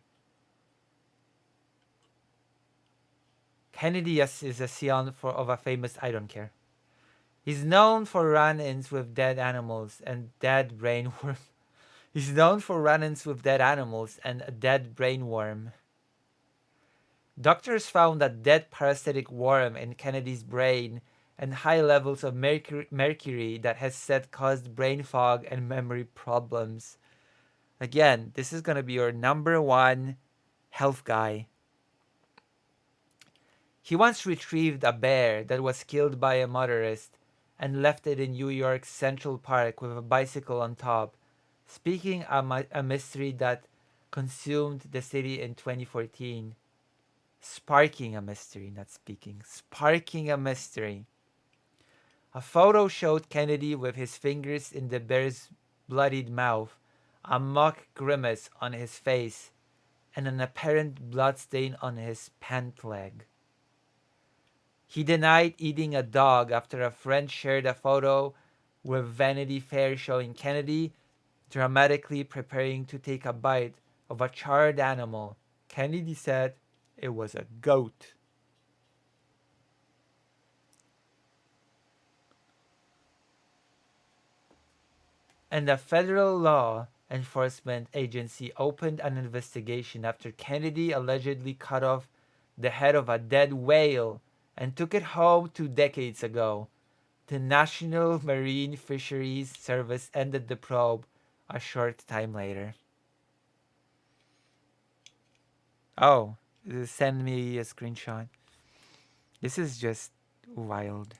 Kennedy is a scion of a famous, I don't care. He's known for run-ins with dead animals and dead brainworm. He's known for run-ins with dead animals and a dead brainworm. Doctors found a dead parasitic worm in Kennedy's brain and high levels of mercury that has said caused brain fog and memory problems. Again, this is going to be your #1 health guy. He once retrieved a bear that was killed by a motorist and left it in New York's Central Park with a bicycle on top, speaking a mystery that consumed the city in 2014. Sparking a mystery, not speaking. Sparking a mystery. A photo showed Kennedy with his fingers in the bear's bloodied mouth, a mock grimace on his face, and an apparent bloodstain on his pant leg. He denied eating a dog after a friend shared a photo with Vanity Fair showing Kennedy dramatically preparing to take a bite of a charred animal. Kennedy said it was a goat. And the federal law enforcement agency opened an investigation after Kennedy allegedly cut off the head of a dead whale and took it home 2 decades ago. The National Marine Fisheries Service ended the probe a short time later. Oh, send me a screenshot. This is just wild.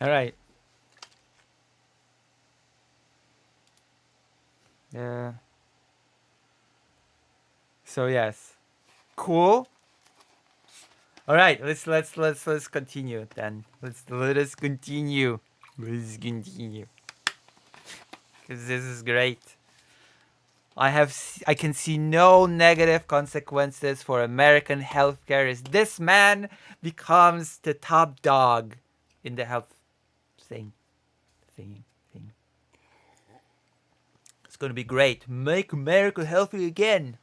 All right. So yes, cool. All right, let's continue then. Let us continue. Let's continue. because this is great. I can see no negative consequences for American healthcare as this man becomes the top dog in the health thing. It's going to be great. Make America healthy again,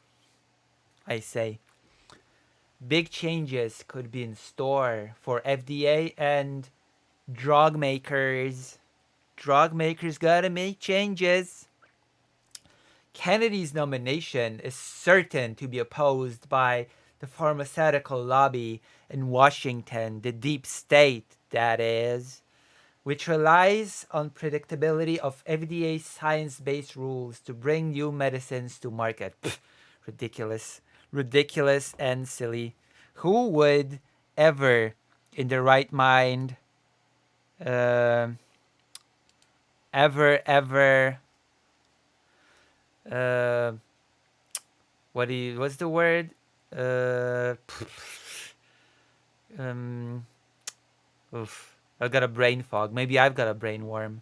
I say. Big changes could be in store for FDA and drug makers. Drug makers gotta make changes. Kennedy's nomination is certain to be opposed by the pharmaceutical lobby in Washington, the deep state, that is, which relies on predictability of FDA science-based rules to bring new medicines to market. Pfft, ridiculous and silly. Who would ever, in their right mind, what's the word? I've got a brain fog. Maybe I've got a brain worm.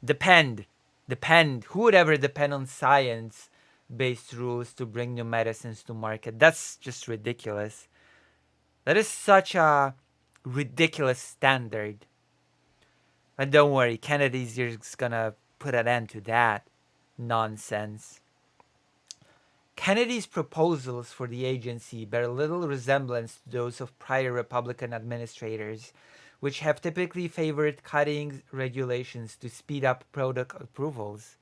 Depend. Who would ever depend on science-based rules to bring new medicines to market? That's just ridiculous. That is such a ridiculous standard. And don't worry, Kennedy's just gonna put an end to that nonsense. Kennedy's proposals for the agency bear little resemblance to those of prior Republican administrators, which have typically favored cutting regulations to speed up product approvals.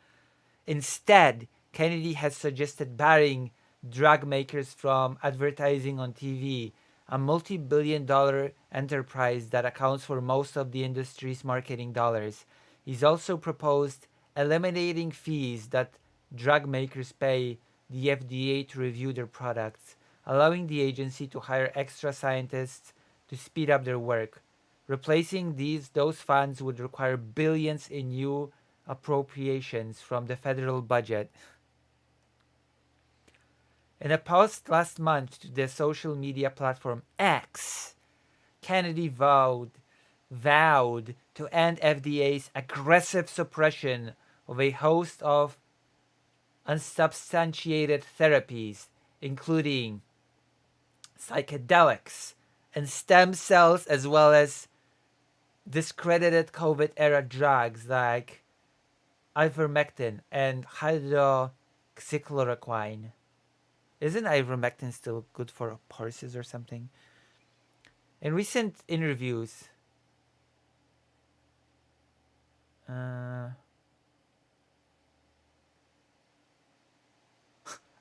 Instead, Kennedy has suggested barring drug makers from advertising on TV, a multi-billion-dollar enterprise that accounts for most of the industry's marketing dollars. He's also proposed eliminating fees that drug makers pay the FDA to review their products, allowing the agency to hire extra scientists to speed up their work. Replacing those funds would require billions in new appropriations from the federal budget. In a post last month to the social media platform X, Kennedy vowed to end FDA's aggressive suppression of a host of unsubstantiated therapies, including psychedelics and stem cells, as well as discredited COVID-era drugs like ivermectin and hydroxychloroquine. Isn't ivermectin still good for horses or something? In recent interviews,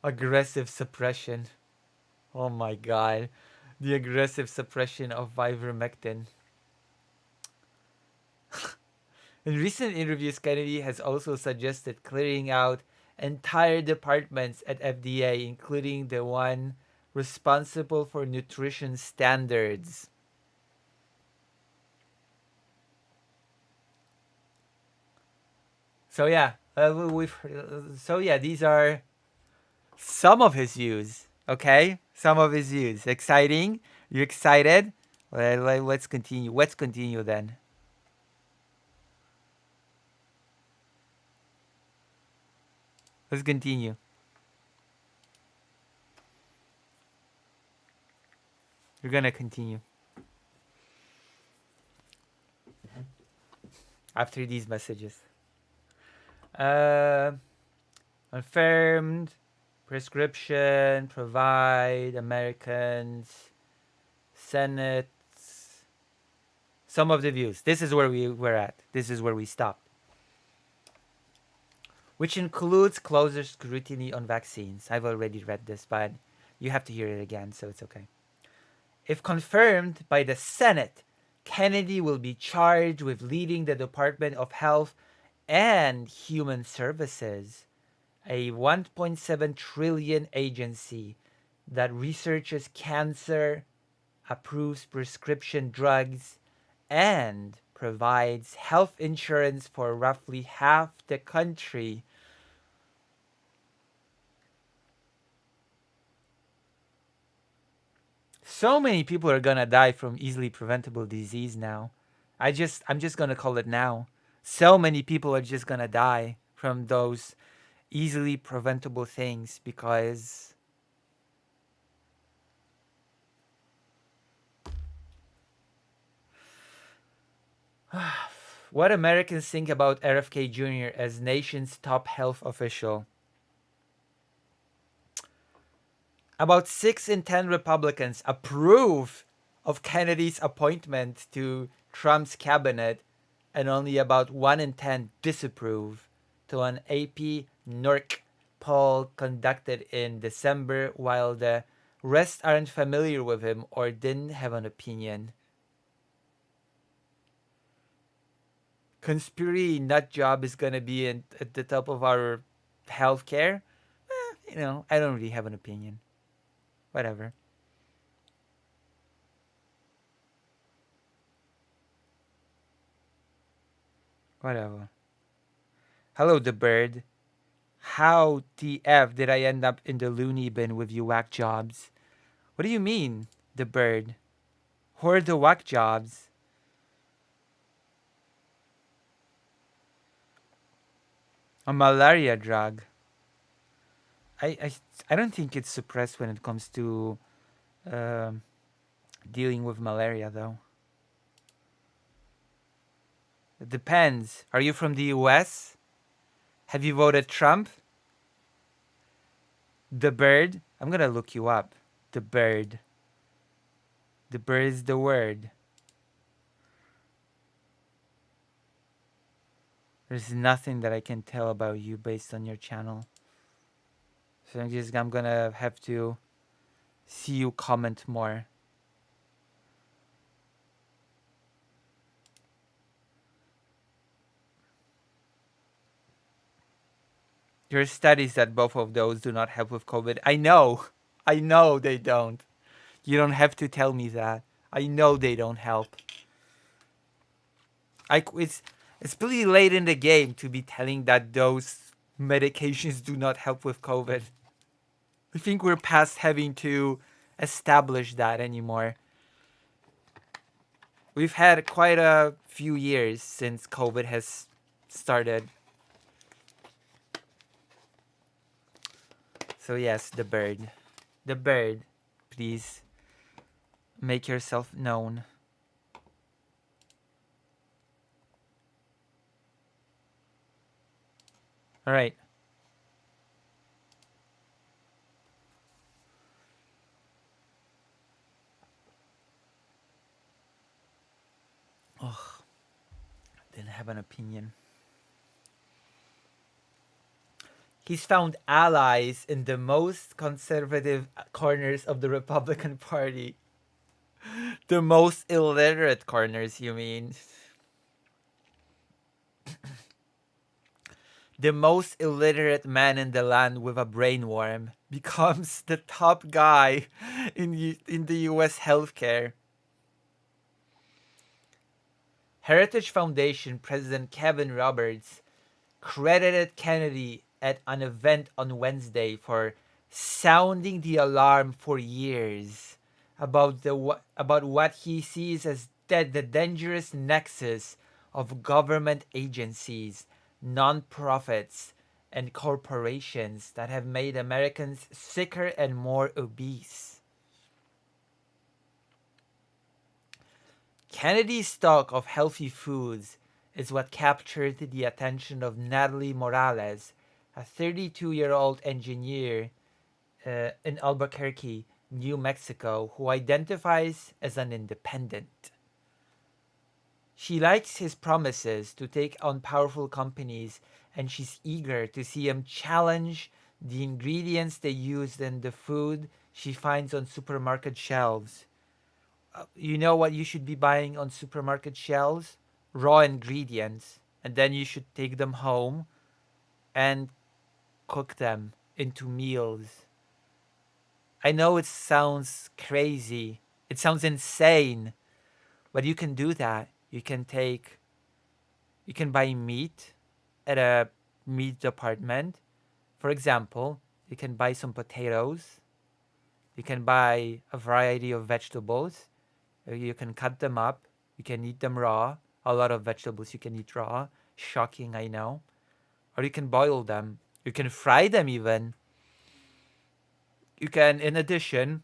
aggressive suppression. Oh my god. The aggressive suppression of ivermectin. In recent interviews, Kennedy has also suggested clearing out entire departments at FDA, including the one responsible for nutrition standards. So yeah, these are some of his views. Okay, some of his views. Exciting? You excited? Well, let's continue. Let's continue then. Let's continue. We're gonna continue. After these messages. Confirmed. Prescription. Provide. Americans. Senate. Some of the views. This is where we were at. This is where we stopped. Which includes closer scrutiny on vaccines. I've already read this, but you have to hear it again, so it's okay. If confirmed by the Senate, Kennedy will be charged with leading the Department of Health and Human Services, a $1.7 trillion agency that researches cancer, approves prescription drugs, and provides health insurance for roughly half the country. So many people are gonna die from easily preventable disease now. I'm just gonna call it now. So many people are just gonna die from those easily preventable things, because what Americans think about RFK Jr. as nation's top health official. About 6 in 10 Republicans approve of Kennedy's appointment to Trump's cabinet, and only about 1 in 10 disapprove, to an AP NORC poll conducted in December, while the rest aren't familiar with him or didn't have an opinion. Conspiracy nut job is gonna be at the top of our healthcare. I don't really have an opinion. Whatever. Whatever. Hello, the bird. How TF did I end up in the loony bin with you whack jobs? What do you mean, the bird? Who are the whack jobs? A malaria drug. I don't think it's suppressed when it comes to dealing with malaria, though. It depends. Are you from the US? Have you voted Trump? The bird? I'm gonna look you up. The bird. The bird is the word. There's nothing that I can tell about you based on your channel. So I'm gonna have to see you comment more. There are studies that both of those do not help with COVID. I know they don't. You don't have to tell me that. I know they don't help. It's pretty late in the game to be telling that those medications do not help with COVID. I think we're past having to establish that anymore. We've had quite a few years since COVID has started. So yes, the bird. The bird, please make yourself known. All right. Oh, didn't have an opinion. He's found allies in the most conservative corners of the Republican Party. The most illiterate corners, you mean? The most illiterate man in the land with a brainworm becomes the top guy in the US healthcare. Heritage Foundation President Kevin Roberts credited Kennedy at an event on Wednesday for sounding the alarm for years about what he sees as the dangerous nexus of government agencies, non-profits, and corporations that have made Americans sicker and more obese. Kennedy's talk of healthy foods is what captured the attention of Natalie Morales, a 32-year-old engineer in Albuquerque, New Mexico, who identifies as an independent. She likes his promises to take on powerful companies, and she's eager to see him challenge the ingredients they use in the food she finds on supermarket shelves. You know what you should be buying on supermarket shelves? Raw ingredients. And then you should take them home and cook them into meals. I know it sounds crazy. It sounds insane. But you can do that. You can buy meat at a meat department. For example, you can buy some potatoes. You can buy a variety of vegetables. You can cut them up. You can eat them raw. A lot of vegetables you can eat raw. Shocking, I know. or you can boil them. You can fry them even. You can, in addition,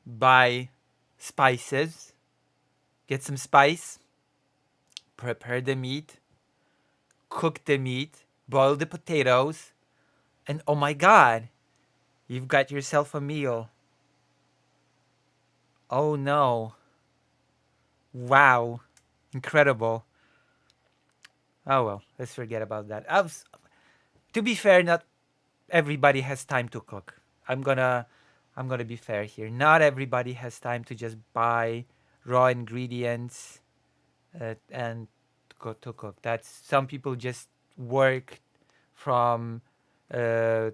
buy spices, get some spice, prepare the meat, cook the meat, boil the potatoes, and oh my god, you've got yourself a meal. Oh no. Wow. Incredible. Oh well, let's forget about that. To be fair, not everybody has time to cook. I'm gonna be fair here. Not everybody has time to just buy raw ingredients and to cook. That's some people just work from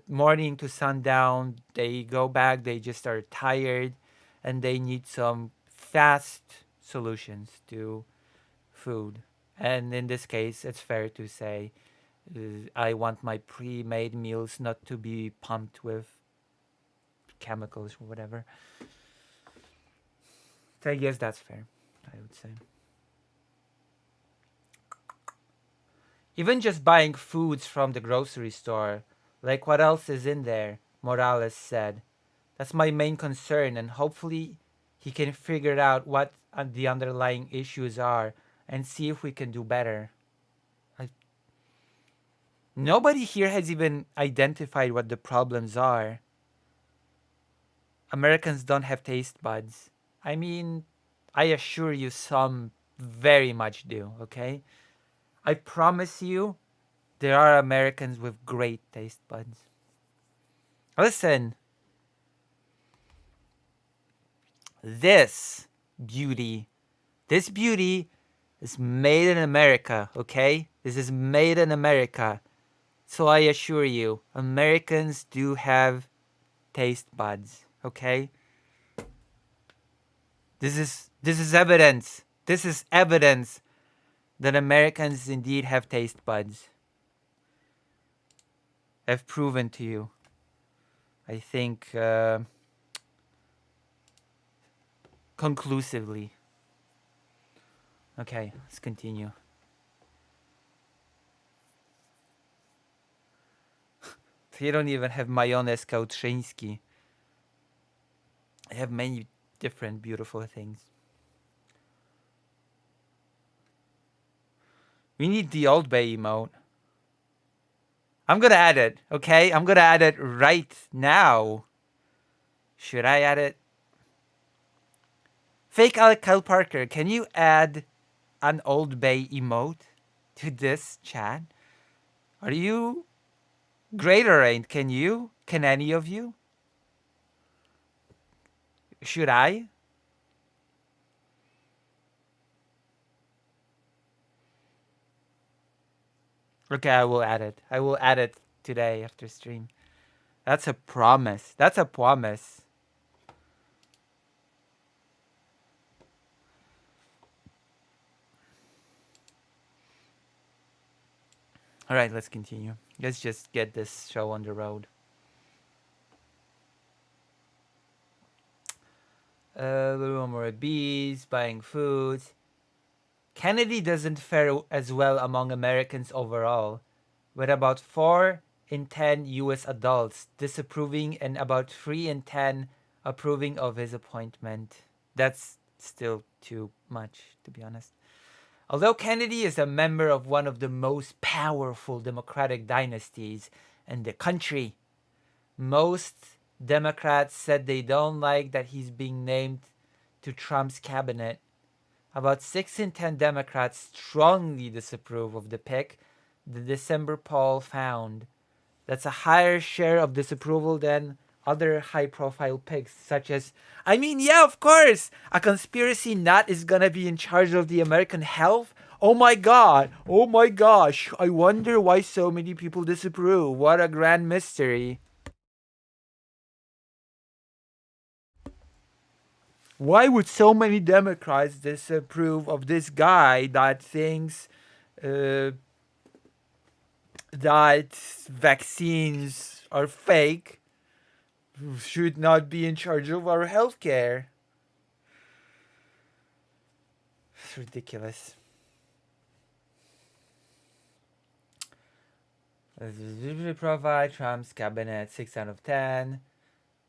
morning to sundown. They go back. They just are tired, and they need some fast solutions to food. And in this case, it's fair to say I want my pre-made meals not to be pumped with chemicals or whatever. So I guess that's fair, I would say. Even just buying foods from the grocery store, like what else is in there, Morales said. That's my main concern, and hopefully he can figure out what the underlying issues are and see if we can do better. Nobody here has even identified what the problems are. Americans don't have taste buds. I mean, I assure you some very much do, okay? I promise you there are Americans with great taste buds. Listen. This beauty is made in America, okay? This is made in America. So I assure you, Americans do have taste buds, okay? This is evidence. This is evidence that Americans indeed have taste buds. I've proven to you. I think conclusively. Okay, let's continue. They don't even have mayonnaise Kautrzyński. They have many different beautiful things. We need the Old Bay emote. I'm gonna add it, okay? I'm gonna add it right now. Should I add it? Fake Alec Kyle Parker, can you add an Old Bay emote to this chat? Are you great or ain't? Can you? Can any of you? Should I? Okay, I will add it. I will add it today after stream. That's a promise. That's a promise. All right, let's continue. Let's just get this show on the road. A little more bees, buying foods. Kennedy doesn't fare as well among Americans overall, with about 4 in 10 US adults disapproving and about 3 in 10 approving of his appointment. That's still too much, to be honest. Although Kennedy is a member of one of the most powerful Democratic dynasties in the country, most Democrats said they don't like that he's being named to Trump's cabinet. About 6 in 10 Democrats strongly disapprove of the pick, the December poll found. That's a higher share of disapproval than other high-profile picks, such as, I mean, yeah, of course, a conspiracy nut is gonna be in charge of the American health? Oh my god, oh my gosh, I wonder why so many people disapprove. What a grand mystery. Why would so many Democrats disapprove of this guy that thinks that vaccines are fake, should not be in charge of our healthcare? It's ridiculous. Provide Trump's cabinet 6 out of 10.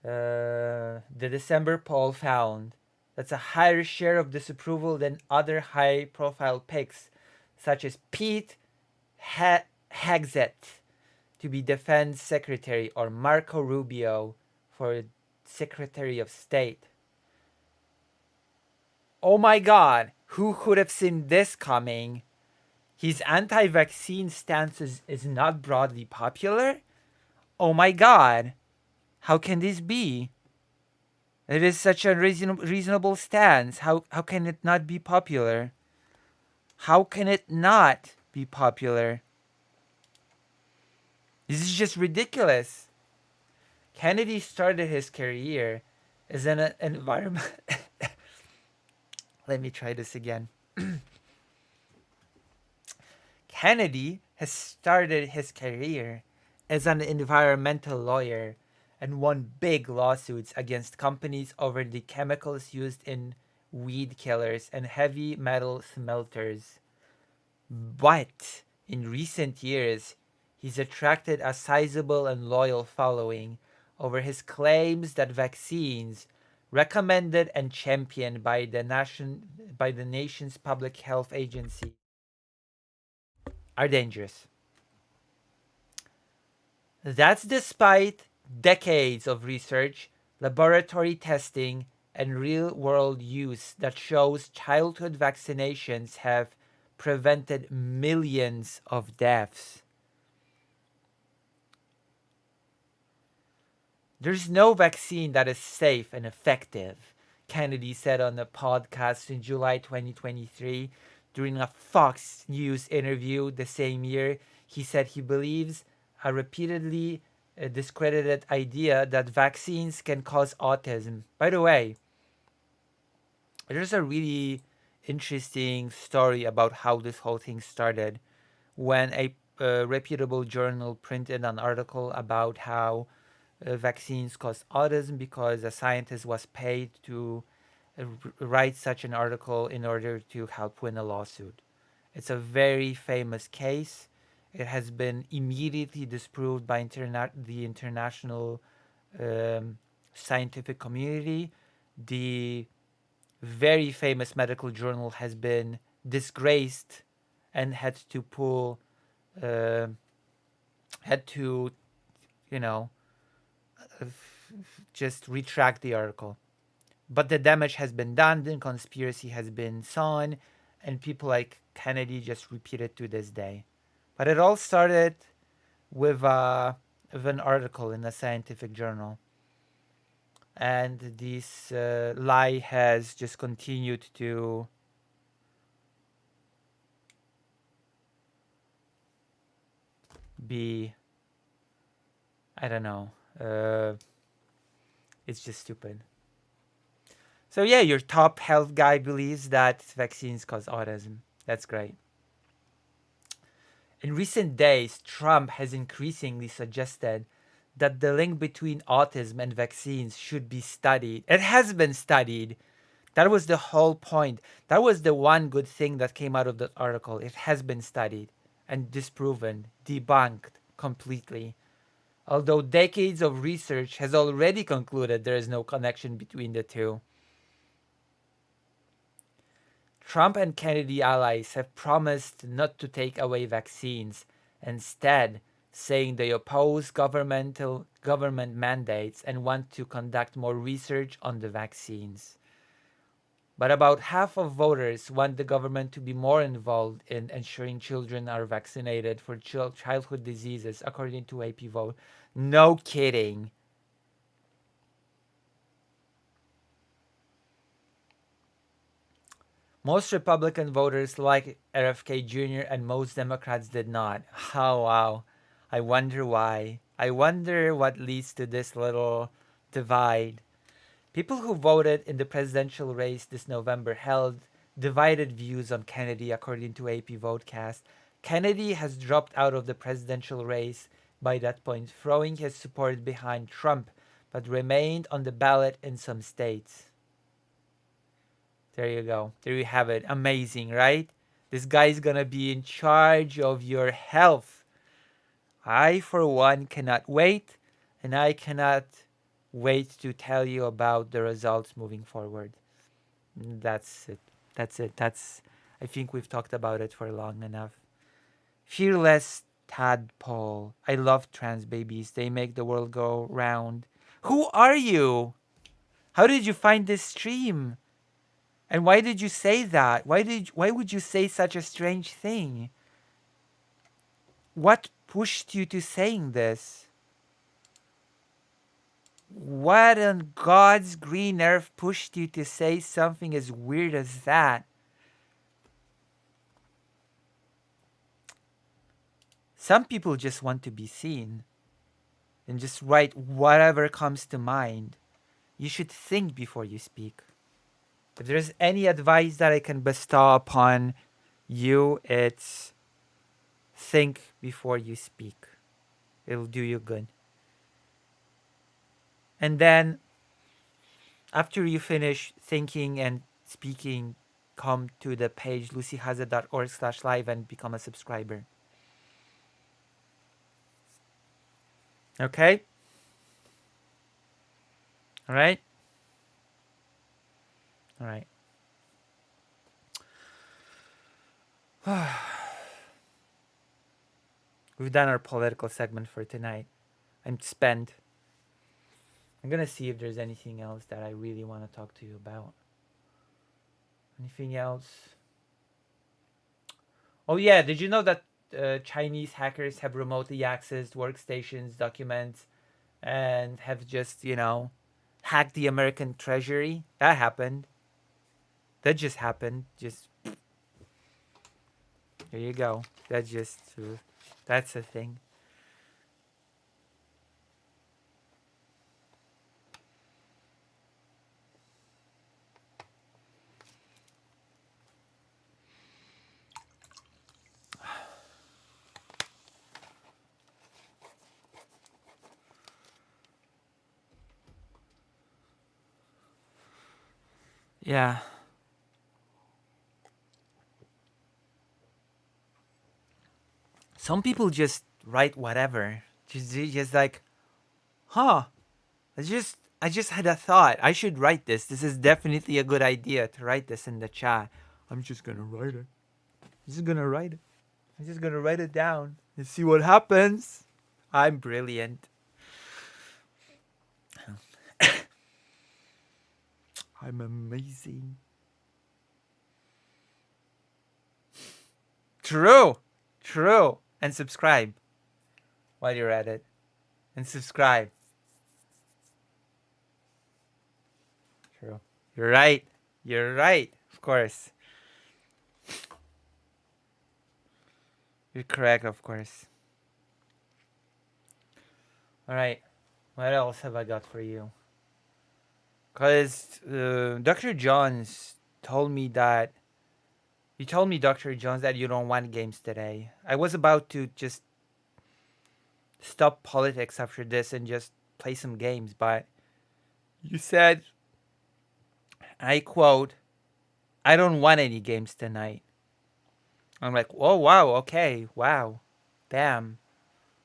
The December poll found that's a higher share of disapproval than other high-profile picks, such as Pete Hegseth to be Defense Secretary or Marco Rubio for Secretary of State. Oh my God, who could have seen this coming? His anti-vaccine stance is not broadly popular? Oh my God, how can this be? It is such a reasonable stance. How can it not be popular? How can it not be popular? This is just ridiculous. Kennedy started his career as an environment. Let me try this again. Kennedy has started his career as an environmental lawyer and won big lawsuits against companies over the chemicals used in weed killers and heavy metal smelters. But in recent years, he's attracted a sizable and loyal following over his claims that vaccines recommended and championed by the nation's public health agency are dangerous. That's despite decades of research, laboratory testing, and real-world use that shows childhood vaccinations have prevented millions of deaths. There's no vaccine that is safe and effective, Kennedy said on a podcast in July 2023 during a Fox News interview the same year. He said he believes a repeatedly discredited idea that vaccines can cause autism. By the way, there's a really interesting story about how this whole thing started when a reputable journal printed an article about how vaccines cause autism because a scientist was paid to write such an article in order to help win a lawsuit. It's a very famous case. It has been immediately disproved by the international scientific community. The very famous medical journal has been disgraced and had to just retract the article. But the damage has been done, the conspiracy has been sown, and people like Kennedy just repeat it to this day. But it all started with an article in a scientific journal. And this lie has just continued to be, I don't know, it's just stupid. So yeah, your top health guy believes that vaccines cause autism. That's great. In recent days, Trump has increasingly suggested that the link between autism and vaccines should be studied. It has been studied. That was the whole point. That was the one good thing that came out of that article. It has been studied and disproven, debunked completely. Although decades of research has already concluded there is no connection between the two. Trump and Kennedy allies have promised not to take away vaccines, instead saying they oppose government mandates and want to conduct more research on the vaccines. But about half of voters want the government to be more involved in ensuring children are vaccinated for childhood diseases, according to AP Vote. No kidding. Most Republican voters like RFK Jr. and most Democrats did not. Oh, wow. I wonder why. I wonder what leads to this little divide. People who voted in the presidential race this November held divided views on Kennedy, according to AP Votecast. Kennedy has dropped out of the presidential race by that point, throwing his support behind Trump, but remained on the ballot in some states. There you go. There you have it. Amazing, right? This guy's gonna be in charge of your health. I, for one, cannot wait, and I cannot wait to tell you about the results moving forward. That's it. That's it. I think we've talked about it for long enough. Fearless Tadpole. I love trans babies. They make the world go round. Who are you? How did you find this stream? And why did you say that? Why would you say such a strange thing? What pushed you to saying this? What on God's green earth pushed you to say something as weird as that? Some people just want to be seen and just write whatever comes to mind. You should think before you speak. If there's any advice that I can bestow upon you, it's think before you speak. It'll do you good. And then, after you finish thinking and speaking, come to the page lucyhaza.org/live and become a subscriber. Okay? All right? All right. We've done our political segment for tonight. I'm spent. I'm going to see if there's anything else that I really want to talk to you about. Anything else? Oh yeah, did you know that Chinese hackers have remotely accessed workstations, documents, and have just, hacked the American Treasury? That happened. That just happened. Just there you go. That's a thing. Yeah. Some people just write whatever. Just like, huh? I just had a thought. I should write this. This is definitely a good idea to write this in the chat. I'm just gonna write it. I'm just gonna write it. I'm just gonna write it down and see what happens. I'm brilliant. I'm amazing. True. And subscribe while you're at it. And subscribe. True. You're right. Of course. You're correct, of course. All right. What else have I got for you? Because Dr. Johns told me that... You told me, Dr. Johns, that you don't want games today. I was about to just stop politics after this and just play some games, but you said, I quote, I don't want any games tonight. I'm like, oh, wow, okay, wow, damn.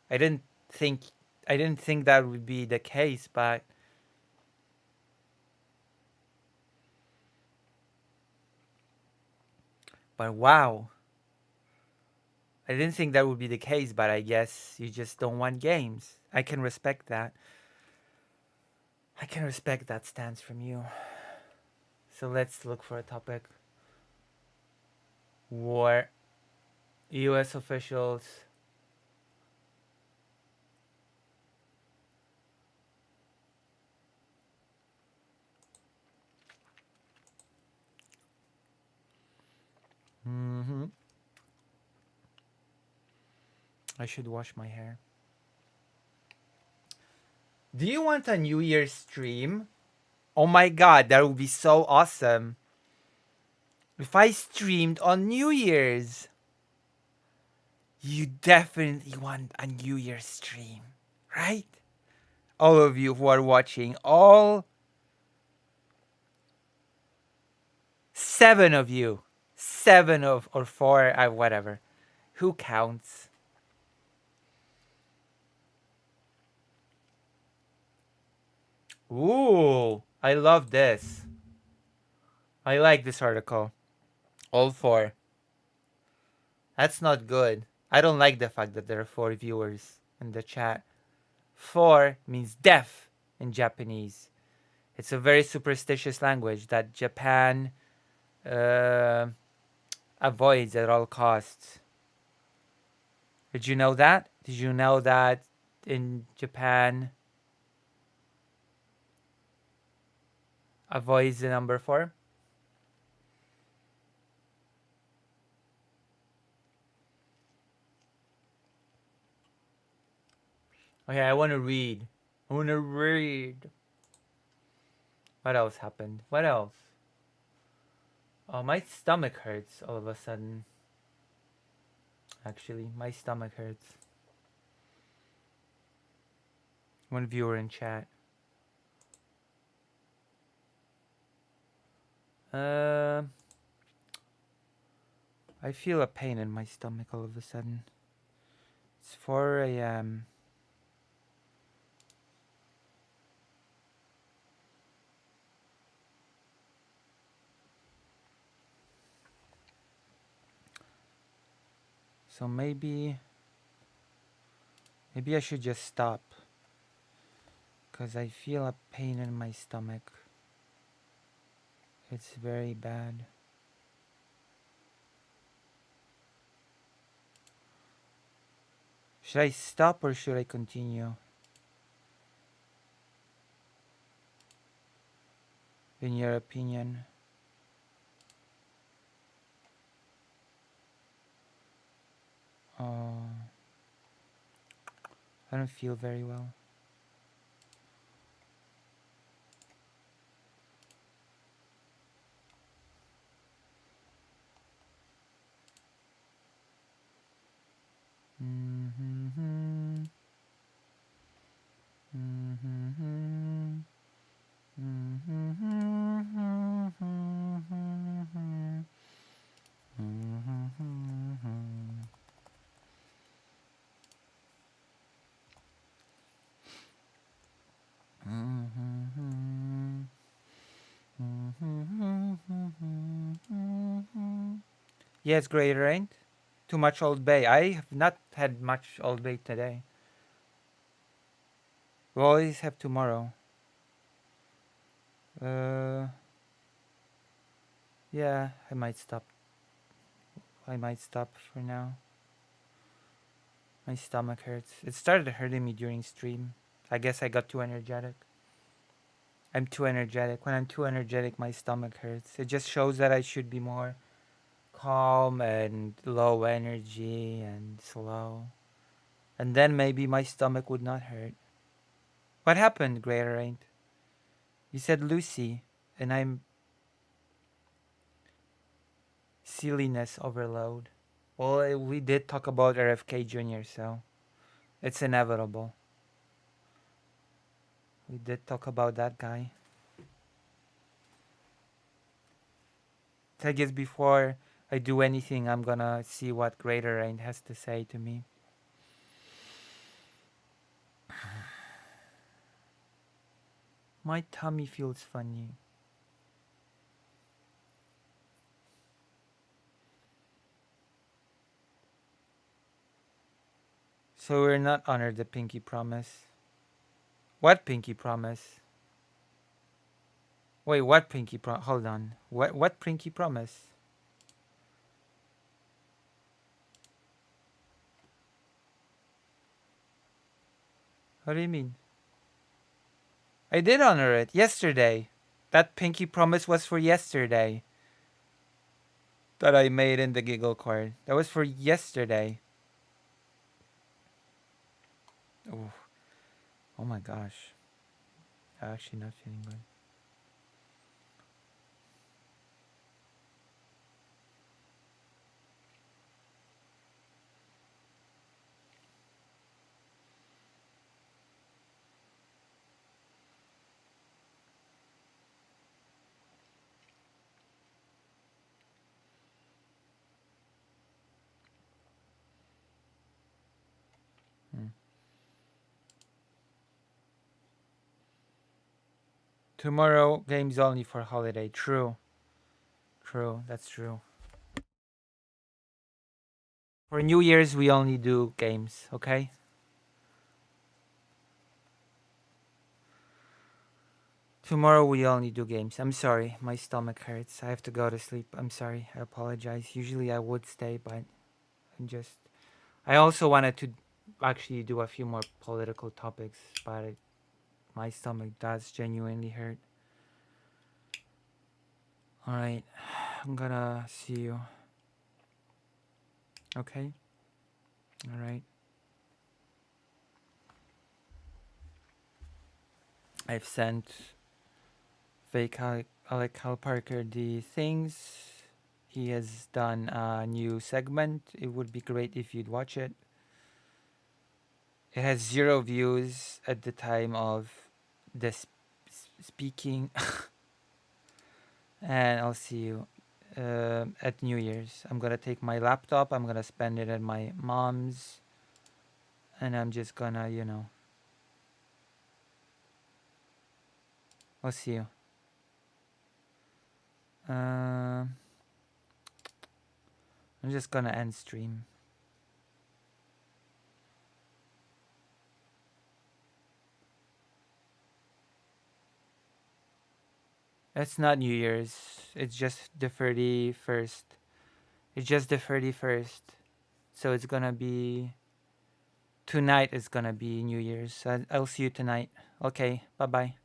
I didn't think that would be the case, but wow. I didn't think that would be the case, but I guess you just don't want games. I can respect that. I can respect that stance from you. So let's look for a topic. War. U.S. officials. I should wash my hair. Do you want a New Year's stream? Oh my god, that would be so awesome. If I streamed on New Year's. You definitely want a New Year's stream, right? All of you who are watching, all 7 of you. 7 or 4, whatever. Who counts? Ooh, I love this. I like this article. All 4. That's not good. I don't like the fact that there are 4 viewers in the chat. 4 means death in Japanese. It's a very superstitious language that Japan avoids at all costs. Did you know that? Did you know that in Japan avoids the number 4? Okay, I want to read. What else happened? What else? Oh, my stomach hurts all of a sudden. Actually, my stomach hurts. One viewer in chat. I feel a pain in my stomach all of a sudden. It's 4 a.m. So maybe I should just stop. Because I feel a pain in my stomach. It's very bad. Should I stop or should I continue? In your opinion? I don't feel very well. Yes, great, right? Too much Old Bay. I have not had much Old Bay today. We'll always have tomorrow. Yeah, I might stop. I might stop for now. My stomach hurts. It started hurting me during stream. I guess I got too energetic. I'm too energetic. When I'm too energetic, my stomach hurts. It just shows that I should be more calm and low energy and slow. And then maybe my stomach would not hurt. What happened, Greater Ain't? You said Lucy, and I'm silliness overload. Well, we did talk about RFK Jr., so it's inevitable. We did talk about that guy. I guess before I do anything, I'm gonna see what Greater Rain has to say to me. My tummy feels funny. So we're not under the pinky promise. What pinky promise? Wait, what pinky promise? Hold on. What pinky promise? What do you mean? I did honor it yesterday. That pinky promise was for yesterday. That I made in the giggle card. That was for yesterday. Oh, oh my gosh. I'm actually not feeling good. Tomorrow, games only for holiday. True. True, that's true. For New Year's, we only do games, okay? Tomorrow, we only do games. I'm sorry, my stomach hurts. I have to go to sleep. I'm sorry, I apologize. Usually I would stay, but I also wanted to actually do a few more political topics, but my stomach does genuinely hurt. Alright, I'm gonna see you. Okay? Alright. I've sent fake Alec Hal Parker the things. He has done a new segment. It would be great if you'd watch it. It has 0 views at the time of the speaking. And I'll see you at New Year's. I'm gonna take my laptop. I'm gonna spend it at my mom's. And I'm just gonna, I'll see you. I'm just gonna end stream. It's not New Year's. It's just the 31st. It's just the 31st. So it's gonna be... Tonight is gonna be New Year's. I'll see you tonight. Okay, bye-bye.